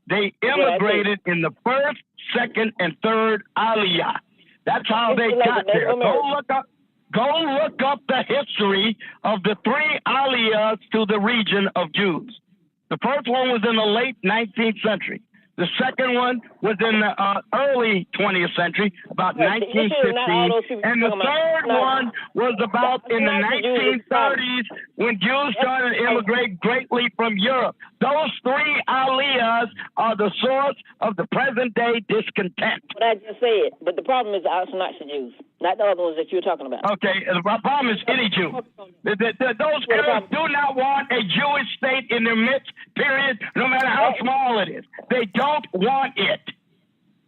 They immigrated in the first, second, and third Aliyah. That's how they got there. Go look up the history of the 3 Aliyahs to the region of Jews. The first one was in the late 19th century. The second one was in the early 20th century, about 1915. And the third one was about in the 1930s when Jews started to immigrate greatly from Europe. Those 3 Aliyahs are the source of the present day discontent. What I just said, but the problem is the Orthodox Jews, not the other ones that you're talking about. Okay, the problem is any Jew. Those Arabs do not want a Jewish state in their midst, period, no matter how small it is. They don't want it.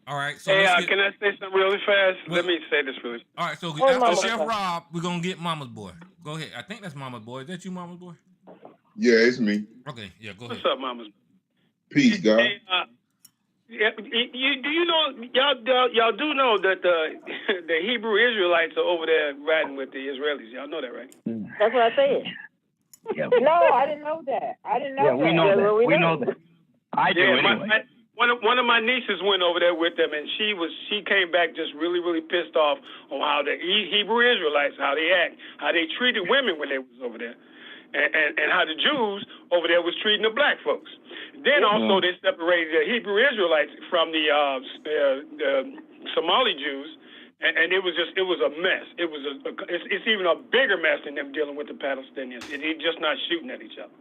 All right. So can I say something really fast? Let me say this really fast. All right. So after Chef Rob, we're going to get Mama's Boy. Go ahead. I think that's Mama's Boy. Is that you, Mama's Boy? Yeah, it's me. Okay. Yeah, go ahead. What's up, Mama's Boy? Peace, God. Hey, y'all do know that the Hebrew Israelites are over there riding with the Israelis. Y'all know that, right? That's what I said. Yeah. No, I didn't know that. We know that. We know that. I do anyway. One of my nieces went over there with them, and she came back just really, really pissed off on how the Hebrew Israelites, how they act, how they treated women when they was over there, and how the Jews over there was treating the black folks. Then also they separated the Hebrew Israelites from the Somali Jews, and it was a mess. It's even a bigger mess than them dealing with the Palestinians. They're just not shooting at each other.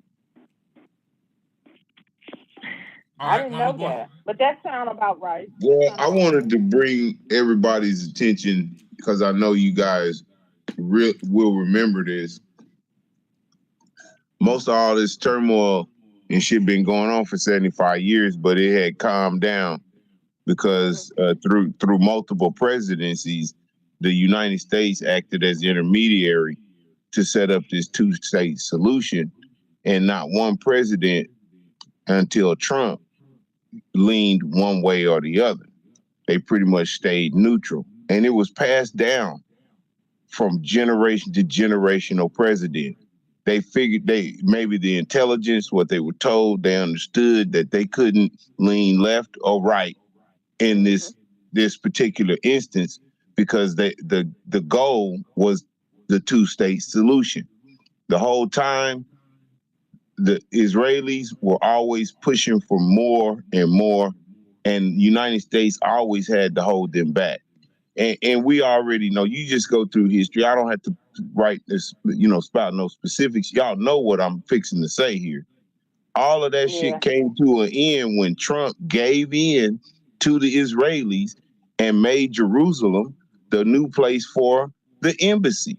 I didn't know that, but that sounds about right. Well, I wanted to bring everybody's attention because I know you guys will remember this. Most of all this turmoil and shit been going on for 75 years, but it had calmed down because through multiple presidencies, the United States acted as the intermediary to set up this 2-state solution, and not one president until Trump leaned one way or the other. They pretty much stayed neutral. And it was passed down from generation to generational president. They figured maybe the intelligence, what they were told, they understood that they couldn't lean left or right in this particular instance because the goal was the 2-state solution. The whole time, the Israelis were always pushing for more and more, and the United States always had to hold them back. And we already know, you just go through history. I don't have to write this, spout no specifics. Y'all know what I'm fixing to say here. All of that shit came to an end when Trump gave in to the Israelis and made Jerusalem the new place for the embassy.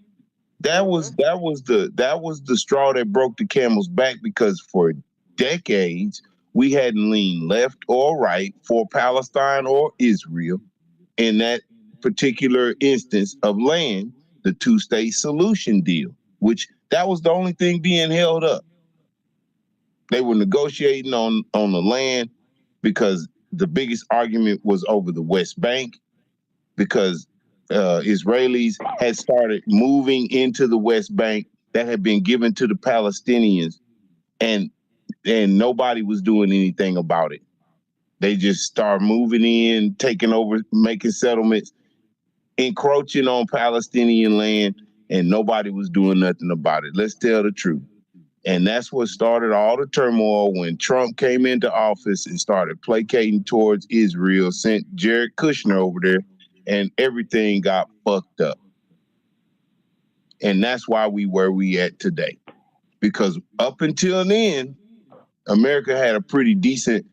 That was the straw that broke the camel's back, because for decades we hadn't leaned left or right for Palestine or Israel in that particular instance of land, the 2-state solution deal, which that was the only thing being held up. They were negotiating on the land because the biggest argument was over the West Bank, because Israelis had started moving into the West Bank that had been given to the Palestinians, and nobody was doing anything about it. They just start moving in, taking over, making settlements, encroaching on Palestinian land, and nobody was doing nothing about it. Let's tell the truth. And that's what started all the turmoil when Trump came into office and started placating towards Israel, sent Jared Kushner over there, and everything got fucked up. And that's why where we at today. Because up until then, America had a pretty decent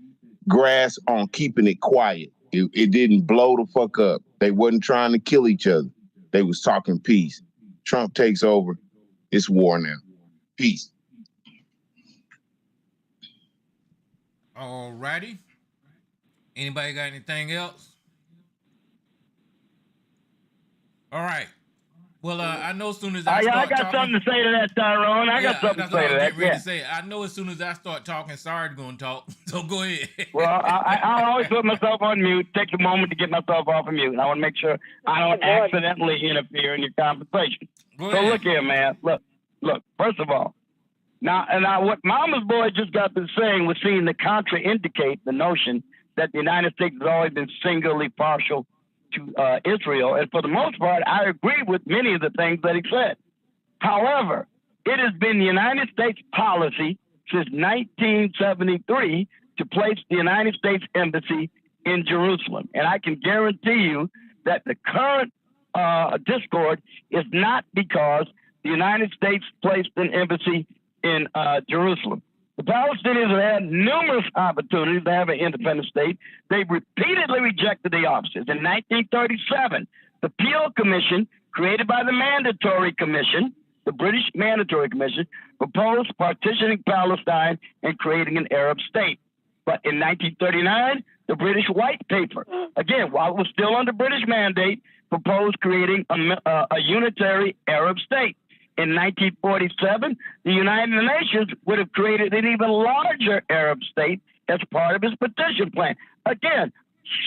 grasp on keeping it quiet. It didn't blow the fuck up. They wasn't trying to kill each other. They was talking peace. Trump takes over. It's war now. Peace. All righty. Anybody got anything else? All right. Well, I know as soon as I start got something to say to that, Tyrone. I got something to say to that. Ready to say. I know as soon as I start talking, Sarge gonna talk. So go ahead. Well, I always put myself on mute. Take a moment to get myself off of mute. I want to make sure I don't accidentally interfere in your conversation. So look here, man. Look. First of all, now what Mama's boy just got to saying was seeing to contraindicate the notion that the United States has always been singularly partial to Israel. And for the most part, I agree with many of the things that he said. However, it has been the United States policy since 1973 to place the United States Embassy in Jerusalem. And I can guarantee you that the current discord is not because the United States placed an embassy in Jerusalem. The Palestinians have had numerous opportunities to have an independent state. They repeatedly rejected the offices. In 1937, the Peel Commission, created by the Mandatory Commission, the British Mandatory Commission, proposed partitioning Palestine and creating an Arab state. But in 1939, the British White Paper, again, while it was still under British mandate, proposed creating a unitary Arab state. In 1947, the United Nations would have created an even larger Arab state as part of its partition plan. Again,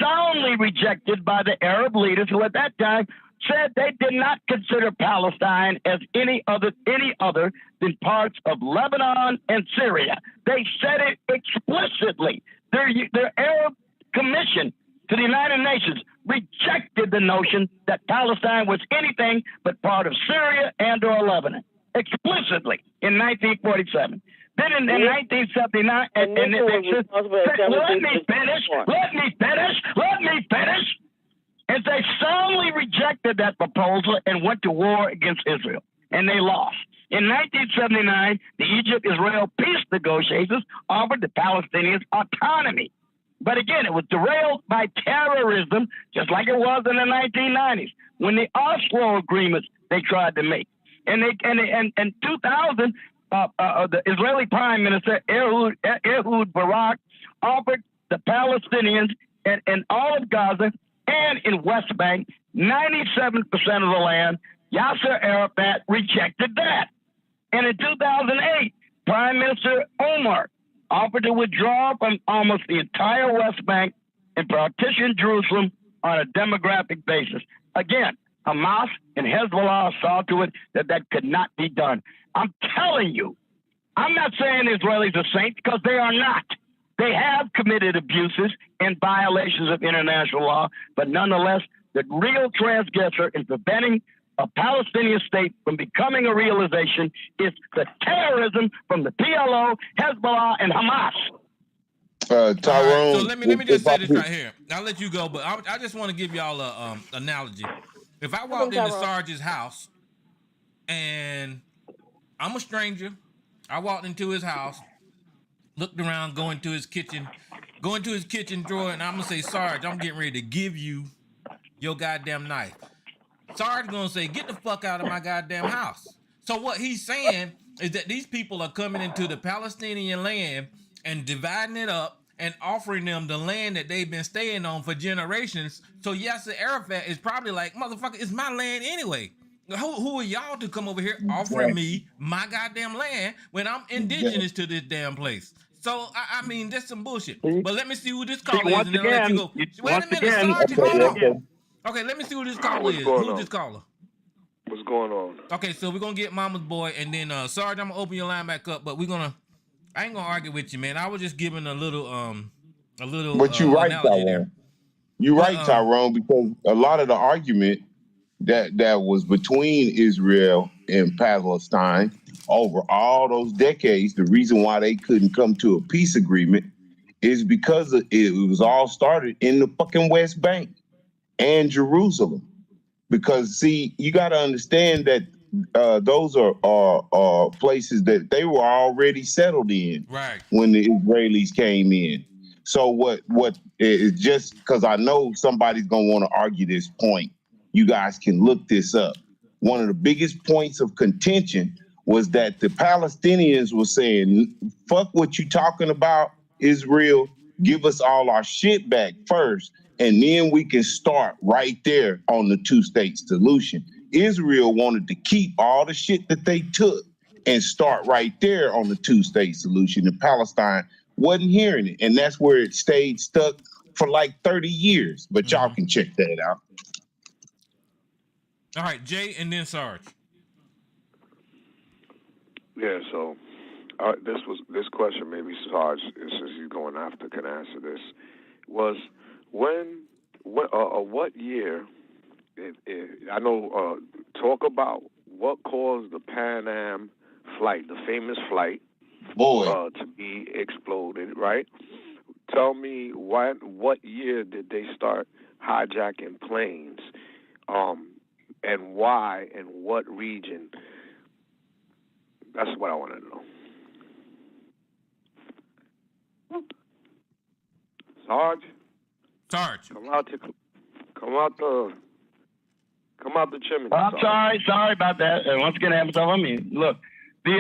soundly rejected by the Arab leaders who at that time said they did not consider Palestine as any other than parts of Lebanon and Syria. They said it explicitly. Their Arab Commission to the United Nations rejected the notion that Palestine was anything but part of Syria and or Lebanon, explicitly in 1947. Then in 1979, and they said, let me finish. And they soundly rejected that proposal and went to war against Israel, and they lost. In 1979, the Egypt-Israel peace negotiations offered the Palestinians autonomy. But again, it was derailed by terrorism, just like it was in the 1990s, when the Oslo agreements they tried to make. And in 2000, the Israeli Prime Minister Ehud Barak offered the Palestinians in all of Gaza and in West Bank 97% of the land. Yasser Arafat rejected that. And in 2008, Prime Minister Omar offered to withdraw from almost the entire West Bank and partition Jerusalem on a demographic basis. Again, Hamas and Hezbollah saw to it that could not be done. I'm telling you, I'm not saying the Israelis are saints, because they are not. They have committed abuses and violations of international law, but nonetheless, the real transgressor in preventing a Palestinian state from becoming a realization is the terrorism from the PLO, Hezbollah, and Hamas. Tyrone. Right, so let me just say this right here. I'll let you go, but I just want to give y'all a analogy. If I walked into Sarge's house and I'm a stranger, I walked into his house, looked around, go into his kitchen drawer, and I'm gonna say, Sarge, I'm getting ready to give you your goddamn knife. Sarge gonna say, get the fuck out of my goddamn house. So what he's saying is that these people are coming into the Palestinian land and dividing it up and offering them the land that they've been staying on for generations. So Yasser Arafat is probably like, motherfucker, it's my land anyway. Who are y'all to come over here offering me my goddamn land when I'm indigenous to this damn place? So, I mean, that's some bullshit. But let me see who this call is, and then I'll let you go. Wait a minute, Sarge, hold on. Okay, let me see who this caller is. Who's this caller? What's going on? Okay, so we're going to get Mama's boy, and then, Sarge, I'm going to open your line back up, but I ain't going to argue with you, man. I was just giving a little a little But you're right, analogy there. Tyrone. You're But right, Tyrone, because a lot of the argument that was between Israel and Palestine over all those decades, the reason why they couldn't come to a peace agreement is because it was all started in the fucking West Bank and Jerusalem. Because see, you got to understand that those are places that they were already settled in right when the Israelis came in. So what is, just because I know somebody's gonna want to argue this point, you guys can look this up. One of the biggest points of contention was that the Palestinians were saying, "Fuck what you talking about, Israel. Give us all our shit back first, and then we can start right there on the two-state solution." Israel wanted to keep all the shit that they took and start right there on the two-state solution. And Palestine wasn't hearing it, and that's where it stayed stuck for like 30 years. But y'all can check that out. All right, Jay, and then Sarge. Yeah, so this question, maybe Sarge, since he's going after, can answer this. Was what year? I know. Talk about what caused the Pan Am flight, the famous flight, to be exploded. Right? Tell me what year did they start hijacking planes, and why, and what region? That's what I want to know. Sarge, come out the chimney. I'm sorry about that. And once again, it happens on me. Look, they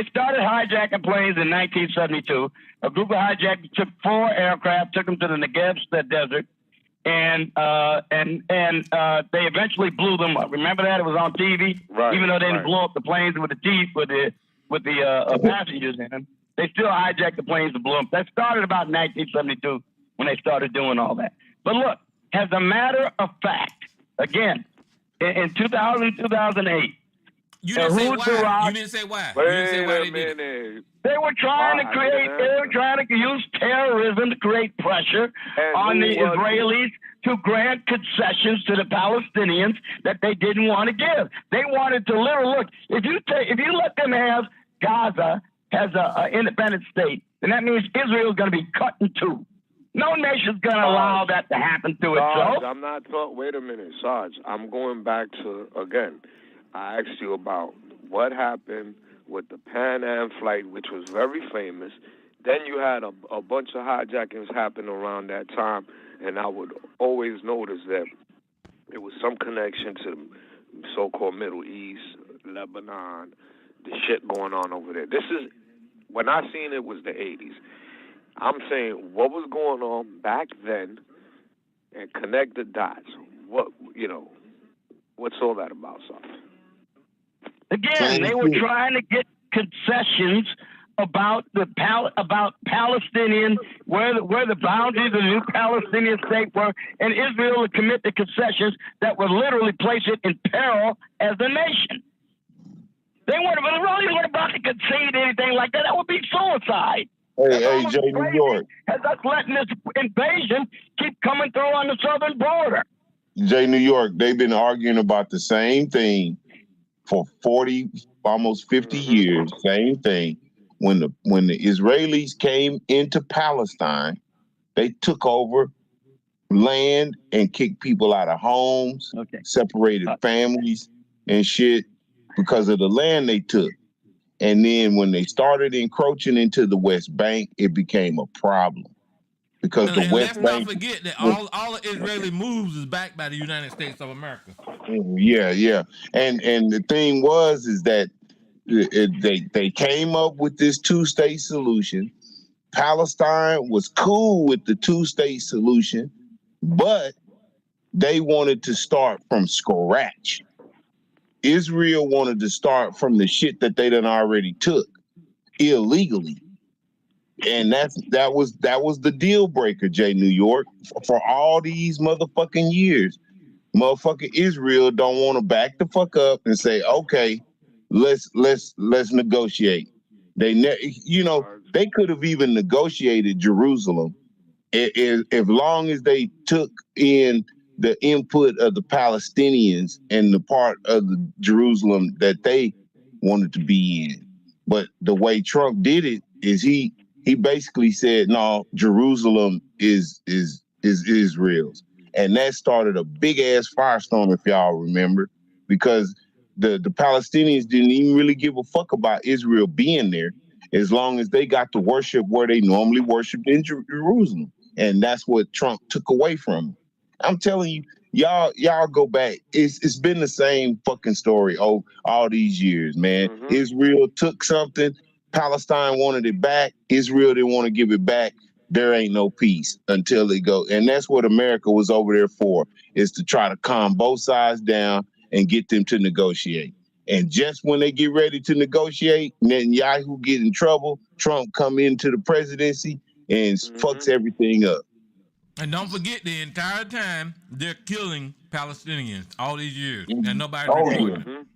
started hijacking planes in 1972. A group of hijackers took 4 aircraft, took them to the Negev desert, and they eventually blew them up. Remember that? It was on TV. Right, even though they didn't blow up the planes with the passengers in them, they still hijacked the planes and blew them. That started about 1972 when they started doing all that. But look, as a matter of fact, again, in 2008, you didn't say why. You didn't say why. You didn't say why they did it. They were trying to use terrorism to create pressure on the Israelis to grant concessions to the Palestinians that they didn't want to give. They wanted to literally look. If you let them have Gaza as an independent state, then that means Israel is going to be cut in two. No nation's going to allow that to happen to itself. I'm not talking. Wait a minute, Sarge. I'm going back to, again, I asked you about what happened with the Pan Am flight, which was very famous. Then you had a bunch of hijackings happen around that time, and I would always notice that there was some connection to the so-called Middle East, Lebanon, the shit going on over there. This is, when I seen it was the 80s. I'm saying what was going on back then and connect the dots. What's all that about, Sarge? Again, they were trying to get concessions about Palestinian, where the boundaries of the new Palestinian state were, and Israel to commit the concessions that would literally place it in peril as a nation. They weren't about to concede anything like that. That would be suicide. Hey, Jay, New York. As us letting this invasion keep coming through on the southern border. Jay, New York, they've been arguing about the same thing for 40, almost 50 years. Same thing. When the Israelis came into Palestine, they took over land and kicked people out of homes, separated families and shit because of the land they took. And then when they started encroaching into the West Bank, it became a problem. Because the West Bank... Let's not forget that all the Israeli moves is backed by the United States of America. Yeah. And the thing is that they came up with this two-state solution. Palestine was cool with the two-state solution, but they wanted to start from scratch. Israel wanted to start from the shit that they done already took illegally. And that was the deal breaker, Jay, New York, for all these motherfucking years. Motherfucking Israel don't want to back the fuck up and say, okay, let's negotiate. They could have even negotiated Jerusalem As long as they took in the input of the Palestinians and the part of the Jerusalem that they wanted to be in. But the way Trump did it is he basically said, no, Jerusalem is Israel's. And that started a big ass firestorm, if y'all remember, because the Palestinians didn't even really give a fuck about Israel being there as long as they got to worship where they normally worshiped in Jerusalem. And that's what Trump took away from them. I'm telling you, y'all go back. It's been the same fucking story all these years, man. Mm-hmm. Israel took something, Palestine wanted it back, Israel didn't want to give it back. There ain't no peace until it go. And that's what America was over there for, is to try to calm both sides down and get them to negotiate. And just when they get ready to negotiate, Netanyahu get in trouble, Trump come into the presidency and fucks everything up. And don't forget, the entire time they're killing Palestinians all these years, and nobody's reporting it.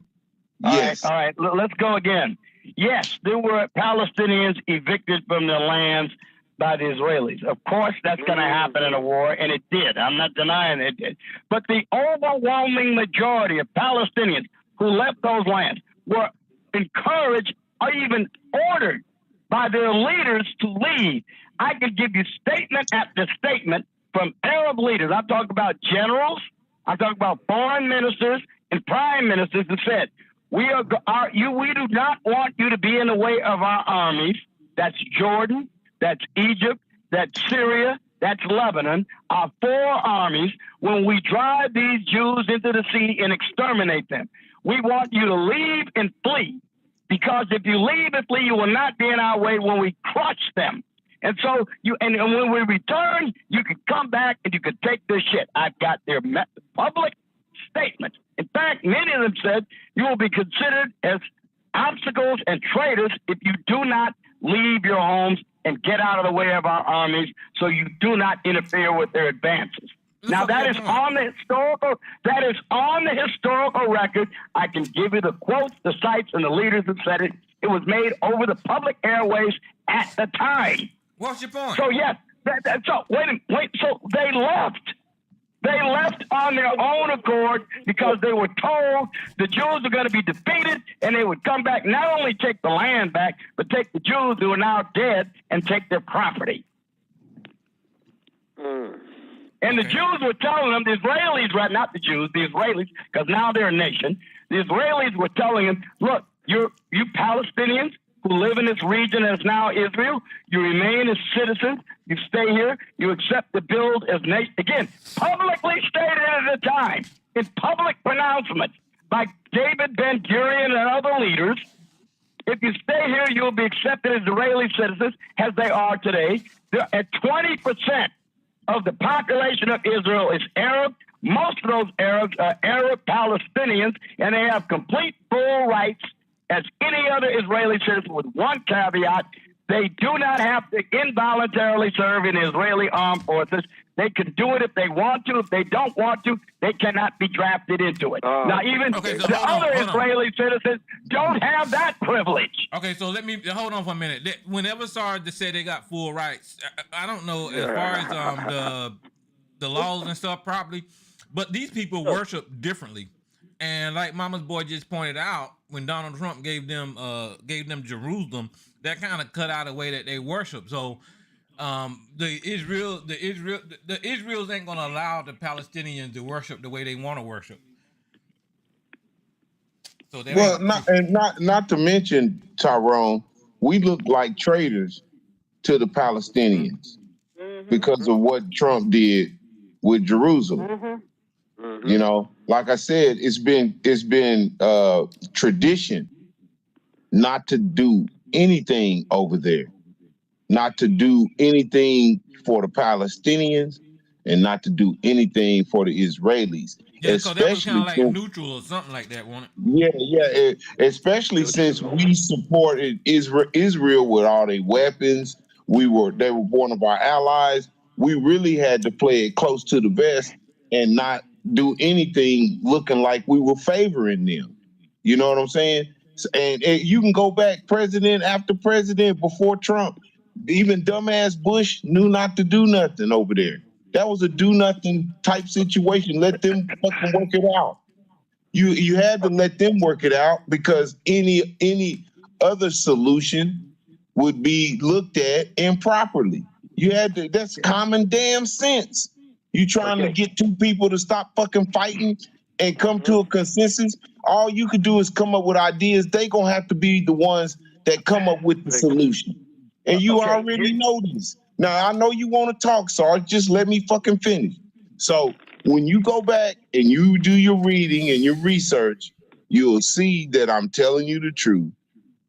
Yes. All right. Let's go again. Yes, there were Palestinians evicted from their lands by the Israelis. Of course, that's going to happen in a war, and it did. I'm not denying it did. But the overwhelming majority of Palestinians who left those lands were encouraged or even ordered by their leaders to leave. I could give you statement after statement from Arab leaders. I'm talking about generals. I'm talking about foreign ministers and prime ministers who said, we do not want you to be in the way of our armies. That's Jordan, that's Egypt, that's Syria, that's Lebanon, our four armies, when we drive these Jews into the sea and exterminate them. We want you to leave and flee, because if you leave and flee, you will not be in our way when we crush them. And so and when we return, you can come back and you can take this shit. I've got their public statements. In fact, many of them said you will be considered as obstacles and traitors if you do not leave your homes and get out of the way of our armies, so you do not interfere with their advances. Now that is on the historical record. I can give you the quotes, the sites, and the leaders that said it. It was made over the public airways at the time. What's your point? So yes, so wait. So they left. They left on their own accord because they were told the Jews were going to be defeated, and they would come back, not only take the land back, but take the Jews who are now dead and take their property. And the Jews were telling them, the Israelis, right, not the Jews, the Israelis, because now they're a nation. The Israelis were telling them, look, you Palestinians who live in this region as now Israel, you remain as citizens, you stay here, you accept the build as nation. Again, publicly stated at the time, in public pronouncements by David Ben-Gurion and other leaders, if you stay here, you'll be accepted as Israeli citizens, as they are today. At 20% of the population of Israel is Arab. Most of those Arabs are Arab Palestinians, and they have complete full rights as any other Israeli citizen, with one caveat: they do not have to involuntarily serve in the Israeli armed forces. They can do it if they want to. If they don't want to, they cannot be drafted into it. Now, even the other Israeli citizens don't have that privilege. Okay, so let me hold on for a minute. Whenever Sarge said they got full rights, I don't know as far as the laws and stuff properly, but these people worship differently. And like Mama's boy just pointed out, when Donald Trump gave them Jerusalem, that kind of cut out the way that they worship. So the Israels ain't gonna allow the Palestinians to worship the way they want to worship. So not to mention, Tyrone, we look like traitors to the Palestinians because of what Trump did with Jerusalem. You know, like I said, it's been tradition not to do anything over there, not to do anything for the Palestinians, and not to do anything for the Israelis. Yeah, so that was kind of like neutral or something like that, wasn't it? Yeah. Especially since we supported Israel with all their weapons. They were one of our allies. We really had to play it close to the vest and not do anything looking like we were favoring them. You know what I'm saying? And you can go back president after president before Trump. Even dumbass Bush knew not to do nothing over there. That was a do nothing type situation. Let them fucking work it out. You had to let them work it out because any other solution would be looked at improperly. You had to. That's common damn sense. You trying to get two people to stop fucking fighting and come to a consensus. All you could do is come up with ideas. They gonna have to be the ones that come up with the solution. And you already know this. Now I know you want to talk, Sarge. Just let me fucking finish. So when you go back and you do your reading and your research, you'll see that I'm telling you the truth.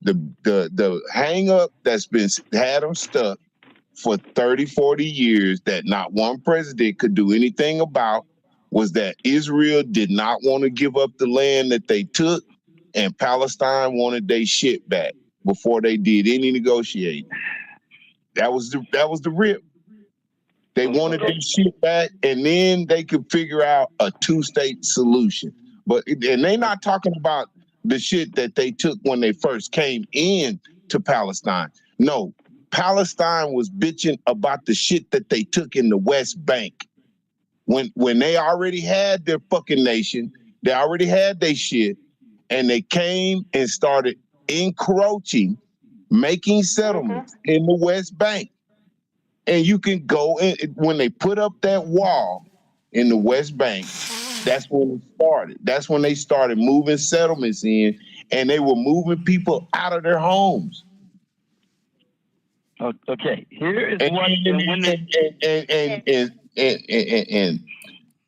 The hang up that's been had them stuck for 30, 40 years that not one president could do anything about was that Israel did not want to give up the land that they took, and Palestine wanted their shit back before they did any negotiating. That was the rip. They wanted their shit back, and then they could figure out a two-state solution. And they're not talking about the shit that they took when they first came in to Palestine. No, Palestine was bitching about the shit that they took in the West Bank. When they already had their fucking nation, they already had their shit, and they came and started encroaching, making settlements in the West Bank. And you can go in when they put up that wall in the West Bank. That's when it started. That's when they started moving settlements in, and they were moving people out of their homes. Okay, here is and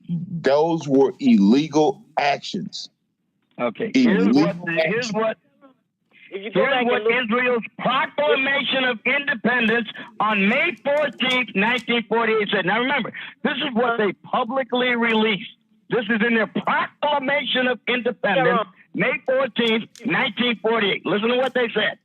those were illegal actions. Okay, here's what Israel's proclamation of independence on May 14th, 1948 said. Now remember, this is what they publicly released. This is in their proclamation of independence, May 14th, 1948. Listen to what they said.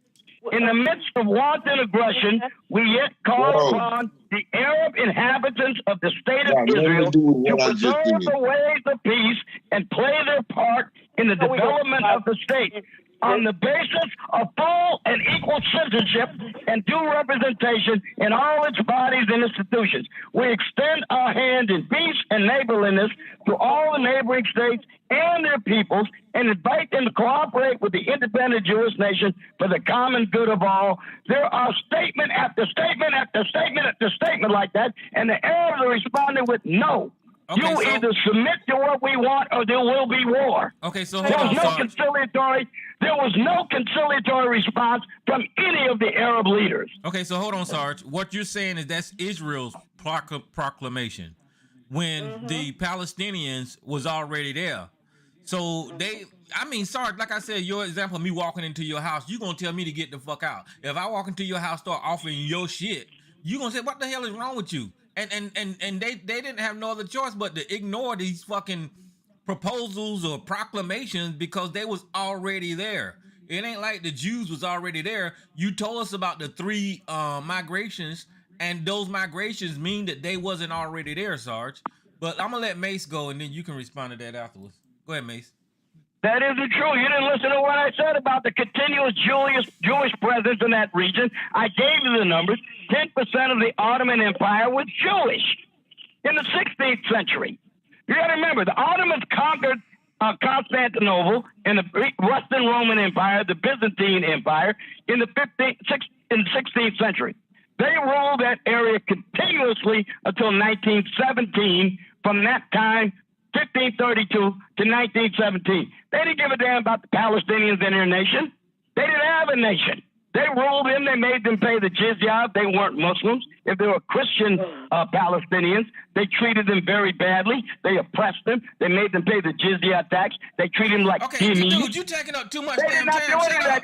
In the midst of wanton aggression, we yet call upon the Arab inhabitants of the state of Israel to preserve the ways of peace and play their part in the development of the state on the basis of full and equal citizenship and due representation in all its bodies and institutions. We extend our hand in peace and neighborliness to all the neighboring states and their peoples and invite them to cooperate with the independent Jewish nation for the common good of all. There are statement after statement after statement after statement like that, and the Arabs are responding with no. Okay, you either submit to what we want or there will be war. Okay, so there was no conciliatory response from any of the Arab leaders. Okay, so hold on, Sarge. What you're saying is that's Israel's proclamation when the Palestinians was already there. So Sarge, like I said, your example of me walking into your house, you gonna tell me to get the fuck out. If I walk into your house, start offering your shit, you gonna say, what the hell is wrong with you? And they didn't have no other choice but to ignore these fucking proposals or proclamations because they was already there. It ain't like the Jews was already there. You told us about the 3 migrations, and those migrations mean that they wasn't already there, Sarge. But I'm gonna let Mace go, and then you can respond to that afterwards. Go ahead, Mace. That isn't true. You didn't listen to what I said about the continuous Jewish presence in that region. I gave you the numbers. 10% of the Ottoman Empire was Jewish in the 16th century. You got to remember, the Ottomans conquered Constantinople in the Western Roman Empire, the Byzantine Empire, in the 16th century. They ruled that area continuously until 1917. From that time, 1532 to 1917. They didn't give a damn about the Palestinians and their nation. They didn't have a nation. They ruled them. They made them pay the jizya. They weren't Muslims. If they were Christian Palestinians, they treated them very badly. They oppressed them. They made them pay the jizya tax. They treated them like dhimmis. Dude, you taking up too much They damn did not time. do any of that.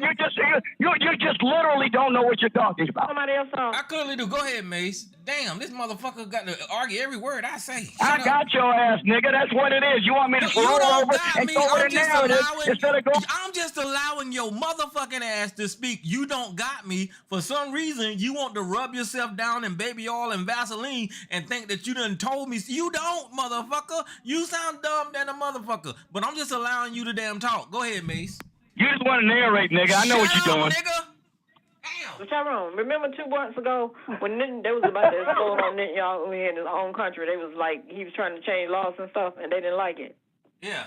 You just literally don't know what you're talking about. Somebody else on. I clearly do. Go ahead, Mace. Damn, this motherfucker got to argue every word I say. I got your ass, nigga. That's what it is. You want me to roll over and go with a narrative instead of going? I'm just allowing your motherfucking ass to speak. You don't got me. For some reason, you want to rub yourself down in baby oil and Vaseline and think that you done told me. You don't, motherfucker. You sound dumb than a motherfucker. But I'm just allowing you to damn talk. Go ahead, Mace. You just want to narrate, nigga. I know what you're doing. Nigga. Damn. So Tyrone, remember 2 months ago when they was about to explode on Netanyahu in his own country? They was like, he was trying to change laws and stuff, and they didn't like it. Yeah.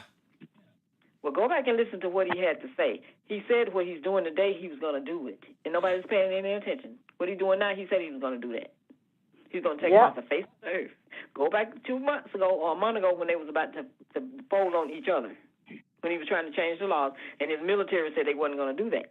Well, go back and listen to what he had to say. He said what he's doing today, he was going to do it, and nobody's paying any attention. What he's doing now, he said he was going to do that. He's going to take him off the face of the earth. Go back 2 months ago or a month ago when they was about to fold on each other, when he was trying to change the laws, and his military said they wasn't going to do that.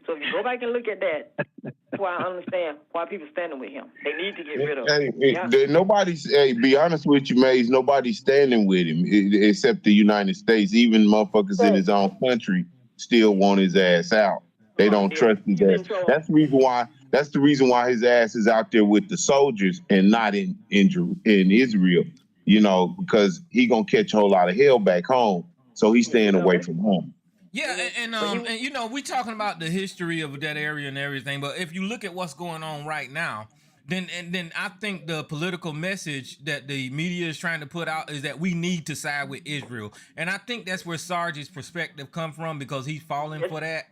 So if you go back and look at that, that's why I understand why people standing with him. They need to get rid of him. Nobody's, be honest with you, Maze, nobody's standing with him except the United States. Even motherfuckers in his own country still want his ass out. They don't trust his ass. That's the reason why. That's the reason why his ass is out there with the soldiers and not in Israel. You know, because he gonna catch a whole lot of hell back home. So he's staying away from home. Yeah, and you know, we talking about the history of that area and everything, but if you look at what's going on right now, then I think the political message that the media is trying to put out is that we need to side with Israel, and I think that's where Sarge's perspective come from, because he's falling for that.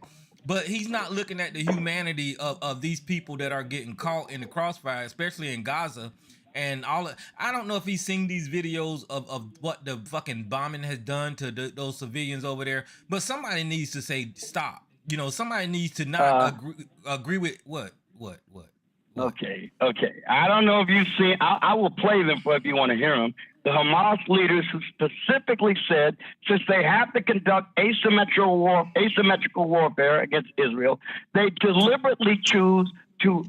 But he's not looking at the humanity of these people that are getting caught in the crossfire, especially in Gaza. And I don't know if he's seen these videos of what the fucking bombing has done to those civilians over there, but somebody needs to say stop. You know, somebody needs to not agree with what. Okay. I don't know if you've seen. I will play them for if you want to hear them. The Hamas leaders who specifically said, since they have to conduct asymmetrical warfare against Israel, they deliberately choose to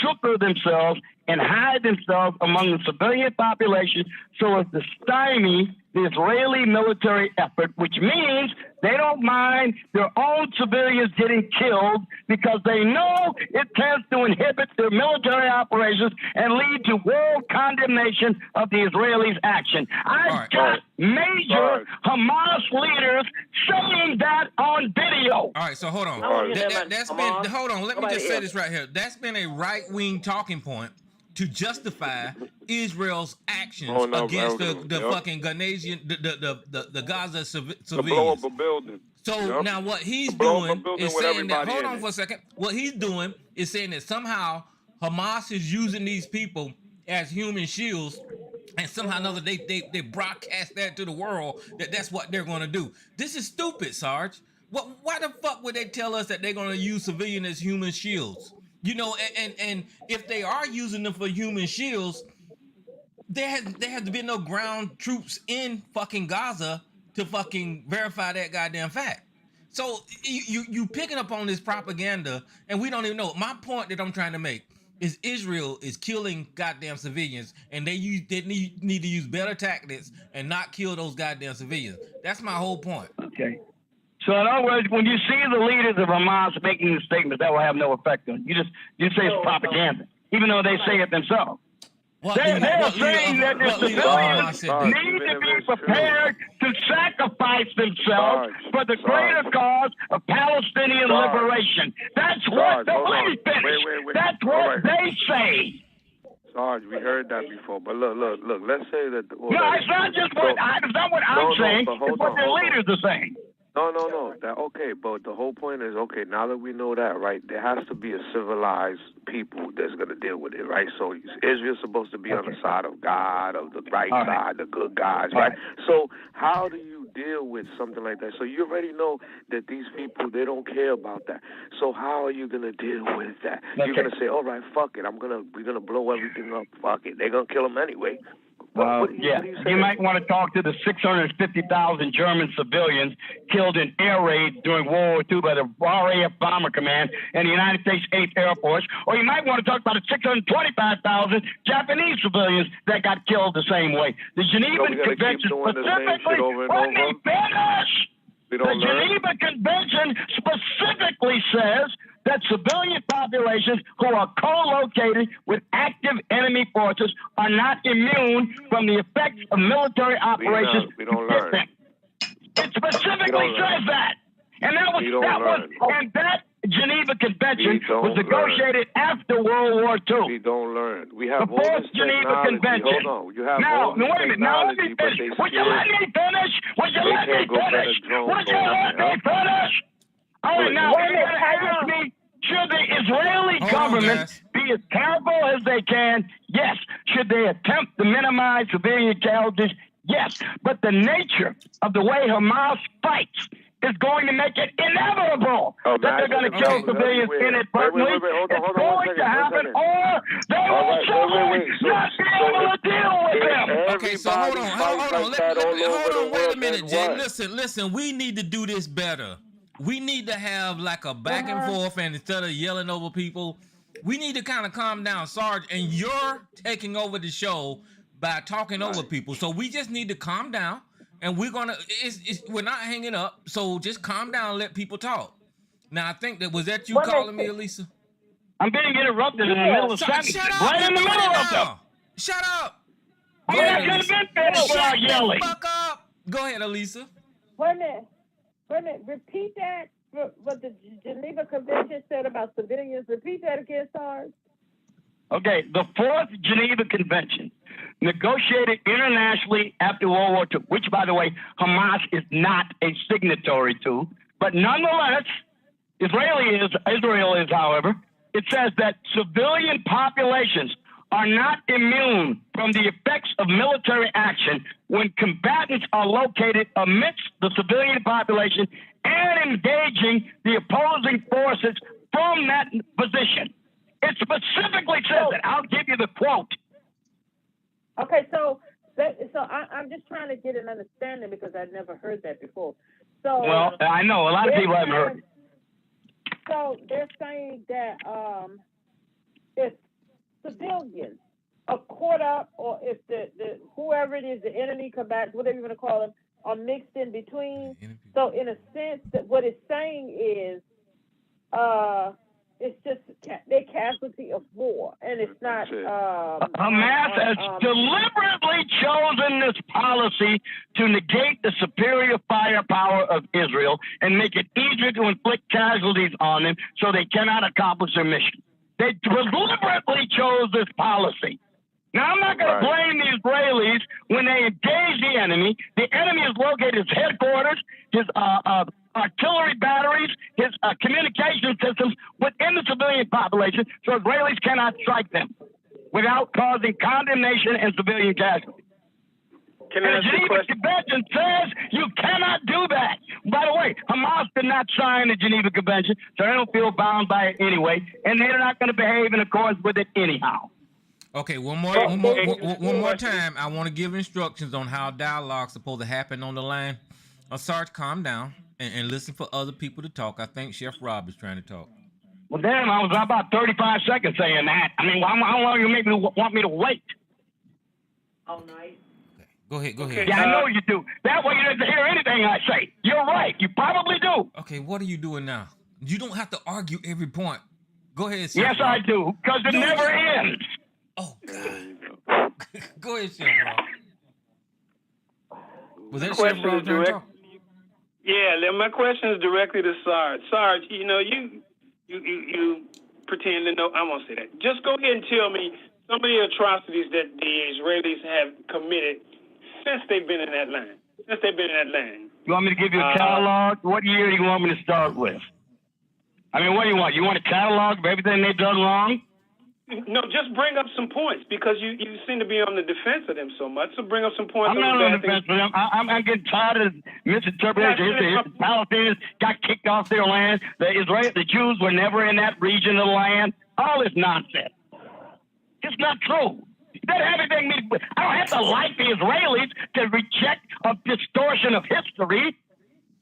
succor themselves and hide themselves among the civilian population so as to stymie the Israeli military effort, which means they don't mind their own civilians getting killed because they know it tends to inhibit their military operations and lead to world condemnation of the Israelis' action. I've got major Hamas leaders saying that on video. All right, so hold on. Hold on. Let me just say this right here. That's been a right-wing talking point to justify Israel's actions against the fucking Ghanesian, the Gaza civilians. To blow up a building. So now what he's doing is saying that, hold on for a second. What he's doing is saying that somehow Hamas is using these people as human shields, and somehow or another they broadcast that to the world that's what they're going to do. This is stupid, Sarge. Why the fuck would they tell us that they're going to use civilians as human shields? You know, and if they are using them for human shields, there has to be no ground troops in fucking Gaza to fucking verify that goddamn fact. So you picking up on this propaganda, and we don't even know. My point that I'm trying to make is Israel is killing goddamn civilians, and they need to use better tactics and not kill those goddamn civilians. That's my whole point. Okay. So in other words, when you see the leaders of Hamas making these statements, that will have no effect on you. You say it's propaganda, even though they say it themselves. They're saying that the civilians need to be prepared to sacrifice themselves for the greater cause of Palestinian liberation. That's what That's what they say. Sarge, we heard that before, but look. Let's say that. No, it's not just what I'm saying. It's what their leaders are saying. No. Okay, but the whole point is, okay, now that we know that, right, there has to be a civilized people that's going to deal with it, right? So Israel's supposed to be on the side of God, of the right side, the good guys, right? So how do you deal with something like that? So you already know that these people, they don't care about that. So how are you going to deal with that? You're going to say, all right, fuck it, we're going to blow everything up, fuck it. They're going to kill them anyway. You might want to talk to the 650,000 German civilians killed in air raids during World War II by the RAF Bomber Command and the United States 8th Air Force, or you might want to talk about the 625,000 Japanese civilians that got killed the same way. The Geneva Convention specifically, let me finish! The Geneva Convention specifically says that civilian populations who are co-located with active enemy forces are not immune from the effects of military operations. We don't learn. It specifically says that. And that Geneva Convention was negotiated after World War II. We don't learn. We have the fourth Geneva Convention. Hold on. You have now, wait a minute. Now let me finish. Would you let me finish? All right, now you're going to ask me Should the Israeli government be as careful as they can? Yes. Should they attempt to minimize civilian casualties? Yes. But the nature of the way Hamas fights is going to make it inevitable that they're going to kill civilians inadvertently. It's going to happen, or they will simply not be able to deal with them. Okay, so hold on, wait a minute, Jay. Listen, we need to do this better. We need to have like a back and forth, and instead of yelling over people, we need to kind of calm down, Sarge. And you're taking over the show by talking over people, so we just need to calm down. And we're gonna, we're not hanging up, so just calm down and let people talk. Now, I think was that you calling me, Elisa? I'm being interrupted in the middle of sentence. Shut up! Right in the middle of them. Shut up! I mean, I could have been finished without yelling. Fuck up! Go ahead, Elisa. Wait a minute. Repeat that. What the Geneva Convention said about civilians. Repeat that again, Sarge. Okay, the Fourth Geneva Convention, negotiated internationally after World War II, which, by the way, Hamas is not a signatory to, but nonetheless, Israel is, however, it says that civilian populations are not immune from the effects of military action when combatants are located amidst the civilian population and engaging the opposing forces from that position. It specifically says it. I'll give you the quote. Okay, so I'm just trying to get an understanding because I've never heard that before. So well, I know a lot of people haven't heard it. So they're saying that if civilians are caught up, or if the whoever it is, the enemy combatants, whatever you want to call them, are mixed in between. So in a sense, that what it's saying is, it's just they're casualty of war, and it's not. Hamas has deliberately chosen this policy to negate the superior firepower of Israel and make it easier to inflict casualties on them, so they cannot accomplish their mission. They deliberately chose this policy. Now, I'm not going to blame the Israelis when they engage the enemy. The enemy is located his headquarters, his artillery batteries, his communication systems within the civilian population, so Israelis cannot strike them without causing condemnation and civilian casualties. And the Geneva Convention says you cannot do that. By the way, Hamas did not sign the Geneva Convention, so they don't feel bound by it anyway, and they're not going to behave in accordance with it anyhow. Okay, one more time. I want to give instructions on how dialogue's supposed to happen on the line. Sarge, calm down and listen for other people to talk. I think Chef Rob is trying to talk. Well, damn, I was about 35 seconds saying that. I mean, how long do you want me to wait? All night. Okay. Go ahead. Yeah, I know you do. That way you don't hear anything I say. You're right. You probably do. Okay, what are you doing now? You don't have to argue every point. Go ahead, Chef Yes, Rob. I do, because it never ends. Oh, God. Go ahead, Chef Rob. Was that Chef Rob trying to talk? Yeah, my question is directly to Sarge. Sarge, you pretend to know. I won't say that. Just go ahead and tell me some of the atrocities that the Israelis have committed since they've been in that land. You want me to give you a catalog? What year do you want me to start with? I mean, what do you want? You want a catalog of everything they've done wrong? No, just bring up some points because you seem to be on the defense of them so much. So bring up some points. I'm not on the defense of them. I'm getting tired of misinterpretation. The Palestinians got kicked off their land. The Jews were never in that region of the land. All this nonsense. It's not true. That everything means I don't have to like the Israelis to reject a distortion of history.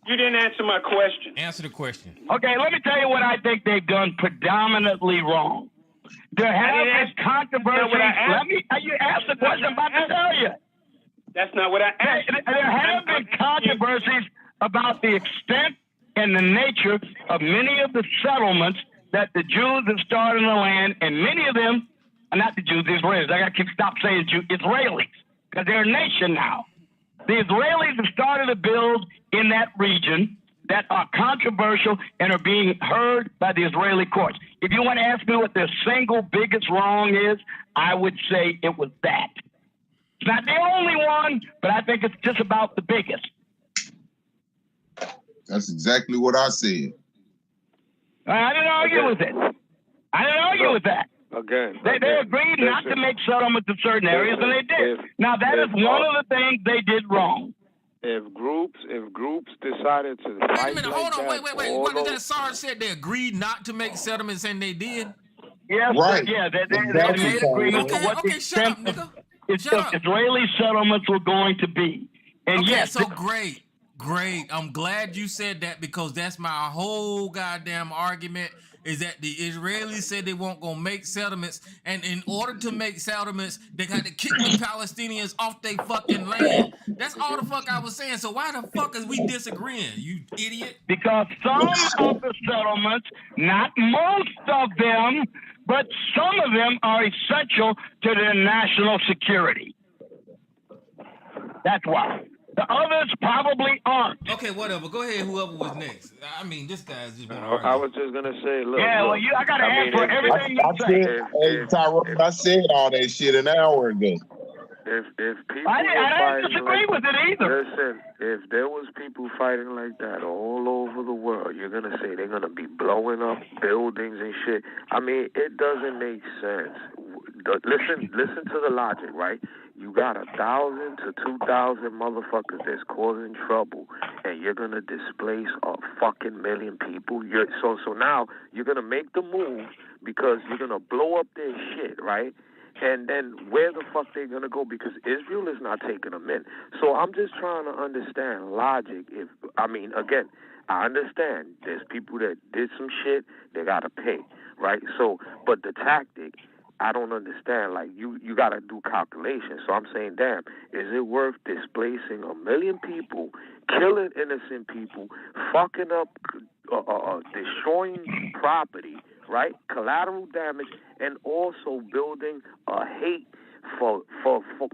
You didn't answer my question. Answer the question. Okay, let me tell you what I think they've done predominantly wrong. There have been controversies. You asked the question I'm about to tell you. That's not what I asked. There have been controversies about the extent and the nature of many of the settlements that the Jews have started in the land, and many of them are not the Jews, the Israelis. I got to stop saying Israelis, because they're a nation now. The Israelis have started to build in that region that are controversial and are being heard by the Israeli courts. If you want to ask me what their single biggest wrong is, I would say it was that. It's not the only one, but I think it's just about the biggest. That's exactly what I said. I didn't argue with it. I didn't argue with that. Again, they agreed not to make settlements in certain areas, and they did. Now that is one of the things they did wrong. If groups decided to fight Wait a minute, hold on, like wait. What did that Sarge said? They agreed not to make settlements, and they did. Yes, Right. yeah, they Exactly, made agreement to what the shut extent up, of Israeli settlements were going to be. And okay, yes, so great. I'm glad you said that because that's my whole goddamn argument. Is that the Israelis said they weren't gonna make settlements, and in order to make settlements, they got to kick the Palestinians off their fucking land. That's all the fuck I was saying. So why the fuck is we disagreeing, you idiot? Because some of the settlements, not most of them, but some of them are essential to their national security. That's why. The others probably aren't. Okay, whatever. Go ahead, whoever was next. I mean, this guy's just want to argue. I was just gonna say, look. Yeah, well, I got to answer everything you say. Hey, Tyrone, I said all that shit an hour ago. If people I were didn't disagree with it either. Listen, if there was people fighting like that all over the world, you're gonna say they're gonna be blowing up buildings and shit. I mean, it doesn't make sense. Listen to the logic, right? You got 1,000 to 2,000 motherfuckers that's causing trouble, and you're gonna displace a fucking million people. So now you're gonna make the move because you're gonna blow up their shit, right? And then where the fuck they gonna go? Because Israel is not taking them in. So I'm just trying to understand logic. Again, I understand there's people that did some shit, they gotta pay, right? So, but the tactic, I don't understand. Like you gotta do calculations. So I'm saying, damn, is it worth displacing 1 million people, killing innocent people, fucking up, destroying property, right? Collateral damage, and also building a hate for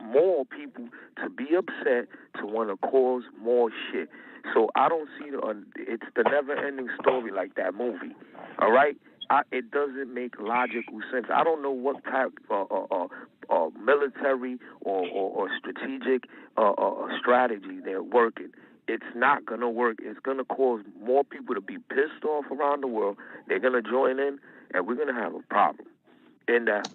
more people to be upset, to want to cause more shit. So I don't see it's the never-ending story like that movie. All right, it doesn't make logical sense. I don't know what type of military or strategic strategy they're working. It's not going to work. It's going to cause more people to be pissed off around the world. They're going to join in, and we're going to have a problem in that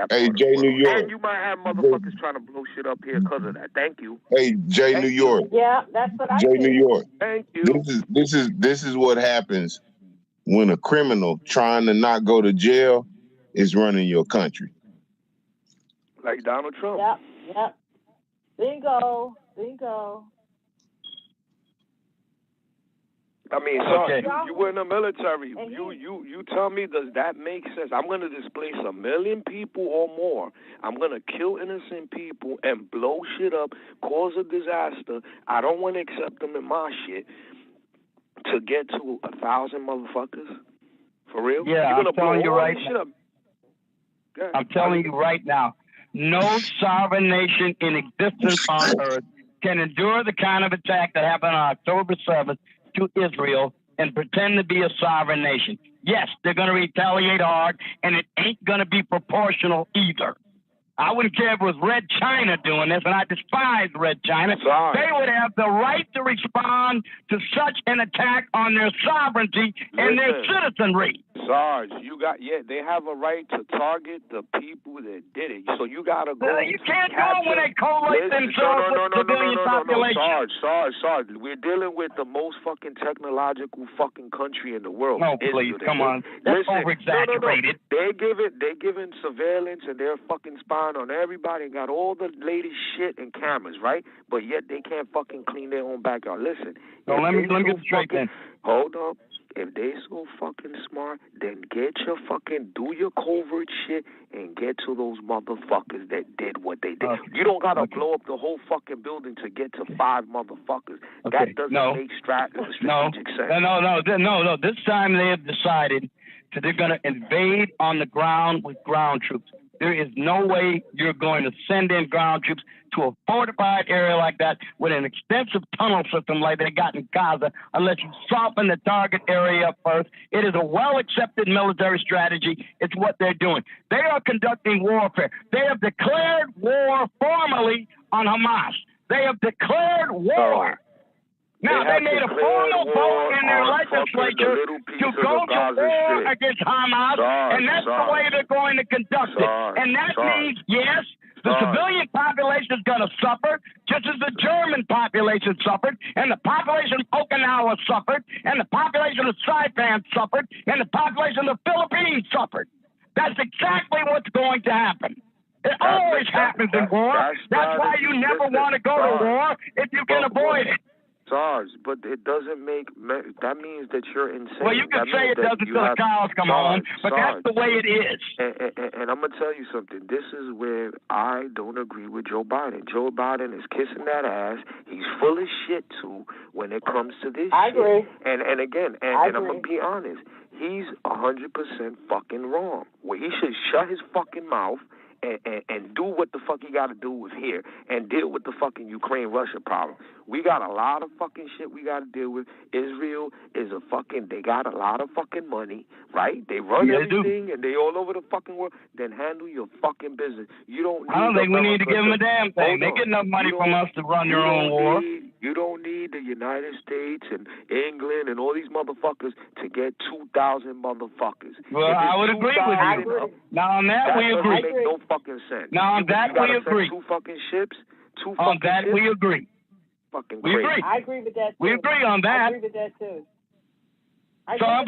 Hey, Jay, New York. And you might have motherfuckers trying to blow shit up here because of that. Thank you. Hey, Jay, New York. Yeah, that's what I Jay, think. New York. Thank you. This is what happens when a criminal trying to not go to jail is running your country. Like Donald Trump. Yep. Bingo. I mean, okay. You were in the military. You tell me, does that make sense? I'm going to displace 1 million people or more. I'm going to kill innocent people and blow shit up, cause a disaster. I don't want to accept them in my shit to get to 1,000 motherfuckers. For real? Yeah, I'm telling you right now. I'm telling you right now, no sovereign nation in existence on earth can endure the kind of attack that happened on October 7th to Israel and pretend to be a sovereign nation. Yes, they're going to retaliate hard, and it ain't going to be proportional either. I wouldn't care if it was Red China doing this, and I despise Red China. Sorry. They would have the right to respond to such an attack on their sovereignty and their citizenry. Sarge, they have a right to target the people that did it. So you got to go. You can't go when they collate themselves with civilian population. Sarge. We're dealing with the most fucking technological fucking country in the world. No, please, come on. That's over-exaggerated. They're giving surveillance, and they're fucking spying on everybody and got all the latest shit and cameras, right? But yet they can't fucking clean their own backyard. Listen. No, let me get straight then. Hold up. If they so fucking smart, then do your covert shit and get to those motherfuckers that did what they did. You don't gotta blow up the whole fucking building to get to 5 motherfuckers. That doesn't make strategic sense. No. This time they have decided that they're going to invade on the ground with ground troops. There is no way you're going to send in ground troops to a fortified area like that with an extensive tunnel system like they got in Gaza unless you soften the target area up first. It is a well-accepted military strategy. It's what they're doing. They are conducting warfare. They have declared war formally on Hamas. They have declared war. Now, they made a formal vote in their legislature to go to war against Hamas, and that's the way they're going to conduct it. And that means, yes, the civilian population is going to suffer, just as the German population suffered, and the population of Okinawa suffered, and the population of Saipan suffered, and the population of the Philippines suffered. That's exactly what's going to happen. It always happens in war. That's why you never want to go to war if you can avoid it. Sarge, but it doesn't make that means that you're insane. Well, you can say it doesn't till the cows come home, but that's the way it is. And I'm gonna tell you something. This is where I don't agree with Joe Biden. Joe Biden is kissing that ass. He's full of shit too when it comes to this. I agree. And again, I'm gonna be honest. He's 100% fucking wrong. Where he should shut his fucking mouth and do what the fuck he got to do with here and deal with the fucking Ukraine-Russia problem. We got a lot of fucking shit we got to deal with. Israel is they got a lot of fucking money, right? They run everything and they all over the fucking world. Then handle your fucking business. You don't need I don't think we need to give them a damn thing. They get enough money from us to run their own war. You don't need the United States and England and all these motherfuckers to get 2,000 motherfuckers. Well, I would agree with you. Now, on that, we agree. That doesn't make no fucking sense. Now, on that, we agree. Two fucking ships. On that, we agree. Fucking we crazy. agree. I agree with that too. We agree on that. I agree with that too. So I'm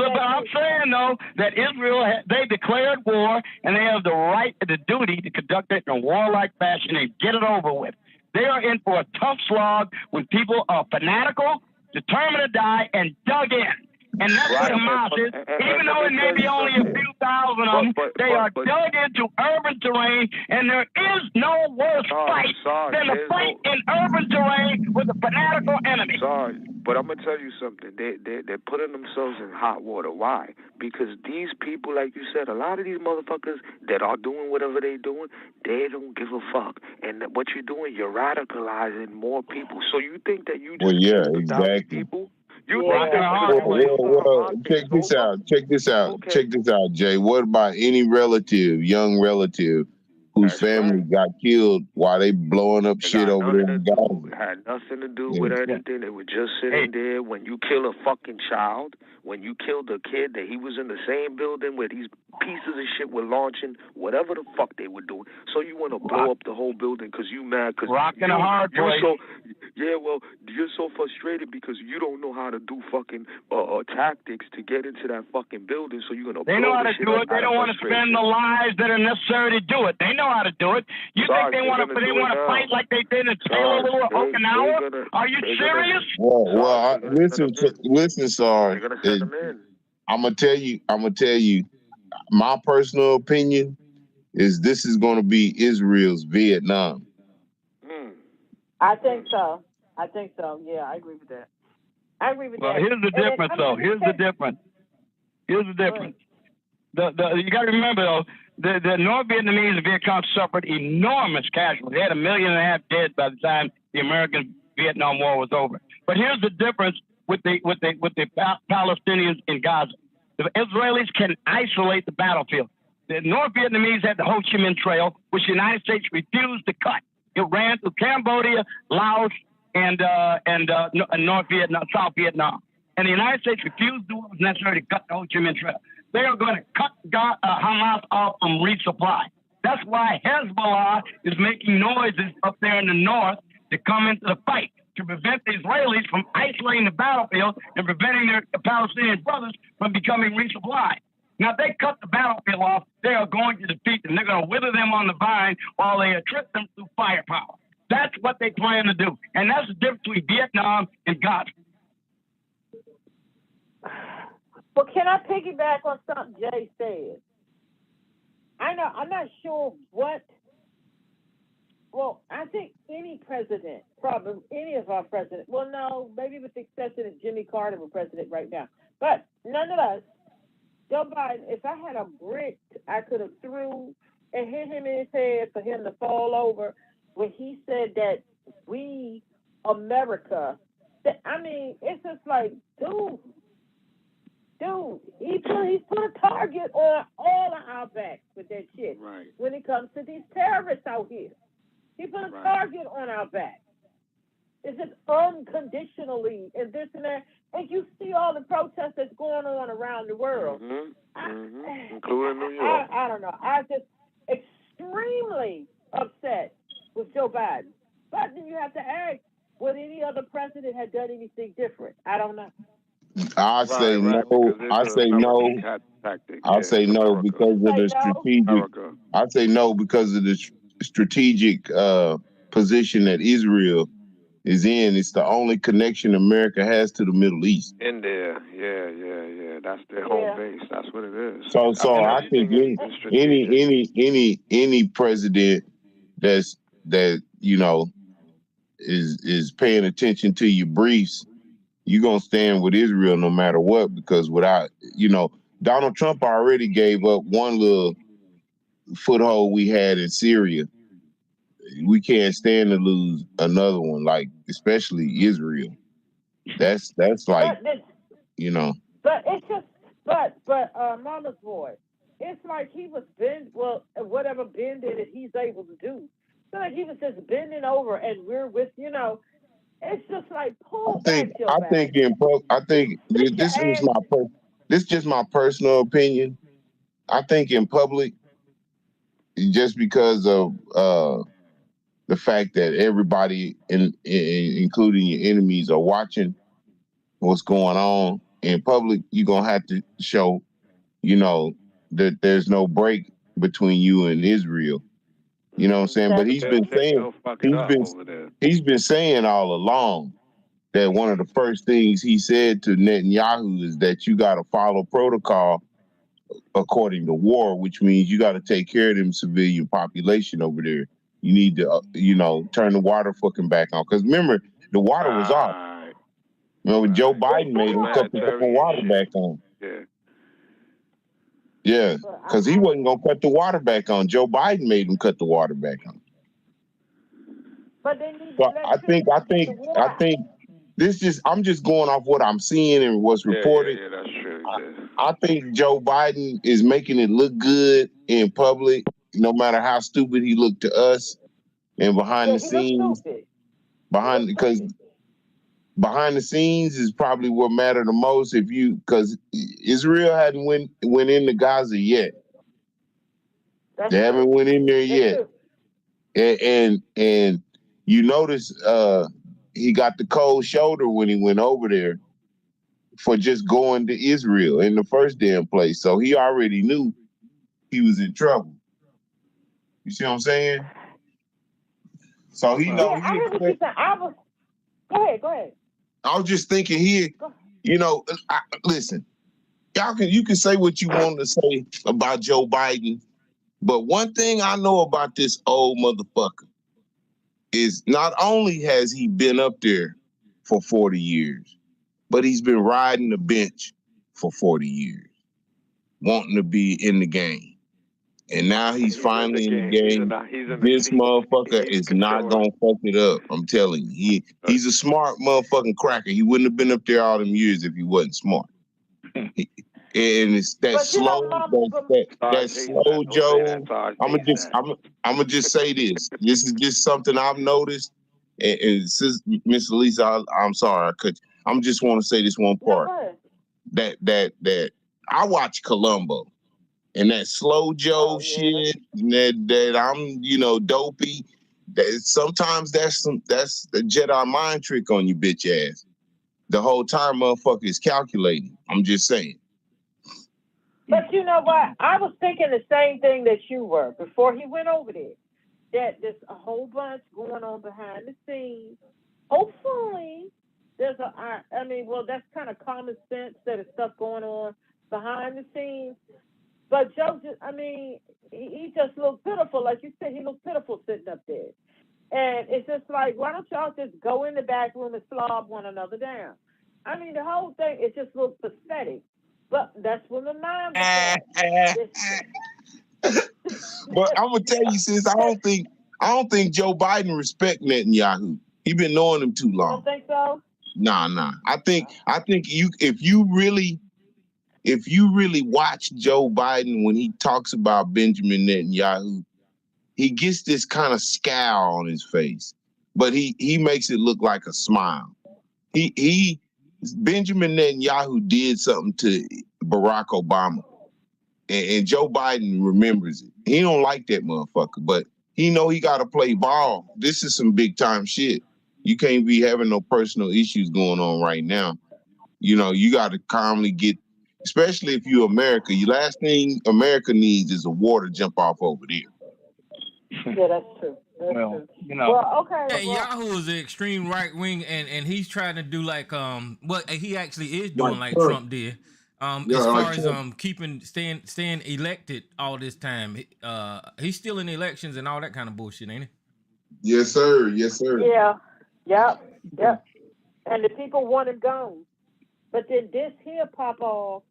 saying, though, that Israel, they declared war, and they have the right and the duty to conduct it in a warlike fashion and get it over with. They are in for a tough slog when people are fanatical, determined to die, and dug in. And that's what Hamas is. Even though it may be only a few thousand of them, they are dug into urban terrain, and there is no worse fight than a fight in urban terrain with a fanatical enemy. Sorry, but I'm going to tell you something. They're putting themselves in hot water. Why? Because these people, like you said, a lot of these motherfuckers that are doing whatever they're doing, they don't give a fuck. And what you're doing, you're radicalizing more people. So you think that you just people? Well, check this out, Jay. What about any young relative, whose family got killed while they blowing up shit over there in Gaza? It had nothing to do with anything. They were just sitting there. When you kill a fucking child, when you killed a kid that he was in the same building where these pieces of shit were launching, whatever the fuck they were doing. So you want to blow up the whole building because you mad? Cause rocking a hard place. Well, you're so frustrated because you don't know how to do fucking tactics to get into that fucking building. So you're gonna. They know how to do it. They don't want to spend the lives that are necessary to do it. They know how to do it. You think they want to? They want to fight like they did in Taylor or Okinawa? Are you serious? Well, listen, Sarge. I'm gonna tell you. My personal opinion is this is going to be Israel's Vietnam. I think so. Yeah, I agree with that. Well, here's the difference, though. Here's the difference. You got to remember, though, the North Vietnamese and Viet Cong suffered enormous casualties. They had 1.5 million dead by the time the American Vietnam War was over. But here's the difference with the Palestinians in Gaza. The Israelis can isolate the battlefield. The North Vietnamese had the Ho Chi Minh Trail, which the United States refused to cut. It ran through Cambodia, Laos, and North Vietnam, South Vietnam. And the United States refused to do what was necessary to cut the Ho Chi Minh Trail. They are going to cut Hamas off from resupply. That's why Hezbollah is making noises up there in the north to come into the fight, to prevent the Israelis from isolating the battlefield and preventing their Palestinian brothers from becoming resupplied. Now, if they cut the battlefield off, they are going to defeat them. They're going to wither them on the vine while they trip them through firepower. That's what they plan to do. And that's the difference between Vietnam and Gaza. Well, can I piggyback on something Jay said? I'm not sure what. Well, I think any president, probably any of our presidents, well, no, maybe with the exception of Jimmy Carter, we're president right now. But nonetheless, Joe Biden, if I had a brick I could have threw and hit him in his head for him to fall over when he said that we, America, it's just like, dude, he's put a target on all of our backs with that shit. Right. When it comes to these terrorists out here. He put a target on our back. Is it unconditionally and this and that? And you see all the protests that's going on around the world. Including New York. I don't know. I just extremely upset with Joe Biden. But then you have to ask, would any other president have done anything different? I don't know. I say no. I say no. I'll say no because of the strategic. I say no because of the strategic position that Israel is in. It's the only connection America has to the Middle East. In there, yeah. That's their home base. That's what it is. So I think any president that is paying attention to your briefs, you're gonna stand with Israel no matter what, because without Donald Trump already gave up one little foothold we had in Syria. We can't stand to lose another one, like especially Israel. That's like But it's just Mama's boy. It's like he was whatever bending that he's able to do. So like he was just bending over, and we're with It's just like pull back your back. I think this is just my personal opinion. I think in public, just because of the fact that everybody, including your enemies, are watching what's going on in public, you're gonna have to show, that there's no break between you and Israel. You know what I'm saying? But he's been saying all along that one of the first things he said to Netanyahu is that you got to follow protocol according to war, which means you got to take care of them civilian population over there. You need to, turn the water fucking back on. Because remember, the water was off. When Joe Biden made him cut the fucking water back on. Yeah, because he wasn't gonna cut the water back on. Joe Biden made him cut the water back on. But they need so I think I'm just going off what I'm seeing and what's reported. Yeah, that's true. I think Joe Biden is making it look good in public, no matter how stupid he looked to us. And behind the scenes, behind the scenes is probably what mattered the most. Because Israel hadn't went into Gaza yet. They haven't went in there yet. And you notice he got the cold shoulder when he went over there for just going to Israel in the first damn place. So he already knew he was in trouble. You see what I'm saying? So he knows. Go ahead. I was just thinking listen, you can say what you want to say about Joe Biden, but one thing I know about this old motherfucker is not only has he been up there for 40 years, but he's been riding the bench for 40 years, wanting to be in the game. And now he's finally in the game. This motherfucker is not gonna fuck it up. I'm telling you. He's a smart motherfucking cracker. He wouldn't have been up there all them years if he wasn't smart. And it's that slow Joe. I'ma just say this. This is just something I've noticed. And Miss Lisa, I'm sorry, I'm just want to say this one part. That I watch Columbo. And that slow Joe shit, that I'm, dopey. Sometimes that's the Jedi mind trick on you, bitch ass. The whole time, motherfucker is calculating. I'm just saying. But you know what? I was thinking the same thing that you were before he went over there. That there's a whole bunch going on behind the scenes. Hopefully, that's kind of common sense that there's stuff going on behind the scenes. But Joe, he just looked pitiful. Like you said, he looked pitiful sitting up there. And it's just like, why don't y'all just go in the back room and slob one another down? The whole thing, it just looks pathetic. But that's when the mind But I'm gonna tell you, sis, I don't think Joe Biden respect Netanyahu. He been knowing him too long. You don't think so? Nah. I think if you really watch Joe Biden when he talks about Benjamin Netanyahu, he gets this kind of scowl on his face. but he makes it look like a smile. He Benjamin Netanyahu did something to Barack Obama, and Joe Biden remembers it. He don't like that motherfucker, but he know he got to play ball. This is some big time shit. You can't be having no personal issues going on right now. You know, you got to calmly get, especially if you're America. The last thing America needs is a war to jump off over there. Yeah, that's true. That's true. You know. Well, okay. Hey, Well, Yahoo is the extreme right wing, and he's trying to do like what he actually is doing Like like Trump did. Yeah, As like far as Trump. staying elected all this time, he's still in elections and all that kind of bullshit, ain't he? Yes, sir. Yes, sir. yeah, yep. And the people want him gone. But then this here pop off,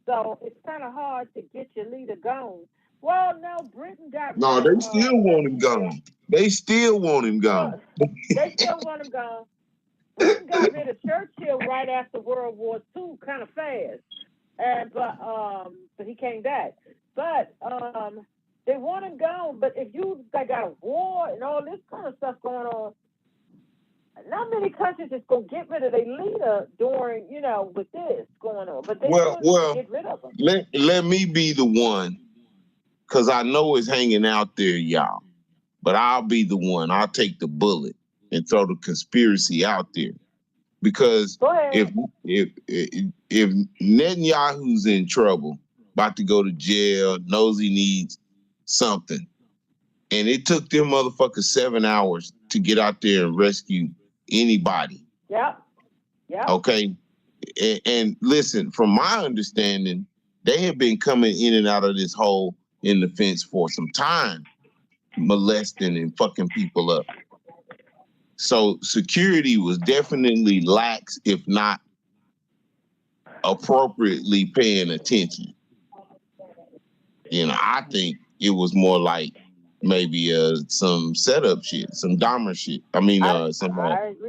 so it's kind of hard to get your leader gone. Well, no, Britain got rid No, of they still want him gone. They still want him gone. They still want him gone. Britain got rid of Churchill right after World War II, kind of fast, and but he came back. But they want him gone. But if they got a war and all this kind of stuff going on, not many countries is gonna get rid of their leader during, with this going on. But they Well, get rid of him. let me be the one, because I know it's hanging out there, y'all. But I'll be the one. I'll take the bullet and throw the conspiracy out there. Because if Netanyahu's in trouble, about to go to jail, knows he needs something, and it took them motherfuckers 7 hours to get out there and rescue anybody. Yeah. Okay. And listen, from my understanding, they have been coming in and out of this hole in the fence for some time, molesting and fucking people up. So security was definitely lax, if not appropriately paying attention. I think it was more like maybe some setup shit, some Dahmer shit. I mean, some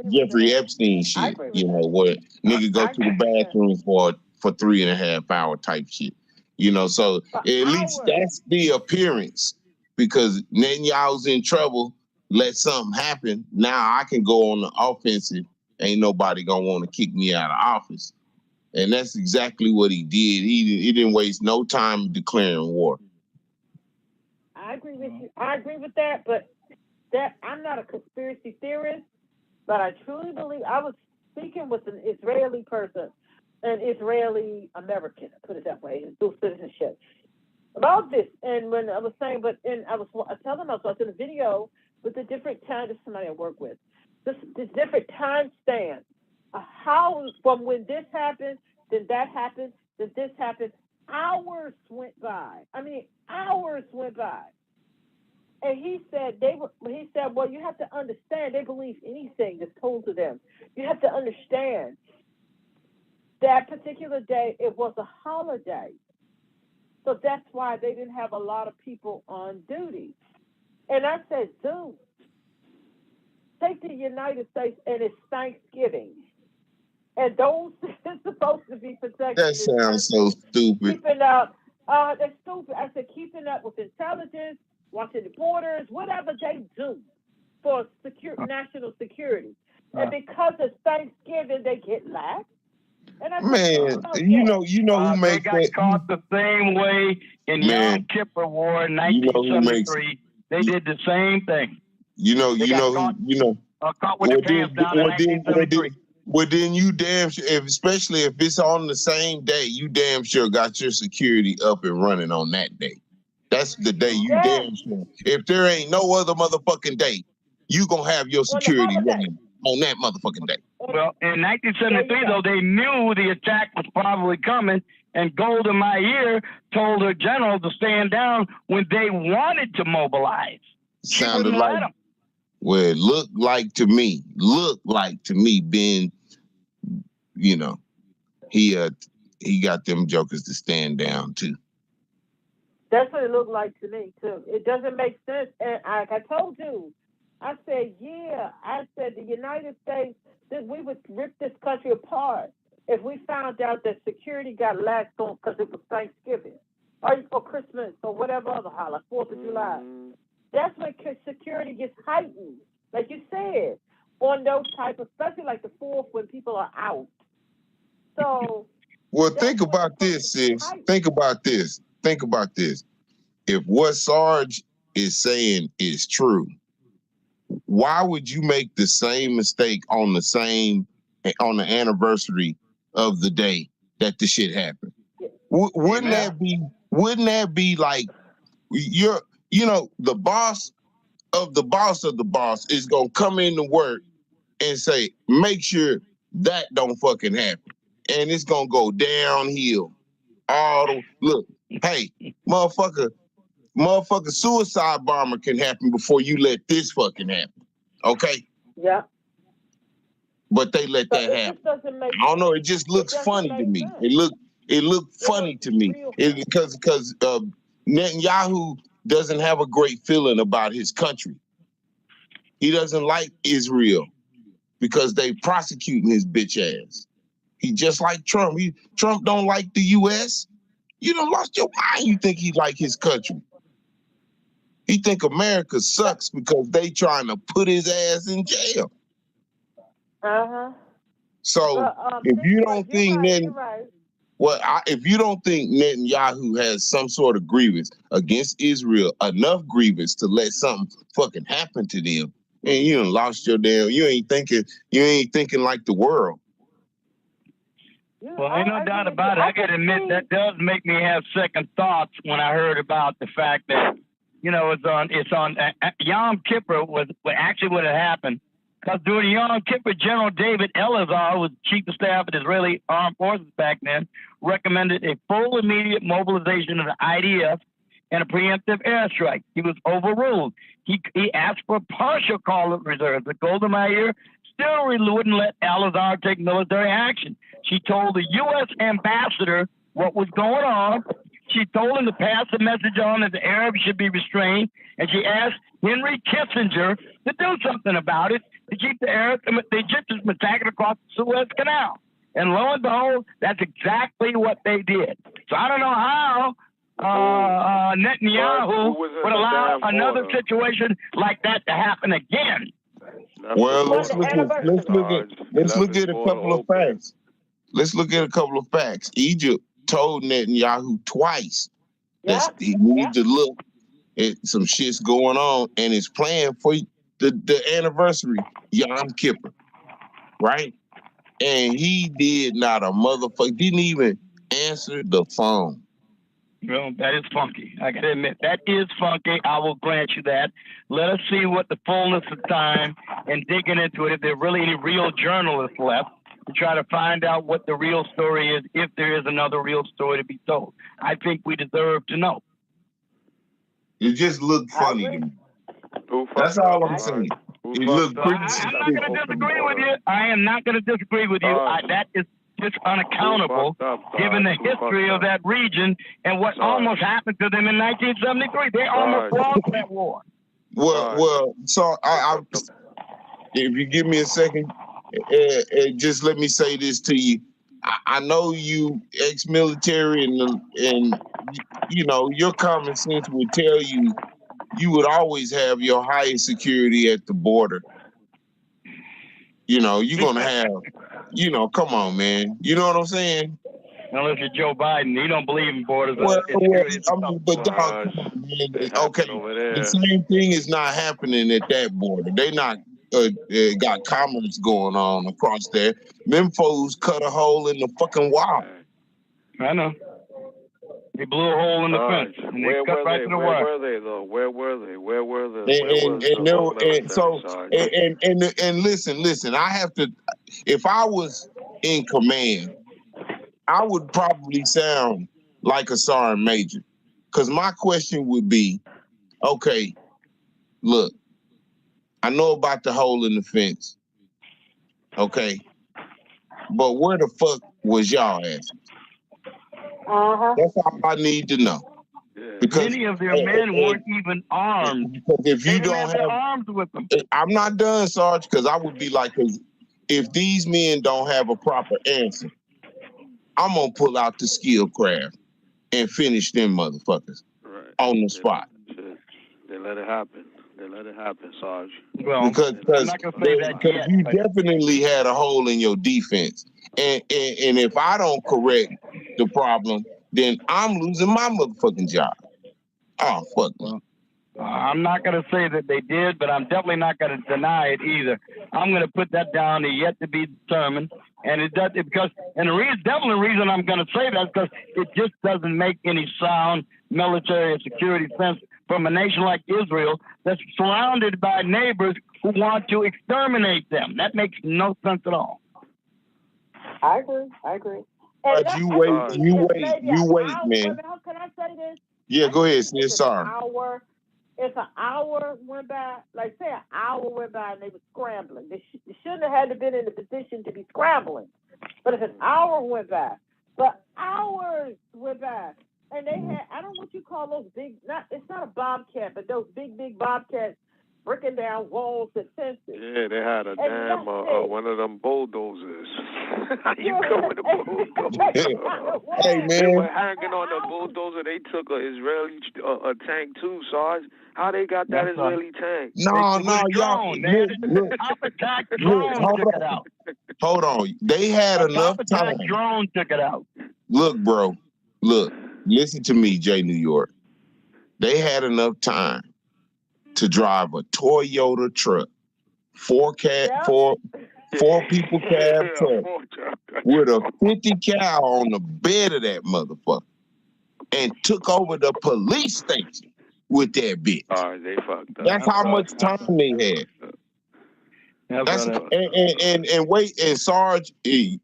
Jeffrey Epstein shit. Where nigga go to the bathroom for 3.5 hour type shit. So at least that's the appearance, because Netanyahu's in trouble. Let something happen. Now I can go on the offensive. Ain't nobody gonna want to kick me out of office. And that's exactly what he did. He didn't waste no time declaring war. I agree with you. I agree with that, but I'm not a conspiracy theorist, but I truly believe. I was speaking with an Israeli person, an Israeli American, put it that way, dual citizenship, about this. And when I was saying, I tell them I was watching a video with the different times. This is somebody I work with. This different time span. How from when this happened, then that happened, then this happened. Hours went by. I mean, hours went by. And he said, well, you have to understand, they believe anything that's told to them. You have to understand that particular day, it was a holiday. So that's why they didn't have a lot of people on duty. And I said, dude, take the United States and it's Thanksgiving. And those are supposed to be protected. That sounds so stupid. Keeping up, they're stupid. I said, keeping up with intelligence, watching the borders, whatever they do for national security. And because it's Thanksgiving, they get lax. And I said, you know who makes they got caught the same way in Yom Kippur War in 1973. They did the same thing. Caught with their pants down in 1973. Well, then you damn sure, especially if it's on the same day, you damn sure got your security up and running on that day. That's the day you damn sure. If there ain't no other motherfucking day, you gonna have your security running on that motherfucking day. Well, in 1973, though, they knew the attack was probably coming, and Golda Meir told her general to stand down when they wanted to mobilize. Sounded like, well, it looked like to me, Ben, he got them jokers to stand down too. That's what it looked like to me too. It doesn't make sense. And I told you, I said the United States, that we would rip this country apart if we found out that security got lax on because it was Thanksgiving or Christmas or whatever other holiday, 4th of July. That's when security gets heightened. like you said, on those type of, especially like the 4th when people are out. So. Well, think about this, sis. Think about this. Think about this. If what Sarge is saying is true, why would you make the same mistake on the anniversary of the day that the shit happened? Wouldn't that be like the boss of the boss of the boss is gonna come into work and say, make sure that don't fucking happen. And it's gonna go downhill. Look, hey, motherfucker, suicide bomber can happen before you let this fucking happen. Okay? Yeah. But they let that happen. I don't know, it just looks funny to me. It looked funny to me. Because Netanyahu doesn't have a great feeling about his country. He doesn't like Israel because they prosecuting his bitch ass. He just like Trump. Trump don't like the U.S. You done lost your mind. You think he like his country. He think America sucks because they trying to put his ass in jail. Uh-huh. So if you don't think if you don't think Netanyahu has some sort of grievance against Israel, enough grievance to let something fucking happen to them, and you done lost your damn. You ain't thinking like the world. Well, ain't no doubt about it. I got to admit that does make me have second thoughts when I heard about the fact that it's on Yom Kippur was actually what had happened. Because during Yom Kippur, General David Elazar, who was chief of staff of the Israeli Armed Forces back then, recommended a full immediate mobilization of the IDF and a preemptive airstrike. He was overruled. He asked for partial call of reserves, but Golda Meir still wouldn't let Elazar take military action. She told the U.S. ambassador what was going on. She told him to pass the message on that the Arabs should be restrained, and she asked Henry Kissinger to do something about it to keep the Arabs, the Egyptians from attacking across the Suez Canal. And lo and behold, that's exactly what they did. So I don't know how Netanyahu would allow another situation like that to happen again. Well, let's look at a couple of facts. Let's look at a couple of facts. Egypt told Netanyahu twice that he needs to look at some shit's going on and is planning for the anniversary, Yom Kippur, right? And he did not a motherfucker, didn't even answer the phone. Well, that is funky. I gotta admit, that is funky. I will grant you that. Let us see what the fullness of time and digging into it, if there are really any real journalists left, to try to find out what the real story is, if there is another real story to be told. I think we deserve to know. It just looked funny to me. That's all I'm saying. It looked pretty. I'm not going to disagree with you. I am not going to disagree with you. That is just unaccountable, given the history of that region and what almost happened to them in 1973. They almost lost that war. Well, so if you give me a second, just let me say this to you. I know you ex-military and your common sense would tell you would always have your highest security at the border. You're gonna have, come on, man. You know what I'm saying? Unless you're Joe Biden, he don't believe in borders. But dog, come on, man. Okay, the same thing is not happening at that border. They not got commerce going on across there. Them foes cut a hole in the fucking wall. I know. They blew a hole in the fence, and they cut right to the wire. Where were they, though? Where were they? And listen. I have to. If I was in command, I would probably sound like a sergeant major, because my question would be, okay, look, I know about the hole in the fence, okay, but where the fuck was y'all at? That's all I need to know. Because many of their men weren't even armed. Because if you don't have their arms with them. I'm not done, Sarge, because I would be like, if these men don't have a proper answer, I'm gonna pull out the skill craft and finish them motherfuckers on the spot. They let it happen. Let it happen, Sarge. Well, because I'm not going to say that yet. you But definitely had a hole in your defense, and if I don't correct the problem, then I'm losing my motherfucking job. Oh fuck. well, I'm not going to say that they did, but I'm definitely not going to deny it either. I'm going to put that down to yet to be determined. And it does because, and the reason, definitely the reason I'm going to say that is because it just doesn't make any sound military or security sense from a nation like Israel that's surrounded by neighbors who want to exterminate them. That makes no sense at all. I agree. But you wait, man. Can I say this? Yeah, go ahead, sis. Sorry. If an hour went by, like say an hour went by and they were scrambling, they shouldn't have had to been in the position to be scrambling. But if an hour went by, but hours went by, and they had, I don't know what you call those big, it's not a bobcat, but those big bobcats breaking down walls and fences. Yeah, they had a damn one of them bulldozers. You come with a bulldozer. Hey, man. They were hanging on the bulldozer. They took an Israeli tank too, Sarge. How they got that Israeli tank? No, y'all. Look, Top attack drone took it out. Hold on. They had enough time. Drone took it out. Look, bro. Look. Listen to me, Jay New York. They had enough time to drive a Toyota truck, four people cab truck with a 50 cal on the bed of that motherfucker, and took over the police station with that bitch. They fucked up. That's how much time they had. That's and wait, and Sarge, you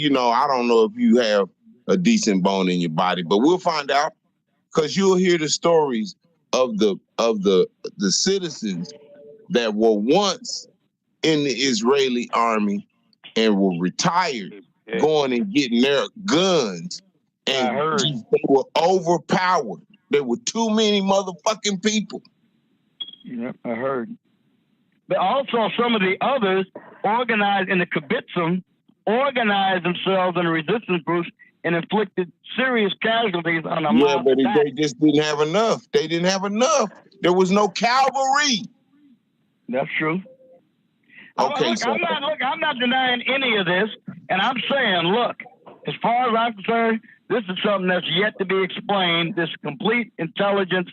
know, I don't know if you have a decent bone in your body, but we'll find out, because you'll hear the stories of the citizens that were once in the Israeli army and were retired, going and getting their guns, and they were overpowered. There were too many motherfucking people. Yeah, I heard. But also some of the others organized in the kibbutzim, organized themselves in resistance groups and inflicted serious casualties on a Yeah, but they just didn't have enough. They didn't have enough. There was no cavalry. That's true. Okay, I'm not denying any of this, and I'm saying, look, as far as I'm concerned, this is something that's yet to be explained. This complete intelligence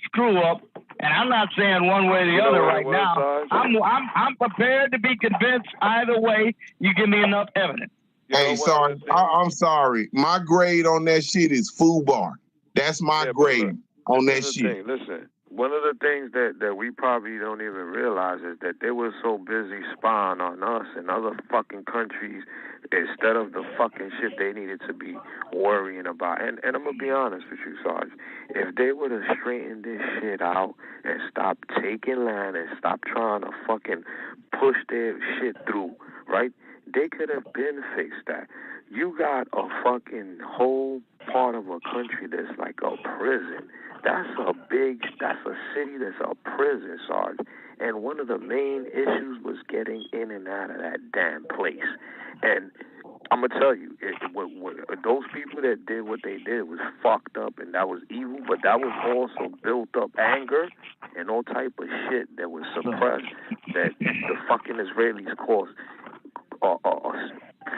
screw up, and I'm not saying one way or the other right now. I'm prepared to be convinced either way. You give me enough evidence. Hey, sorry, I'm sorry. My grade on that shit is FUBAR. That's my grade on that shit. Listen, one of the things that we probably don't even realize is that they were so busy spying on us and other fucking countries instead of the fucking shit they needed to be worrying about. And I'm going to be honest with you, Sarge. If they would have straightened this shit out and stopped taking land and stopped trying to fucking push their shit through, right? They could have been fixed that. You got a fucking whole part of a country that's like a prison. That's a city that's a prison, Sarge. And one of the main issues was getting in and out of that damn place. And I'm going to tell you, those people that did what they did was fucked up and that was evil, but that was also built up anger and all type of shit that was suppressed that the fucking Israelis caused.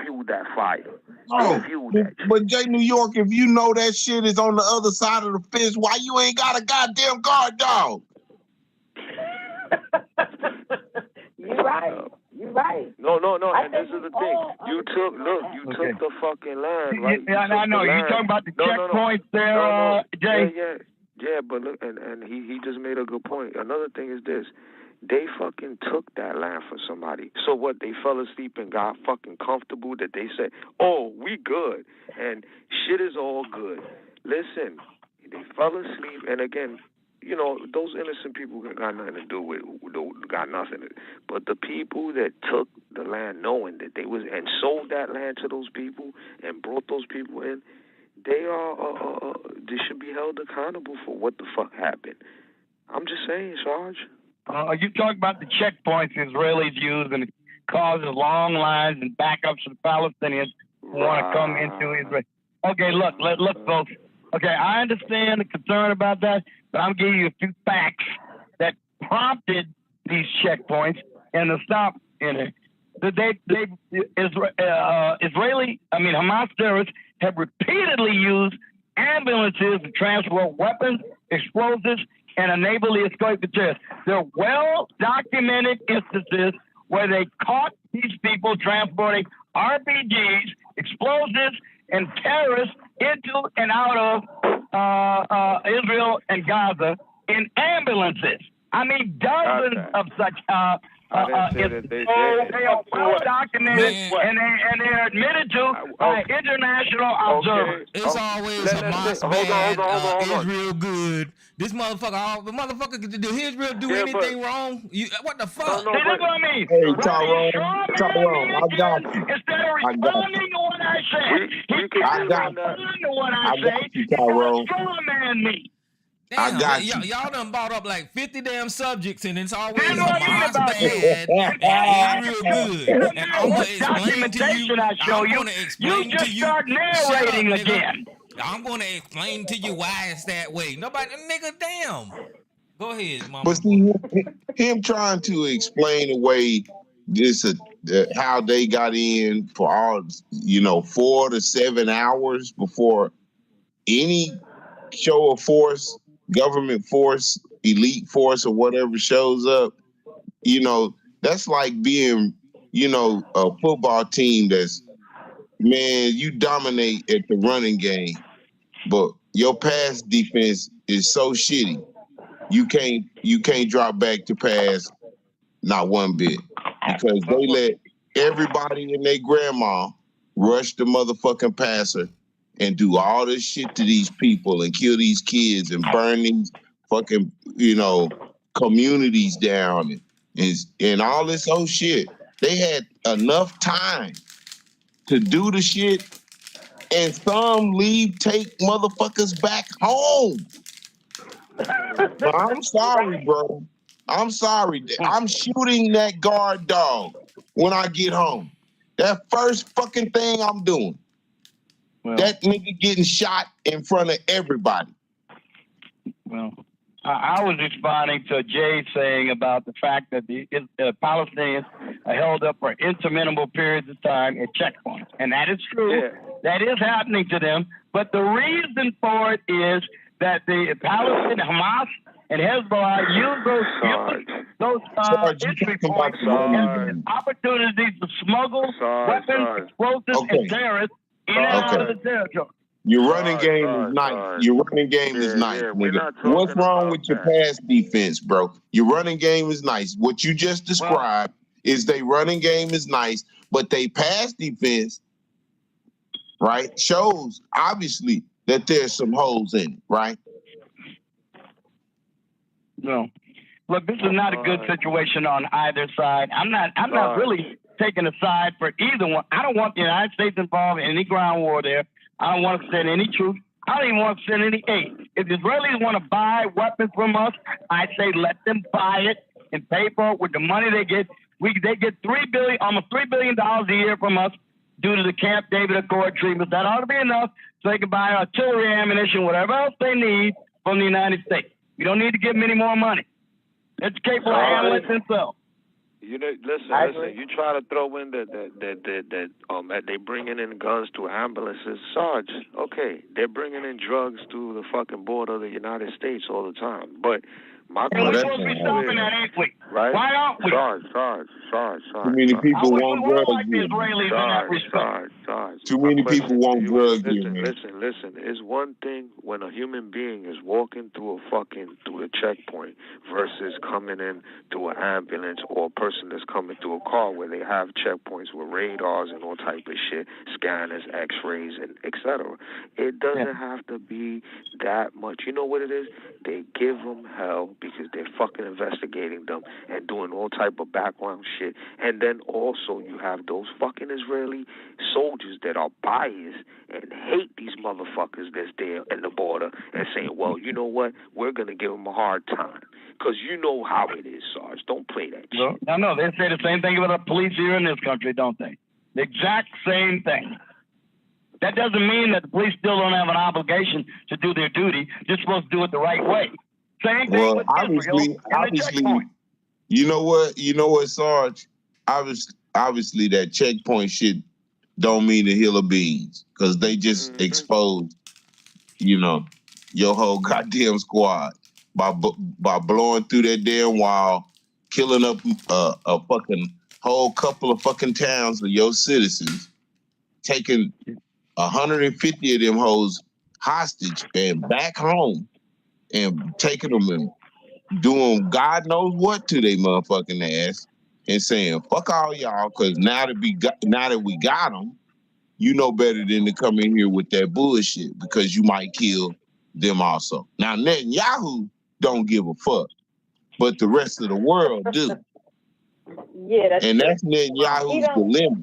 Fuel that fire. But Jay New York, if you know that shit is on the other side of the fence, why you ain't got a goddamn guard dog? You're right. No. And this is the thing. You took the fucking land, right? Yeah, I know. You talking about the checkpoints there, Jay? Yeah, but look, and he just made a good point. Another thing is this. They fucking took that land from somebody. So what, they fell asleep and got fucking comfortable that they said, oh, we good, and shit is all good. Listen, they fell asleep, and again, you know, those innocent people got nothing to do with, got nothing. But the people that took the land knowing that they was, and sold that land to those people and brought those people in, they should be held accountable for what the fuck happened. I'm just saying, Sarge. You talk about the checkpoints the Israelis use, and it causes long lines and backups for the Palestinians who want to come into Israel. Okay, look, folks. Okay, I understand the concern about that, but I'm giving you a few facts that prompted these checkpoints and the stop in it. Hamas terrorists have repeatedly used ambulances to transport weapons, explosives, and enable the escape of terrorists. There are well-documented instances where they caught these people transporting RPGs, explosives, and terrorists into and out of Israel and Gaza in ambulances. I mean, dozens of such instances. They are well documented, and they're admitted to by international observers. It's always Hamas bad, Israel good. This motherfucker, the motherfucker, did Israel do anything wrong? What the fuck? See, that's what I mean. Hey, Tyrone, I got you. Instead of responding to what I say, Tyrone. Strawman me. Damn, y'all done brought up like 50 damn subjects, and it's always Hamas bad and Israel good. And I'm gonna explain to you. You just start narrating again. I'm gonna explain to you why it's that way. Nobody, nigga, damn. Go ahead, mama. But see, him trying to explain away this how they got in for all 4 to 7 hours before any show of force, government force, elite force, or whatever shows up. That's like being, a football team that's, man, you dominate at the running game, but your pass defense is so shitty. You can't drop back to pass not one bit because they let everybody and their grandma rush the motherfucking passer and do all this shit to these people and kill these kids and burn these fucking, communities down and all this old shit. They had enough time to do the shit, and some take motherfuckers back home. But I'm sorry, bro. I'm sorry. I'm shooting that guard dog when I get home. That first fucking thing I'm doing. Well, that nigga getting shot in front of everybody. Well, I was responding to Jay saying about the fact that the Palestinians are held up for interminable periods of time at checkpoints. And that is true. Yeah. That is happening to them. But the reason for it is that the Palestinian Hamas and Hezbollah use those entry points as opportunities to smuggle weapons, explosives, and terrorists in and out of the territory. Your running game is nice. Your running game is nice, nigga. What's wrong with your pass defense, bro? Your running game is nice. What you just described is their running game is nice, but they pass defense, right, shows obviously that there's some holes in it, right? No. Look, this is not a good situation on either side. I'm not really taking a side for either one. I don't want the United States involved in any ground war there. I don't want to send any troops. I don't even want to send any aid. If the Israelis want to buy weapons from us, I say let them buy it and pay for it with the money they get. They get almost $3 billion a year from us due to the Camp David Accord treatment. That ought to be enough so they can buy artillery, ammunition, whatever else they need from the United States. We don't need to give them any more money. It's capable of handling it themselves. Listen. You try to throw in that they bringing in guns to ambulances, Sarge. Okay, they're bringing in drugs to the fucking border of the United States all the time. But my question is, we're supposed to be stopping that, ain't we? Right? Why aren't we? Sarge. Too many people want drugs. Like the Israelis in that respect. Sarge. Too many people want drugs. Listen. It's one thing when a human being is walking through a checkpoint versus coming in through an ambulance or a person that's coming through a car where they have checkpoints with radars and all type of shit, scanners, X-rays, and etc. It doesn't have to be that much. You know what it is? They give them hell because they're fucking investigating them and doing all type of background shit. And then also you have those fucking Israeli soldiers that are biased and hate these motherfuckers that's there in the border and saying, well, you know what? We're going to give them a hard time. Because you know how it is, Sarge. Don't play that shit. No, they say the same thing about the police here in this country, don't they? The exact same thing. That doesn't mean that the police still don't have an obligation to do their duty. They're supposed to do it the right way. Same thing Well, with Israel and the obviously, checkpoint. you know what, Sarge? Obviously, that checkpoint shit don't mean a hill of beans because they just exposed, your whole goddamn squad by blowing through that damn wall, killing up a fucking whole couple of fucking towns of your citizens, taking 150 of them hoes hostage and back home and taking them and doing God knows what to they motherfucking ass and saying fuck all y'all because now that we got them, you know better than to come in here with that bullshit because you might kill them also. Now Netanyahu don't give a fuck, but the rest of the world do, Yeah, that's and true. that's Netanyahu's dilemma.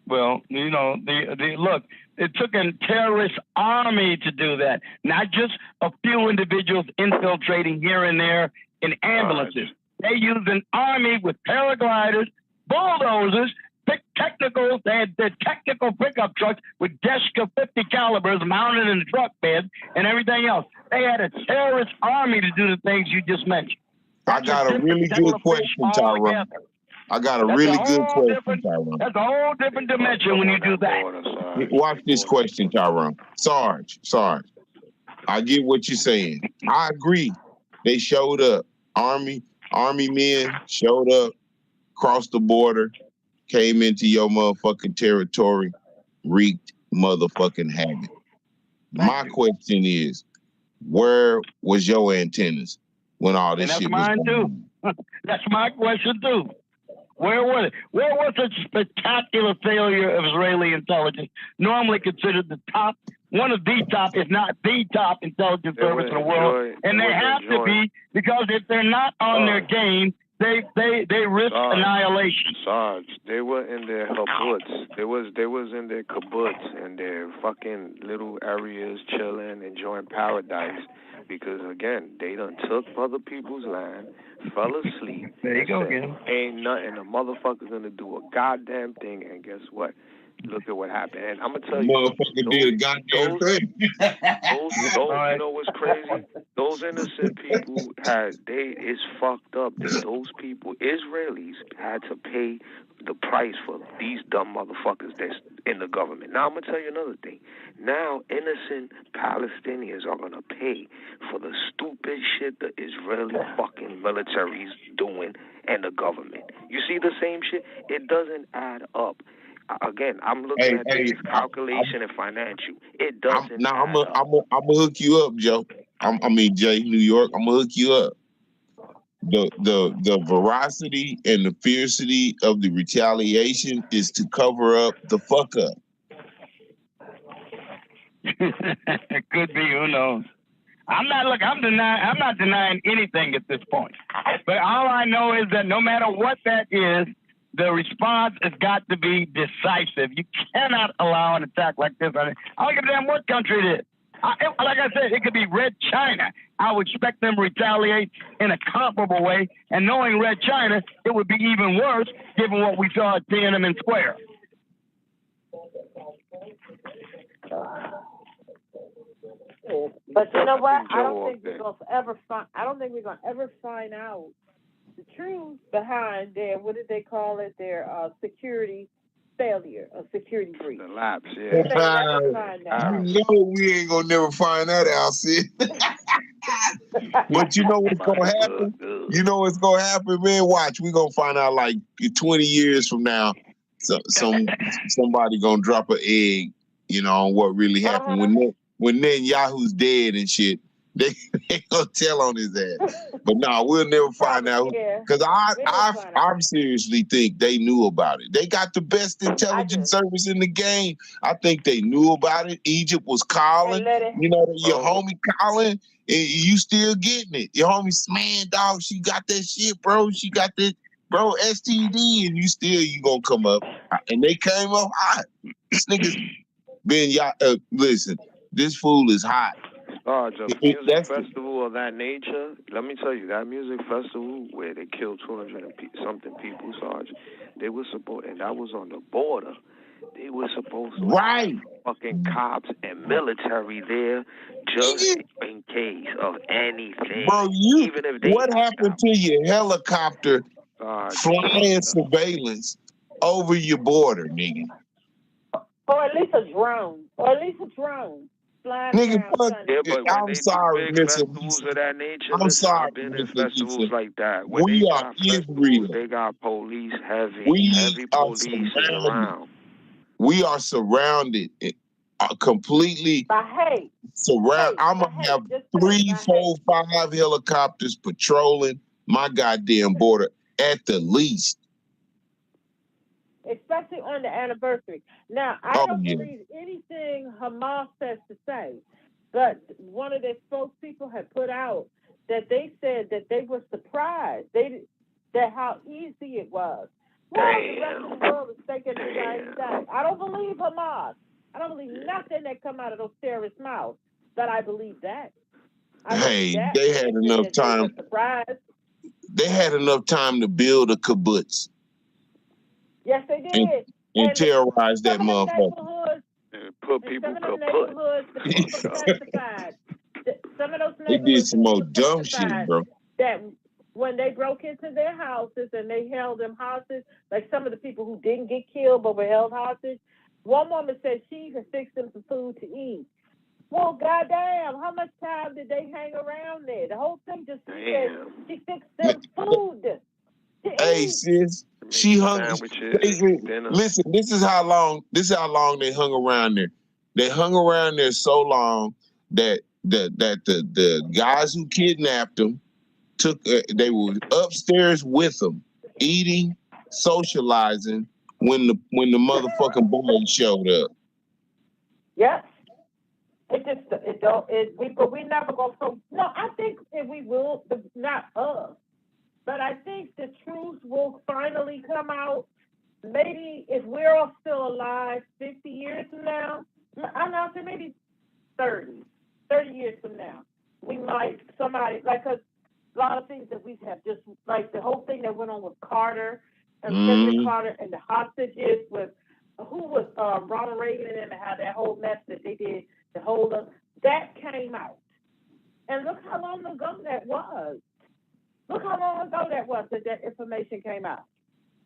Well, the look, it took a terrorist army to do that, not just a few individuals infiltrating here and there in ambulances. They used an army with paragliders, bulldozers, technicals. They had the technical pickup trucks with Deska 50 calibers mounted in the truck bed and everything else. They had a terrorist army to do the things you just mentioned. I got a really good question, Tyrone. I got a really good question, Tyrone. That's a whole different dimension when you do that. Watch this question, Tyrone. Sarge, I get what you're saying. I agree. They showed up. Army men showed up, crossed the border, came into your motherfucking territory, wreaked motherfucking havoc. My question is, where was your antennas when all this shit was going on? That's my question too. Where was it? Where was the spectacular failure of Israeli intelligence, normally considered the top, one of the top, if not the top intelligence service in the world? And they have to be, because if they're not on their game, they risk annihilation. Sarge, they were in their kibbutz. They was in their kibbutz and their fucking little areas, chilling, enjoying paradise. Because again, they done took other people's land, fell asleep. There you go again. Ain't nothing. The motherfucker's gonna do a goddamn thing, and guess what? Look at what happened. And I'm gonna tell you, motherfucker did a goddamn thing. You know what's crazy? Those innocent people it's fucked up that those people, Israelis, had to pay the price for these dumb motherfuckers that's in the government. Now I'm gonna tell you another thing. Now innocent Palestinians are gonna pay for the stupid shit the Israeli fucking military's doing and the government. You see the same shit? It doesn't add up. Again, I'm looking at this calculation and financial. It doesn't. I'm gonna hook you up, Joe. Jay, New York. I'm gonna hook you up. The veracity and the fiercity of the retaliation is to cover up the fuck up. It could be. Who knows? I'm not denying anything at this point. But all I know is that no matter what that is, the response has got to be decisive. You cannot allow an attack like this. I don't give a damn what country it is. Like I said, it could be Red China. I would expect them to retaliate in a comparable way. And knowing Red China, it would be even worse given what we saw at Tiananmen Square. But you know what? I don't think we're gonna ever find out the truth behind their, what did they call it? Their security failure, a security breach. The lapse, yeah. You know we ain't gonna never find that out, sis. But you know what's gonna happen? You know what's gonna happen, man? Watch, we gonna find out like 20 years from now. Somebody gonna drop an egg, on what really happened when Netanyahu's dead and shit. They gonna tell on his ass. But no, we'll never find out. Because I seriously think they knew about it. They got the best intelligence service in the game. I think they knew about it. Egypt was calling. Your homie calling, and you still getting it. Your homie, man, dog, she got that shit, bro. She got that, bro, STD, and you gonna come up. And they came up hot. This nigga's been, listen, this fool is hot. Sarge, a music festival of that nature, let me tell you, that music festival where they killed 200 and something people, Sarge, they were supposed, and that was on the border. They were supposed to fucking cops and military there just in case of anything. Bro, even if they what happened to your helicopter flying surveillance over your border, nigga? Or at least a drone. Flying Nigga, around. fuck. Yeah, but when I'm they sorry, do big Mr. festivals of that nature, I'm listen, sorry, I've been in Mr. festivals Lisa. like that. When We they are got festivals, Israel. they got police heavy. We Heavy are police is surrounded. around. We are surrounded, completely by hate. surrounded. I'm gonna have 3, 4, 5 helicopters patrolling my goddamn border at the least. Especially on the anniversary. Now, I don't believe anything Hamas has to say, but one of their spokespeople had put out that they said that they were surprised that how easy it was. Well, the rest of the world is thinking the same thing. I don't believe Hamas. I don't believe nothing that come out of those terrorists' mouths, but I believe that. They had enough time. They had enough time to build a kibbutz. Yes, they did. And terrorize that motherfucker. Put people kaput. The people testified. Some of those They did some more dumb testified shit, bro. That when they broke into their houses and they held them hostage, like some of the people who didn't get killed but were held hostage, one woman said she even fixed them some food to eat. Well, goddamn, how much time did they hang around there? The whole thing just said she fixed them food. Hey, sis, she hung. Listen, this is how long they hung around there. They hung around there so long that the guys who kidnapped them they were upstairs with them, eating, socializing when the motherfucking boys showed up. Yes. We never go from. No, I think if we will, not us. But I think the truth will finally come out. Maybe if we're all still alive 50 years from now, I'm not saying maybe 30 years from now, we might, somebody, like a lot of things that we have, just like the whole thing that went on with Carter, and President Carter and the hostages with, who was Ronald Reagan and them, and how that whole mess that they did to hold them, that came out. And look how long ago that was. Look how long ago that was that information came out.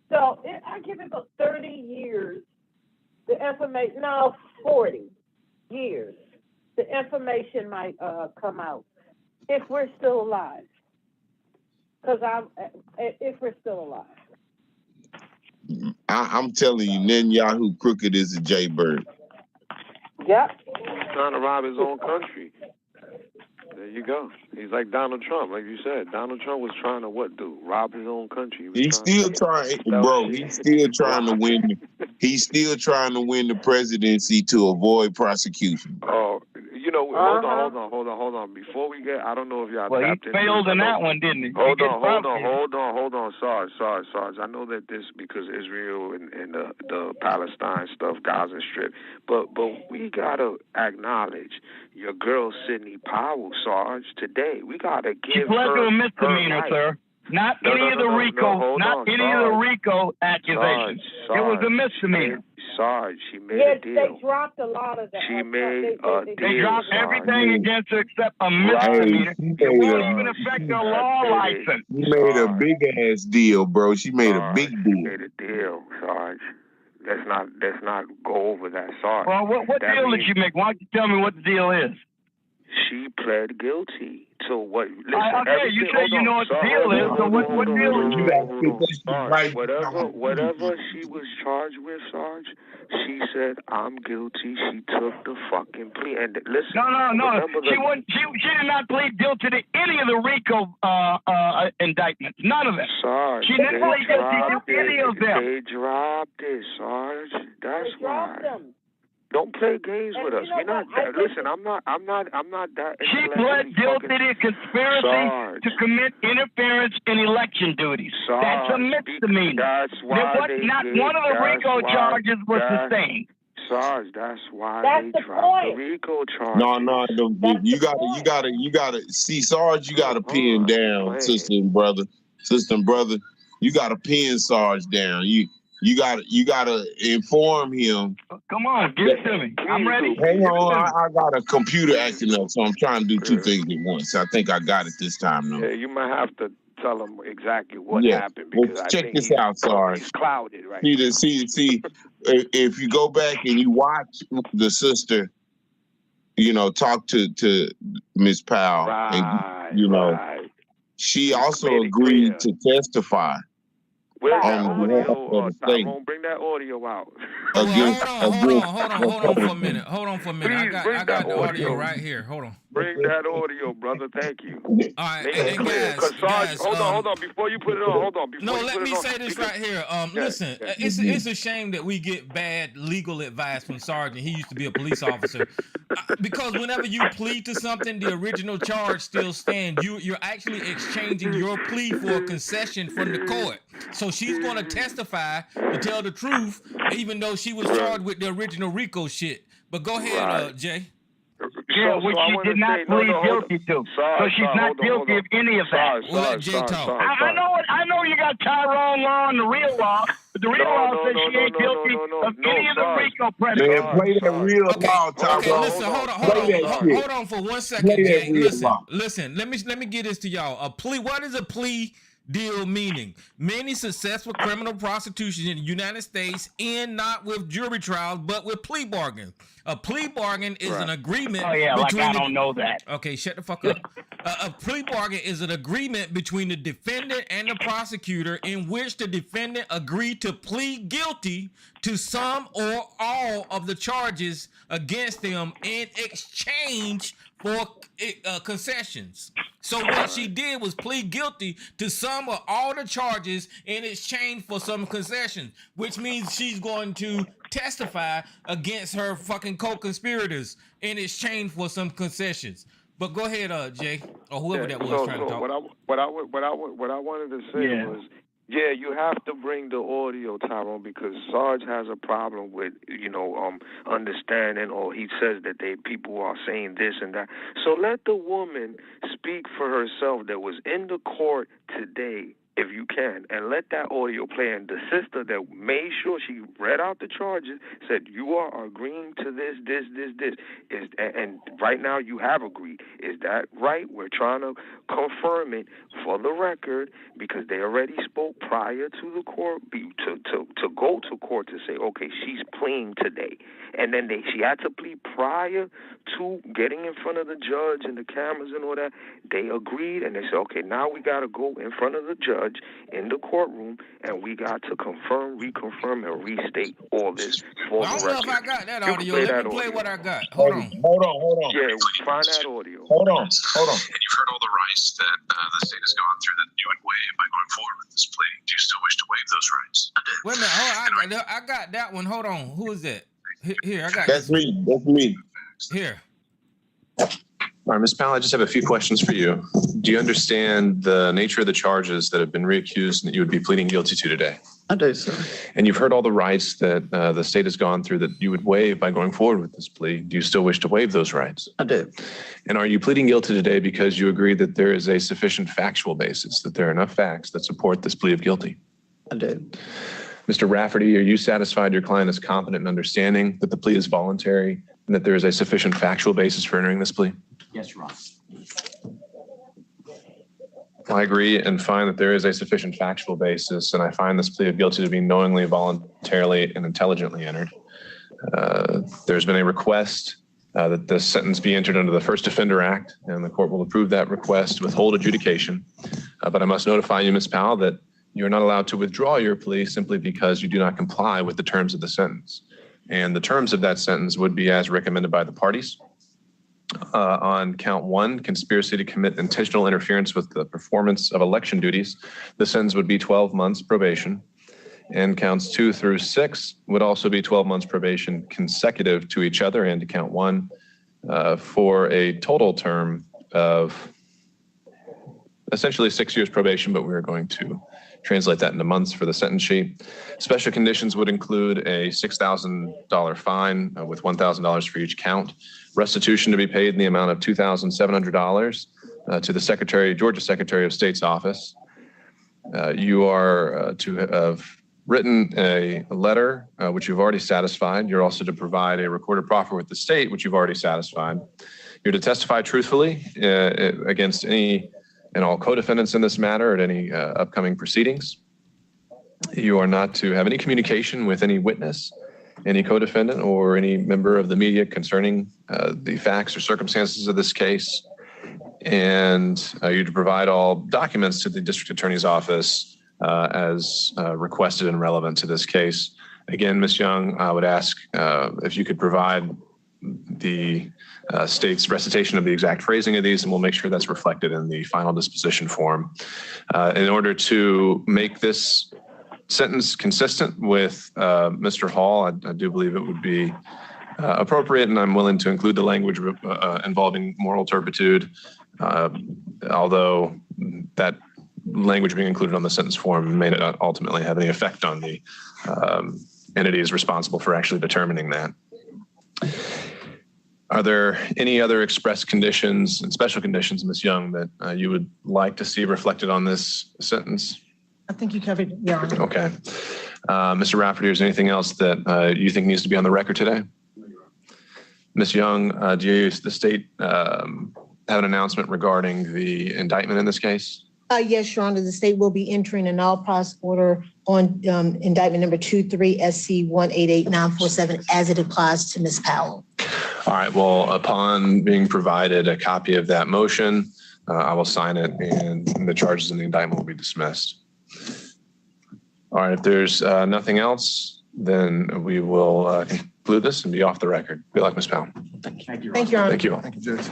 So I give it about 30 years, the information, no, 40 years, the information might come out if we're still alive. Because if we're still alive. I'm telling you, Netanyahu crooked as a jaybird. Yep. He's trying to rob his own country. There you go. He's like Donald Trump, like you said. Donald Trump was trying to rob his own country. He's still trying, bro. He's still trying to win. He's still trying to win the presidency to avoid prosecution. Oh, hold on. Before we get, I don't know if y'all. Well, he failed in that one, didn't he? Hold on, Sarge. I know that this because Israel and the Palestine stuff, Gaza Strip, but we gotta acknowledge your girl Sidney Powell, Sarge. Today we gotta give she pled to a misdemeanor, sir. Not any of the RICO accusations. It was a misdemeanor. Sarge, she made a deal. They dropped a lot of that. She made a deal. They dropped everything against her except a misdemeanor. It won't even affect her law license. She made a big ass deal, bro. She made a big deal. She made a deal, Sarge. Let's not go over that, Sarge. Well, what deal did she make? Why don't you tell me what the deal is? She pled guilty to what? Listen, okay, you say you know what the deal is. So what deal is you at? Whatever she was charged with, Sarge, she said, "I'm guilty." She took the fucking plea. And listen, no. She did not plead guilty to any of the RICO indictments. None of them. Sarge, she didn't plead guilty to any of them. They dropped it, Sarge. That's why. Don't play games with us. We're not that. Listen, I'm not that. She pled guilty to conspiracy to commit interference in election duties. That's a misdemeanor. That's why not one of the RICO charges was sustained. Sarge, that's why they dropped the RICO charges. No, you gotta see, Sarge. You gotta pin down, sister and brother. You gotta pin Sarge down. You gotta inform him. Come on, give it to me. I'm ready. Hang on, I got a computer acting up, so I'm trying to do two things at once. I think I got it this time, though. Yeah, you might have to tell him exactly what happened because well, I check think this out, Sarge. he's clouded right now. See, if you go back and you watch the sister, talk to Miss Powell, and she also agreed to testify. Where's that on audio? the state. Tyrone, bring that audio out. Hold on for a minute. I got the audio right here. Hold on. Bring that audio, brother. Thank you. All right, Make it clear. guys, hold on. Before you put it on, hold on. Let me say this right here. Listen, it's a shame that we get bad legal advice from Sergeant. He used to be a police officer. Because whenever you plead to something, the original charge still stands. You're actually exchanging your plea for a concession from the court. So she's going to testify to tell the truth, even though she was charged with the original RICO shit. But go ahead, Jay. Yeah, which she did not plead guilty to. So she's not guilty of any of that. We'll let Jay talk. I know you got Tyrone law and the real law, but the real law says she ain't guilty of any of the RICO predicates. Man, play that real law, Tyrone. Okay, listen, hold on for 1 second, Jay. Listen. Let me get this to y'all. A plea. What is a plea deal meaning? Many successful criminal prosecutions in the United States end not with jury trials, but with plea bargains. A plea bargain is an agreement. Oh yeah, between I don't know that. Okay, shut the fuck up. A plea bargain is an agreement between the defendant and the prosecutor in which the defendant agreed to plead guilty to some or all of the charges against them in exchange for concessions. So what she did was plead guilty to some or all the charges in exchange for some concessions, which means she's going to testify against her fucking co-conspirators in exchange for some concessions. But go ahead, Jay, or whoever that was trying to talk. What I wanted to say was, you have to bring the audio, Tyrone, because Sarge has a problem with, understanding, or he says that people are saying this and that. So let the woman speak for herself that was in the court today, if you can, and let that audio play. And the sister that made sure she read out the charges said, you are agreeing to this. And right now you have agreed. Is that right? We're trying to confirm it for the record because they already spoke prior to the court, to go to court to say, okay, she's pleading today. And then she had to plead prior to getting in front of the judge and the cameras and all that. They agreed, and they said, okay, now we got to go in front of the judge in the courtroom, and we got to confirm, reconfirm, and restate all this for the record. I don't know if I got that audio. Let me play what I got. Hold on. Yeah, find that audio. Hold on. And you've heard all the rights that the state has gone through that you would waive by going forward with this plea. Do you still wish to waive those rights? Wait a minute. I got that one. Hold on. Who is that? Here, I got That's me. Here. All right, Ms. Powell, I just have a few questions for you. Do you understand the nature of the charges that have been reaccused and that you would be pleading guilty to today? I do, sir. And you've heard all the rights that the state has gone through that you would waive by going forward with this plea. Do you still wish to waive those rights? I do. And are you pleading guilty today because you agree that there is a sufficient factual basis, that there are enough facts that support this plea of guilty? I do. Mr. Rafferty, are you satisfied your client is competent in understanding that the plea is voluntary and that there is a sufficient factual basis for entering this plea? Yes, Your Honor. I agree and find that there is a sufficient factual basis, and I find this plea of guilty to be knowingly, voluntarily, and intelligently entered. There's been a request that the sentence be entered under the First Offender Act, and the court will approve that request, withhold adjudication. But I must notify you, Ms. Powell, that you're not allowed to withdraw your plea simply because you do not comply with the terms of the sentence. And the terms of that sentence would be as recommended by the parties. On count 1, conspiracy to commit intentional interference with the performance of election duties, the sentence would be 12 months probation. And counts 2 through 6 would also be 12 months probation consecutive to each other and to count 1 for a total term of essentially 6 years probation, but we're going to translate that into months for the sentence sheet. Special conditions would include a $6,000 fine with $1,000 for each count. Restitution to be paid in the amount of $2,700 to the Georgia Secretary of State's office. You are to have written a letter, which you've already satisfied. You're also to provide a recorded proffer with the state, which you've already satisfied. You're to testify truthfully against any and all co-defendants in this matter at any upcoming proceedings. You are not to have any communication with any witness, any co-defendant, or any member of the media concerning the facts or circumstances of this case. And you're to provide all documents to the district attorney's office as requested and relevant to this case. Again, Ms. Young, I would ask if you could provide the state's recitation of the exact phrasing of these, and we'll make sure that's reflected in the final disposition form. In order to make this sentence consistent with Mr. Hall, I do believe it would be appropriate, and I'm willing to include the language involving moral turpitude, although that language being included on the sentence form may not ultimately have any effect on the entities responsible for actually determining that. Are there any other express conditions and special conditions, Ms. Young, that you would like to see reflected on this sentence? I think you covered, Your Honor. Okay. Mr. Rafferty, is there anything else that you think needs to be on the record today? Ms. Young, do the state have an announcement regarding the indictment in this case? Yes, Your Honor, the state will be entering an all-pros order on indictment number 23 SC 188947 as it applies to Ms. Powell. All right. Well, upon being provided a copy of that motion, I will sign it and the charges in the indictment will be dismissed. All right. If there's nothing else, then we will conclude this and be off the record. Good luck, Ms. Powell. Thank you, Your Honor. Thank you all. Thank you, Judge.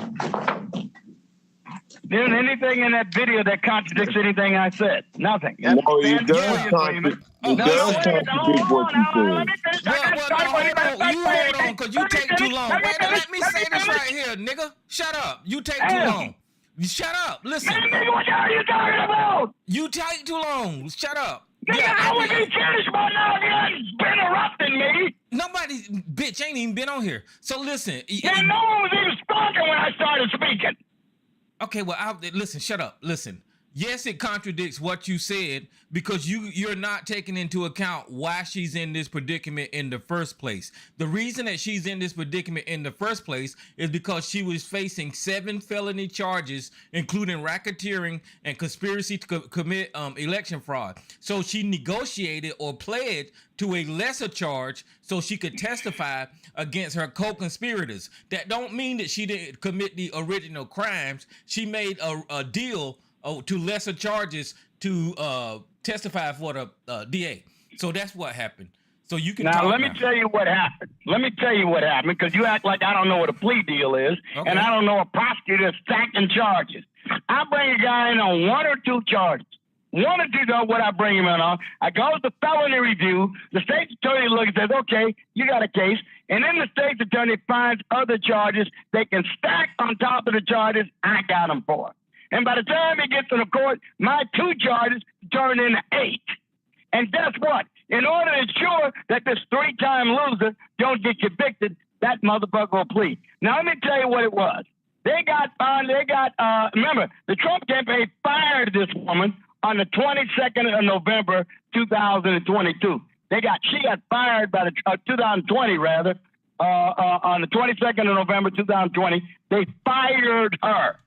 There's anything in that video that contradicts anything I said? Nothing. No, it does contradict what you said. Well, you hold on, because you take too long. Wait, let me say this right here, nigga. Shut up. You take too long. Shut up. Listen. What are you talking about? You take too long. Shut up. Nigga, I was finished by now. You're interrupting me. Nobody, bitch, ain't even been on here. So listen. Yeah, no one was even talking when I started speaking. Okay, well, listen, shut up. Listen. Yes, it contradicts what you said because you're not taking into account why she's in this predicament in the first place. The reason that she's in this predicament in the first place is because she was facing 7 felony charges, including racketeering and conspiracy to commit election fraud. So she negotiated or pled to a lesser charge so she could testify against her co-conspirators. That don't mean that she didn't commit the original crimes. She made a deal to lesser charges to testify for the DA. So that's what happened. So you can now let me tell you what happened. Let me tell you what happened, because you act like I don't know what a plea deal is, and I don't know a prosecutor stacking charges. I bring a guy in on 1 or 2 charges. 1 or 2 know what I bring him in on. I go to felony review. The state's attorney looks and says, okay, you got a case. And then the state's attorney finds other charges they can stack on top of the charges I got them for. And by the time he gets to the court, my 2 charges turn into 8. And guess what? In order to ensure that this 3-time loser don't get convicted, that motherfucker will plead. Now, let me tell you what it was. Remember, the Trump campaign fired this woman on the 22nd of November, 2022. She got fired by the 2020 rather, on the 22nd of November, 2020. They fired her.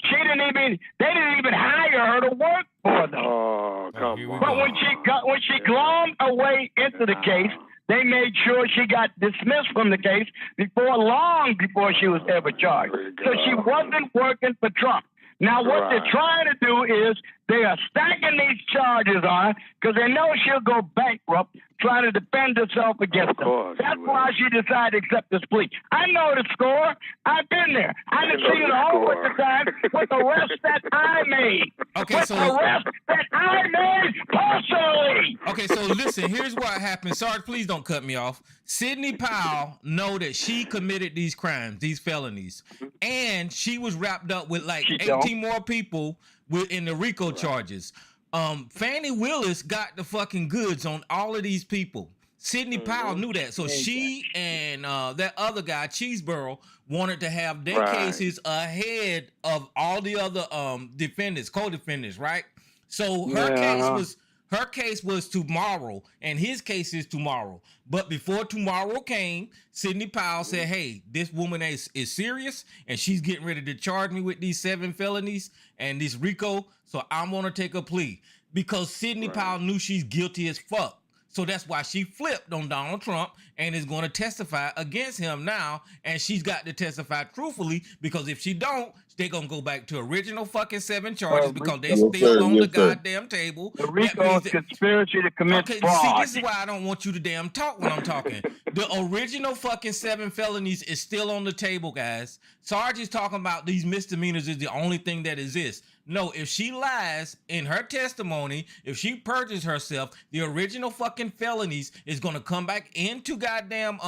They didn't even hire her to work for them. Oh, come on. But when she glommed her way into the case, they made sure she got dismissed from the case long before she was ever charged. So she wasn't working for Trump. Now, what they're trying to do is they are stacking these charges on her because they know she'll go bankrupt trying to defend herself against them. That's why she decided to accept this plea. I know the score. I've been there. I didn't see it all with the time with the arrest that I made. Okay, so the arrest that I made personally. Okay, so listen, here's what happened. Sarge, please don't cut me off. Sidney Powell know that she committed these crimes, these felonies, and she was wrapped up with like 18 more people in the RICO charges. Fannie Willis got the fucking goods on all of these people. Sidney Powell knew that. So she and that other guy, Cheeseborough, wanted to have their cases ahead of all the other defendants, co-defendants, right? So her Her case was tomorrow, and his case is tomorrow. But before tomorrow came, Sidney Powell said, hey, this woman is serious, and she's getting ready to charge me with these 7 felonies and this RICO, so I'm going to take a plea. Because Sidney Powell knew she's guilty as fuck. So that's why she flipped on Donald Trump and is going to testify against him now. And she's got to testify truthfully, because if she don't, they're going to go back to original fucking 7 charges because they still on the goddamn table. The RICO is conspiracy to commit fraud. See, this is why I don't want you to damn talk when I'm talking. The original fucking 7 felonies is still on the table, guys. Sarge is talking about these misdemeanors is the only thing that exists. No, if she lies in her testimony, if she perjures herself, the original fucking felonies is gonna come back into goddamn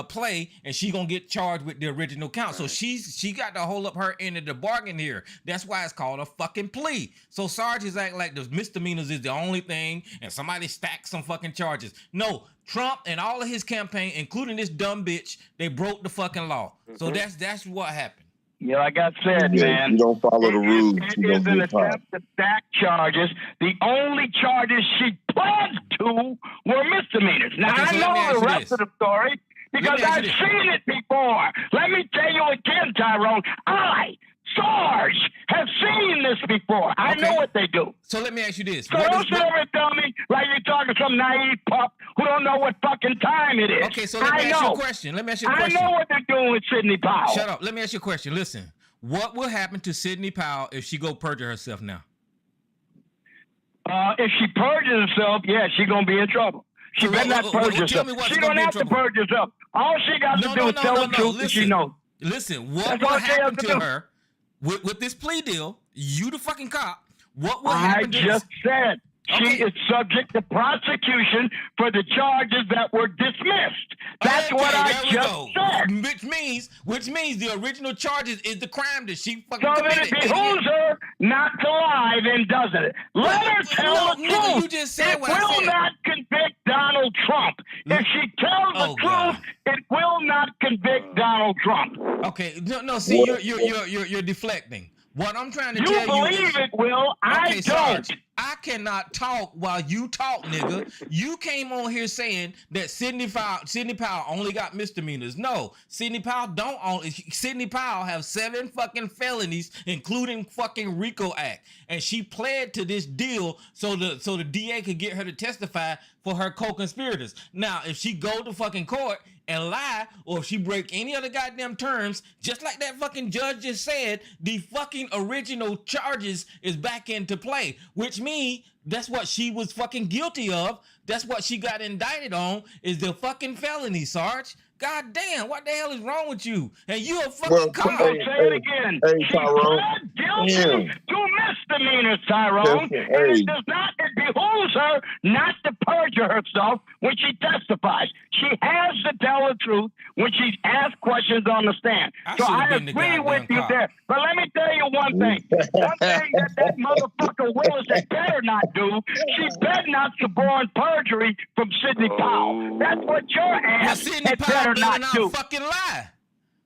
play, and she gonna get charged with the original count. So she got to hold up her end of the bargain here. That's why it's called a fucking plea. So Sarge is acting like the misdemeanors is the only thing, and somebody stacked some fucking charges. No, Trump and all of his campaign, including this dumb bitch, they broke the fucking law. So that's what happened. Yeah, like I said, man. You don't follow the rules. It is an attempt to stack charges. The only charges she pled to were misdemeanors. Now, Okay, so I let me ask know the you rest this. of the story because Let me ask I've you this. seen it before. Let me tell you again, Tyrone. Sarge, have seen this before. I know what they do. So let me ask you this. So don't sit over and tell me like you're talking to some naive pup who don't know what fucking time it is. Okay, so let me ask you a question. Let me ask you a question. I know what they're doing with Sidney Powell. Shut up. Let me ask you a question. Listen, what will happen to Sidney Powell if she go perjure herself now? If she purges herself, yeah, she's gonna be in trouble. She better not purge herself. She don't have to purge herself. All she got to do is tell the truth that she knows. Listen, what will happen to her with this plea deal? You the fucking cop. What will happen to I just said she is subject to prosecution for the charges that were dismissed. That's what I just said. Which means the original charges is the crime that she fucking So committed. then it behooves her not to lie, then doesn't it? Let her tell the truth. You just said it what I will said. not convict Donald Trump. If she tells the truth, it will not convict Donald Trump. Okay, no. See, you're deflecting. What I'm trying to tell you is... You believe it, Will. I don't. Sarge, I cannot talk while you talk, nigga. You came on here saying that Sidney Powell only got misdemeanors. No, Sidney Powell don't only. Sidney Powell have 7 fucking felonies, including fucking RICO Act, and she pled to this deal so the DA could get her to testify for her co-conspirators. Now, if she go to fucking court and lie, or if she break any other goddamn terms, just like that fucking judge just said, the fucking original charges is back into play, which means that's what she was fucking guilty of. That's what she got indicted on, is the fucking felony, Sarge. God damn, what the hell is wrong with you? And you a fucking cop. Say it again. She pled guilty to misdemeanors, Tyrone. And it does not, it behooves her not to perjure herself when she testifies. She has to tell the truth when she's asked questions on the stand. So I agree with you there. But let me tell you one thing. One thing that motherfucker Willis had better not do, she better not suborn perjury from Sidney Powell. That's what your ass had better not do. Fucking lie.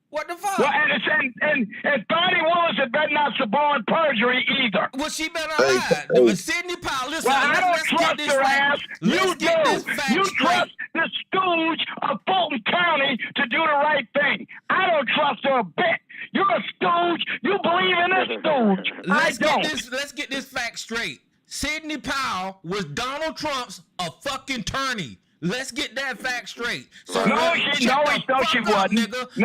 What the fuck? Well, and Bonnie Willis had better not suborn perjury either. Well, she better not lie. But Sidney Powell, listen. Well, I don't trust her ass. You do. You trust the stooge of Fulton County to do the right thing. I don't trust her a bit. You're a stooge. You believe in this stooge. I don't. Let's get this fact straight. Sidney Powell was Donald Trump's a fucking attorney. Let's get that fact straight. So no, she wasn't. No, she wasn't.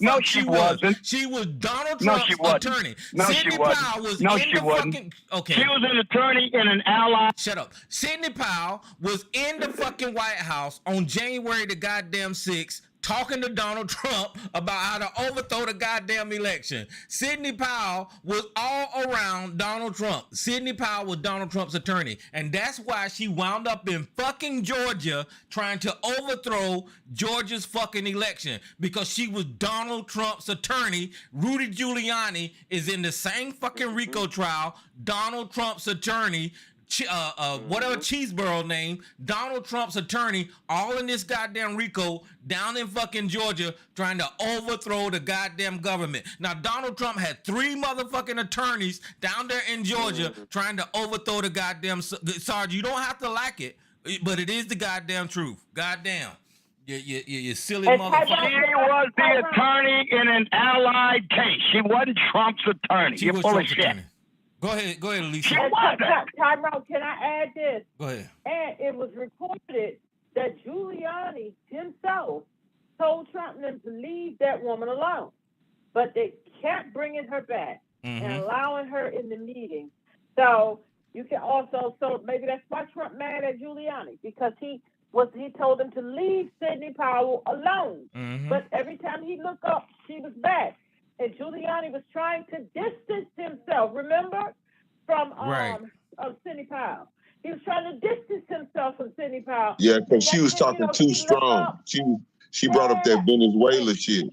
No, she wasn't. She was Donald Trump's attorney. No, she wasn't. No, she wasn't. Okay. She was an attorney and an ally. Shut up. Sidney Powell was in the fucking White House on January the goddamn 6th, talking to Donald Trump about how to overthrow the goddamn election. Sidney Powell was all around Donald Trump. Sidney Powell was Donald Trump's attorney. And that's why she wound up in fucking Georgia trying to overthrow Georgia's fucking election, because she was Donald Trump's attorney. Rudy Giuliani is in the same fucking RICO trial. Donald Trump's attorney. whatever Cheeseboro name, Donald Trump's attorney, all in this goddamn RICO down in fucking Georgia trying to overthrow the goddamn government. Now, Donald Trump had 3 motherfucking attorneys down there in Georgia trying to overthrow the goddamn... Sarge, you don't have to like it, but it is the goddamn truth. Goddamn. You silly motherfucker. She was the attorney in an allied case. She wasn't Trump's attorney. You're full of shit. Attorney. Go ahead, Lisa. Tyrone, can I add this? Go ahead. And it was reported that Giuliani himself told Trump and them to leave that woman alone, but they kept bringing her back and allowing her in the meeting. So you can also, so maybe that's why Trump mad at Giuliani, because he told him to leave Sidney Powell alone. But every time he looked up, she was back. And Giuliani was trying to distance himself, remember, from Sidney Powell. He was trying to distance himself from Sidney Powell. Yeah, because she was talking too strong. She brought up that Venezuela shit.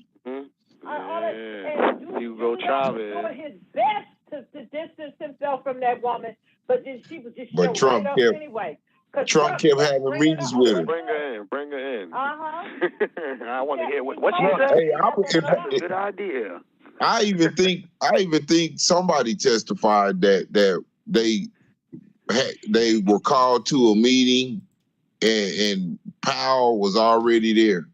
Hugo Chavez doing his best to distance himself from that woman, but then she was just Trump right kept, up anyway. Trump kept having meetings with her. Bring her in. I want to hear what she said. Hey, good idea. I even think somebody testified that they were called to a meeting and Powell was already there.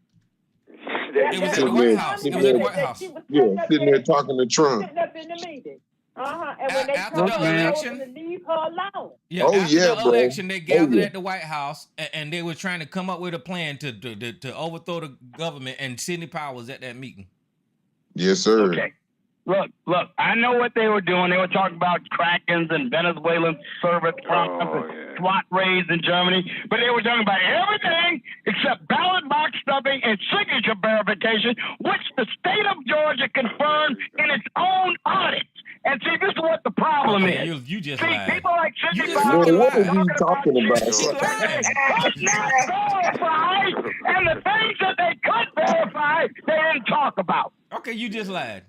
It was at the White House. It was at the White House. Yeah, sitting there talking to Trump. Sitting up in the meeting. And when after the election, to leave her alone. Yeah, after the election, they gathered at the White House and they were trying to come up with a plan to overthrow the government, and Sidney Powell was at that meeting. Yes, sir. Okay. Look, I know what they were doing. They were talking about Krakens and Venezuelan servants, SWAT raids in Germany, but they were talking about everything except ballot box stuffing and signature verification, which the state of Georgia confirmed in its own audit. And see, this is what the problem is. You just see, lied. people like Sidney Powell. What are you talking about? Could not verify, and the things that they could verify, they didn't talk about. Okay, you just lied.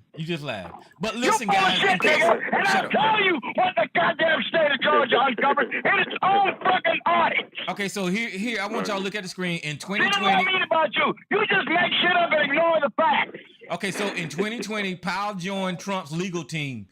But listen, guys. Shit, nigga, and I'll tell you what the goddamn state of Georgia uncovered in its own fucking audit. Okay, so here, I want y'all to look at the screen. In 2020. This is what I mean about you. You just make shit up and ignore the facts. Okay, so in 2020, Powell joined Trump's legal team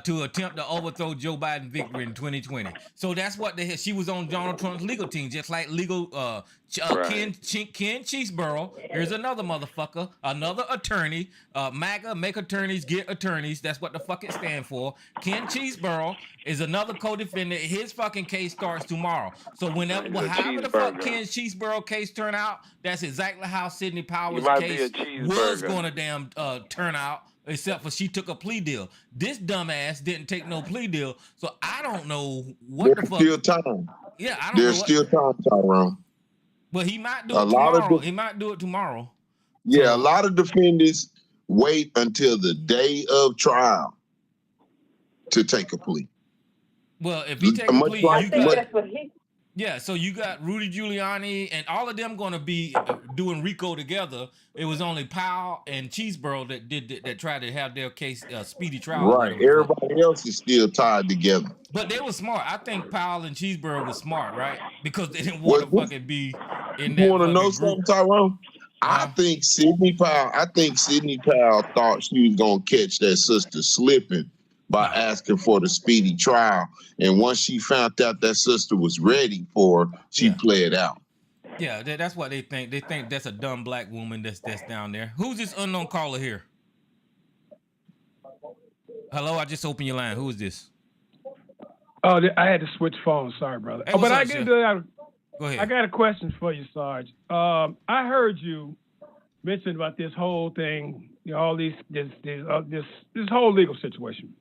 to attempt to overthrow Joe Biden's victory in 2020. So that's what she was on Donald Trump's legal team, just like Ken Cheeseboro. Here's another motherfucker, another attorney. MAGA, make attorneys, get attorneys. That's what the fuck it stands for. Ken Cheeseboro is another co-defendant. His fucking case starts tomorrow. So however the fuck Ken Cheeseboro case turn out, that's exactly how Sidney Powell's case was going to damn turn out. Except for she took a plea deal. This dumbass didn't take no plea deal, so I don't know what the fuck. There's still time. Yeah, I don't know. There's still time, Tyrone. But he might do it tomorrow. He might do it tomorrow. Yeah, a lot of defendants wait until the day of trial to take a plea. Well, if he takes a plea, yeah, so you got Rudy Giuliani and all of them going to be doing RICO together. It was only Powell and Cheeseboro that tried to have their case speedy trial. Right, everybody else is still tied together. But they were smart. I think Powell and Cheeseboro was smart, right? Because they didn't want to fucking be in that. You want to know group. something, Tyrone? I think Sidney Powell thought she was gonna catch that sister slipping by asking for the speedy trial. And once she found out that sister was ready for her, she played out. Yeah, that's what they think. They think that's a dumb black woman that's down there. Who's this unknown caller here? Hello, I just opened your line. Who is this? Oh, I had to switch phones. Sorry, brother. Hey, but Go ahead. I got a question for you, Sarge. I heard you mention about this whole thing, all this whole legal situation.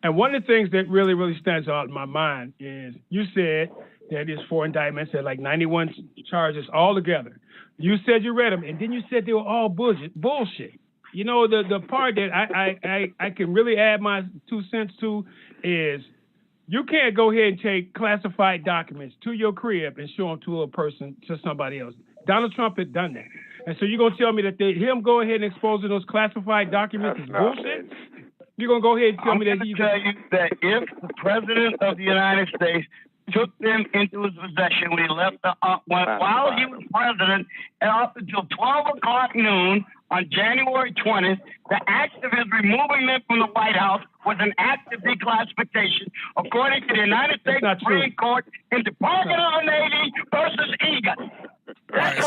And one of the things that really, really stands out in my mind is you said that there's 4 indictments and like 91 charges all together. You said you read them, and then you said they were all bullshit. You know, the part that I can really add my 2 cents to is you can't go ahead and take classified documents to your crib and show them to somebody else. Donald Trump had done that. And so you're going to tell me that him go ahead and exposing those classified documents is bullshit? You're going to go ahead and tell me that he's... I'm going to tell you that if the president of the United States took them into his possession when he left while he was president, and up until 12 o'clock noon on January 20th, the act of his removing them from the White House was an act of declassification, according to the United States Supreme Court in Department of the Navy versus Egan. All right,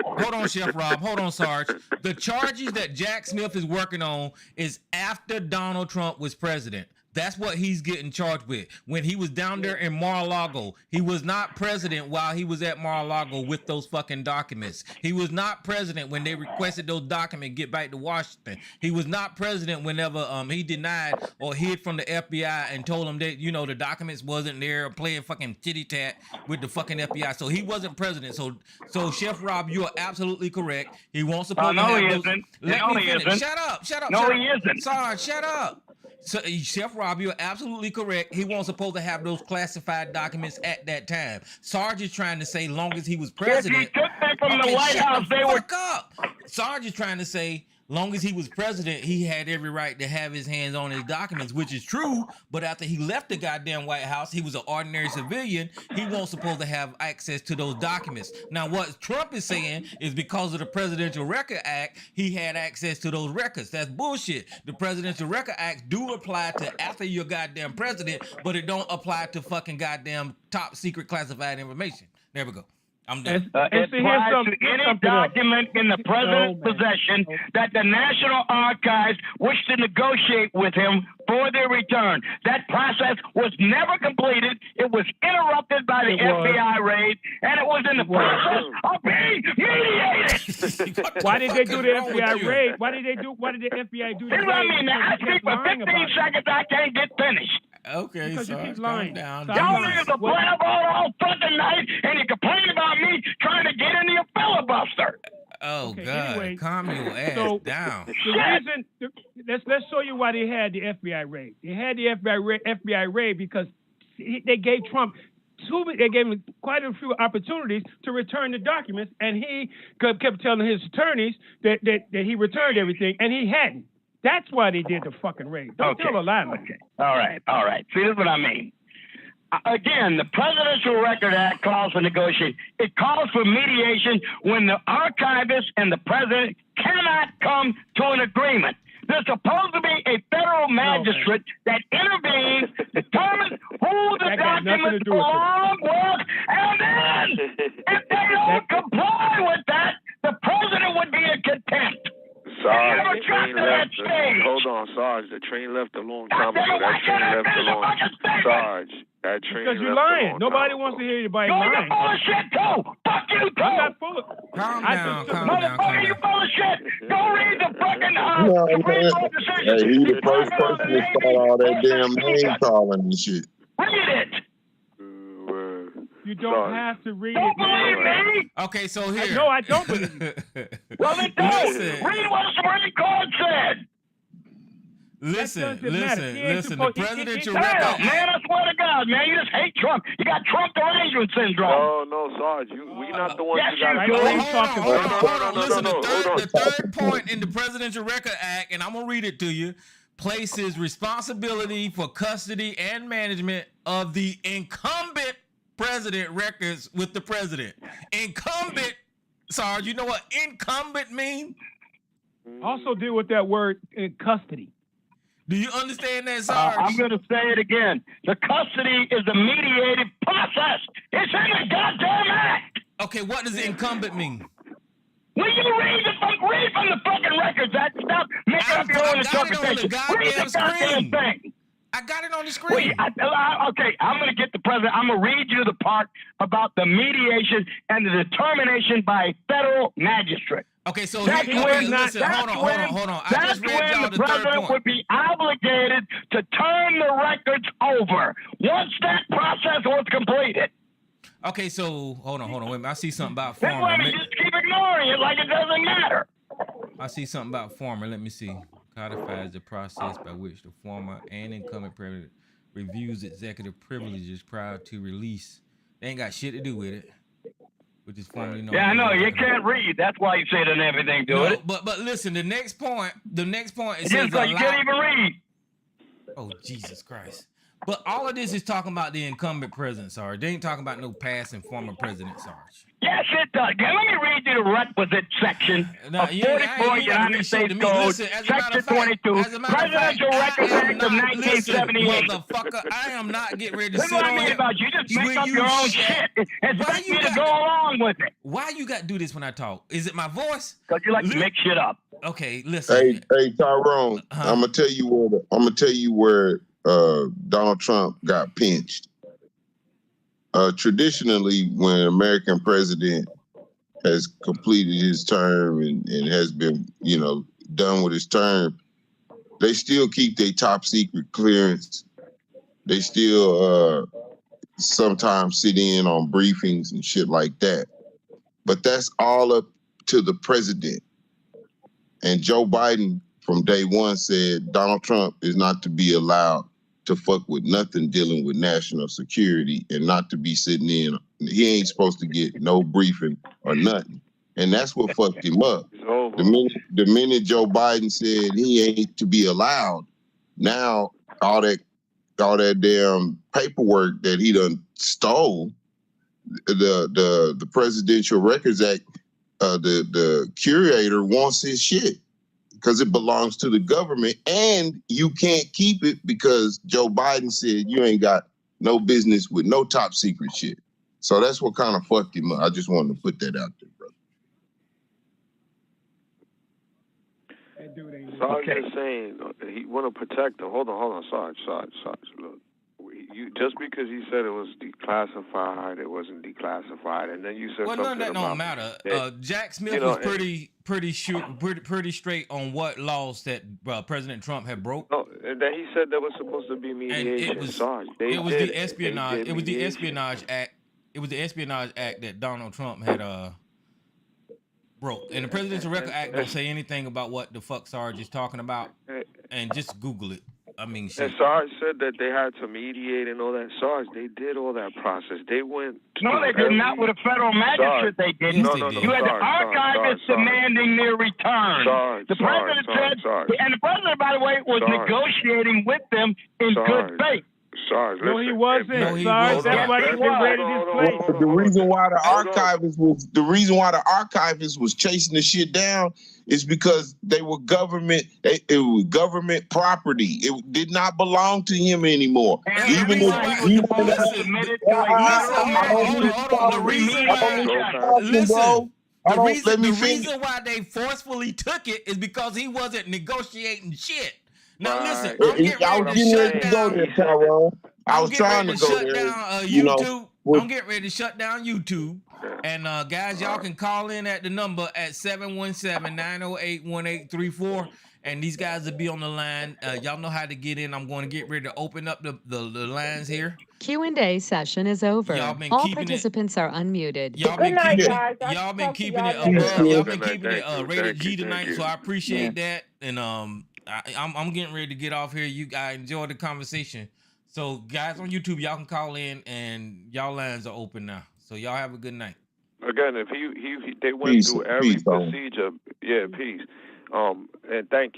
hold on, Chef Rob. Hold on, Sarge. The charges that Jack Smith is working on is after Donald Trump was president. That's what he's getting charged with. When he was down there in Mar-a-Lago, he was not president while he was at Mar-a-Lago with those fucking documents. He was not president when they requested those documents get back to Washington. He was not president whenever he denied or hid from the FBI and told them that, you know, the documents wasn't there, playing fucking titty tat with the fucking FBI. So he wasn't president. So Chef Rob, you are absolutely correct. He won't supposed to have those. Let me finish. Shut up. No, he isn't. Sarge, shut up. So, Chef Rob, you're absolutely correct. He wasn't supposed to have those classified documents at that time. Sarge is trying to say, long as he was president. If he took them from the White House, they were. Sarge is trying to say, long as he was president, he had every right to have his hands on his documents, which is true. But after he left the goddamn White House, he was an ordinary civilian. He wasn't supposed to have access to those documents. Now, what Trump is saying is because of the Presidential Record Act, he had access to those records. That's bullshit. The Presidential Record Act do apply to after you're goddamn president, but it don't apply to fucking goddamn top secret classified information. There we go. I'm done. It applies to any document in the president's possession that the National Archives wish to negotiate with him for their return. That process was never completed. It was interrupted by the FBI raid, and it was in the process of being mediated. Why did they do the FBI raid? Why did the FBI do the raid? I mean, I speak for 15 seconds. I can't get finished. Okay, because you keep calm lying. down. Y'all niggas are playing all fucking night, and you complain about me trying to get into your filibuster. Oh, Okay, God. anyway, Calm your ass down. The reason, let's show you why they had the FBI raid. They had the FBI raid because they gave Trump they gave him quite a few opportunities to return the documents, and he kept telling his attorneys that he returned everything, and he hadn't. That's why they did the fucking raid. Don't tell a lie. Okay. All right. See, this is what I mean. Again, the Presidential Record Act calls for negotiation. It calls for mediation when the archivist and the president cannot come to an agreement. There's supposed to be a federal magistrate that intervenes, determines who the documents belong with, and then if they don't comply with that, the president would be in contempt. Sarge, the train left. Hold on, Sarge. The train left a long time ago. That train left a long time. Sarge, that train because you're left lying. Nobody wants to hear you by lying. You're full of shit too. Fuck you too. I'm not full of. Calm down. Motherfucker, you full of shit. Go read the fucking Supreme Court decision. Hey, he the first person to start all that damn name calling and shit. Read it. You don't have to read Don't it. believe me. Okay, so here. No, I don't believe you. Well, then don't. Read what the Supreme Court said. Listen. The presidential record. record. Man, I swear to God, man, you just hate Trump. You got Trump derangement syndrome. No, Sarge, we not the ones yes, who got you Hold on. Listen, the third point in the Presidential Record Act, and I'm gonna read it to you, places responsibility for custody and management of the incumbent president records with the president. Incumbent, Sarge, you know what incumbent means? Also deal with that word in custody. Do you understand that, Sarge? I'm going to say it again. The custody is a mediated process. It's in the goddamn act. Okay, what does incumbent mean? Will you read from the fucking records? That stuff, make up your own interpretation. Read the goddamn thing. I got it on the screen. Okay, I'm going to get the president. I'm going to read you the part about the mediation and the determination by a federal magistrate. Okay, so that's hold on. I just read y'all the president would be obligated to turn the records over once that process was completed. Okay, so hold on. Wait a minute. I see something about former. Let me just keep ignoring it like it doesn't matter. I see something about former. Let me see. Codifies the process by which the former and incumbent president reviews executive privileges prior to release. They ain't got shit to do with it. Which is formerly known. Yeah, I know. You can't read. That's why you say it doesn't have anything to do with it. But listen, the next point, it says you can't even read. Oh, Jesus Christ. But all of this is talking about the incumbent president, Sarge. They ain't talking about no past and former president, Sarge. Yes, it does. Let me read you the requisite section Now, of 44 United States Code, listen, as a matter Section of fact, 22, as a matter of fact, Presidential Records I am Act of not, listen, 1978. motherfucker, I am not getting ready to This is sit what I on mean here. about you. Just make Will up you your own shut- shit and Why expect you me to got- go along with it. Why you got to do this when I talk? Is it my voice? Because you like to make shit up. Okay, listen. Hey, Tyrone, I'm gonna tell you where Donald Trump got pinched. Traditionally, when an American president has completed his term and has been, done with his term, they still keep their top secret clearance. They still sometimes sit in on briefings and shit like that. But that's all up to the president. And Joe Biden, from day one, said Donald Trump is not to be allowed to fuck with nothing dealing with national security and not to be sitting in. He ain't supposed to get no briefing or nothing. And that's what fucked him up. The minute Joe Biden said he ain't to be allowed, now all that damn paperwork that he done stole, the Presidential Records Act, the curator wants his shit because it belongs to the government, and you can't keep it because Joe Biden said you ain't got no business with no top secret shit. So that's what kind of fucked him up. I just wanted to put that out there, brother. Sarge is saying he want to protect them. Hold on, Sarge. Look, you just because he said it was declassified, it wasn't declassified, and then you said Well, something none of that don't matter. Jack Smith was pretty straight on what laws that President Trump had broke. No, and then he said there was supposed to be mediation. And it was Sarge, the Espionage. It was the Espionage Act. It was the Espionage Act that Donald Trump had broke. And the Presidential Record Act don't say anything about what the fuck Sarge is talking about. And just Google it. I mean, shit. And Sarge said that they had to mediate and all that. Sarge, they did all that process. They went. No, they did not with a federal magistrate. They didn't. No, You had the archivists demanding their return. The president said, and the president, by the way, was negotiating with them in good faith. Sarge, no, he wasn't. No, he Sarge, wasn't. that's why he invaded his place. The reason why the archivist was chasing the shit down is because they were government. It was government property. It did not belong to him anymore. The reason why they forcefully took it is because he wasn't negotiating shit. Now listen, I'm getting ready to shut down. I was trying to go there. YouTube. I'm getting ready to shut down YouTube. And guys, y'all can call in at the number at 717-908-1834. And these guys will be on the line. Y'all know how to get in. I'm going to get ready to open up the lines here. Q&A session is over. All participants are unmuted. Y'all been keeping it above. Y'all been keeping it rated G tonight, so I appreciate that. And I'm getting ready to get off here. You guys enjoy the conversation. So guys on YouTube, y'all can call in, and y'all lines are open now. So y'all have a good night. Again, if they went through every procedure, peace. And thank you.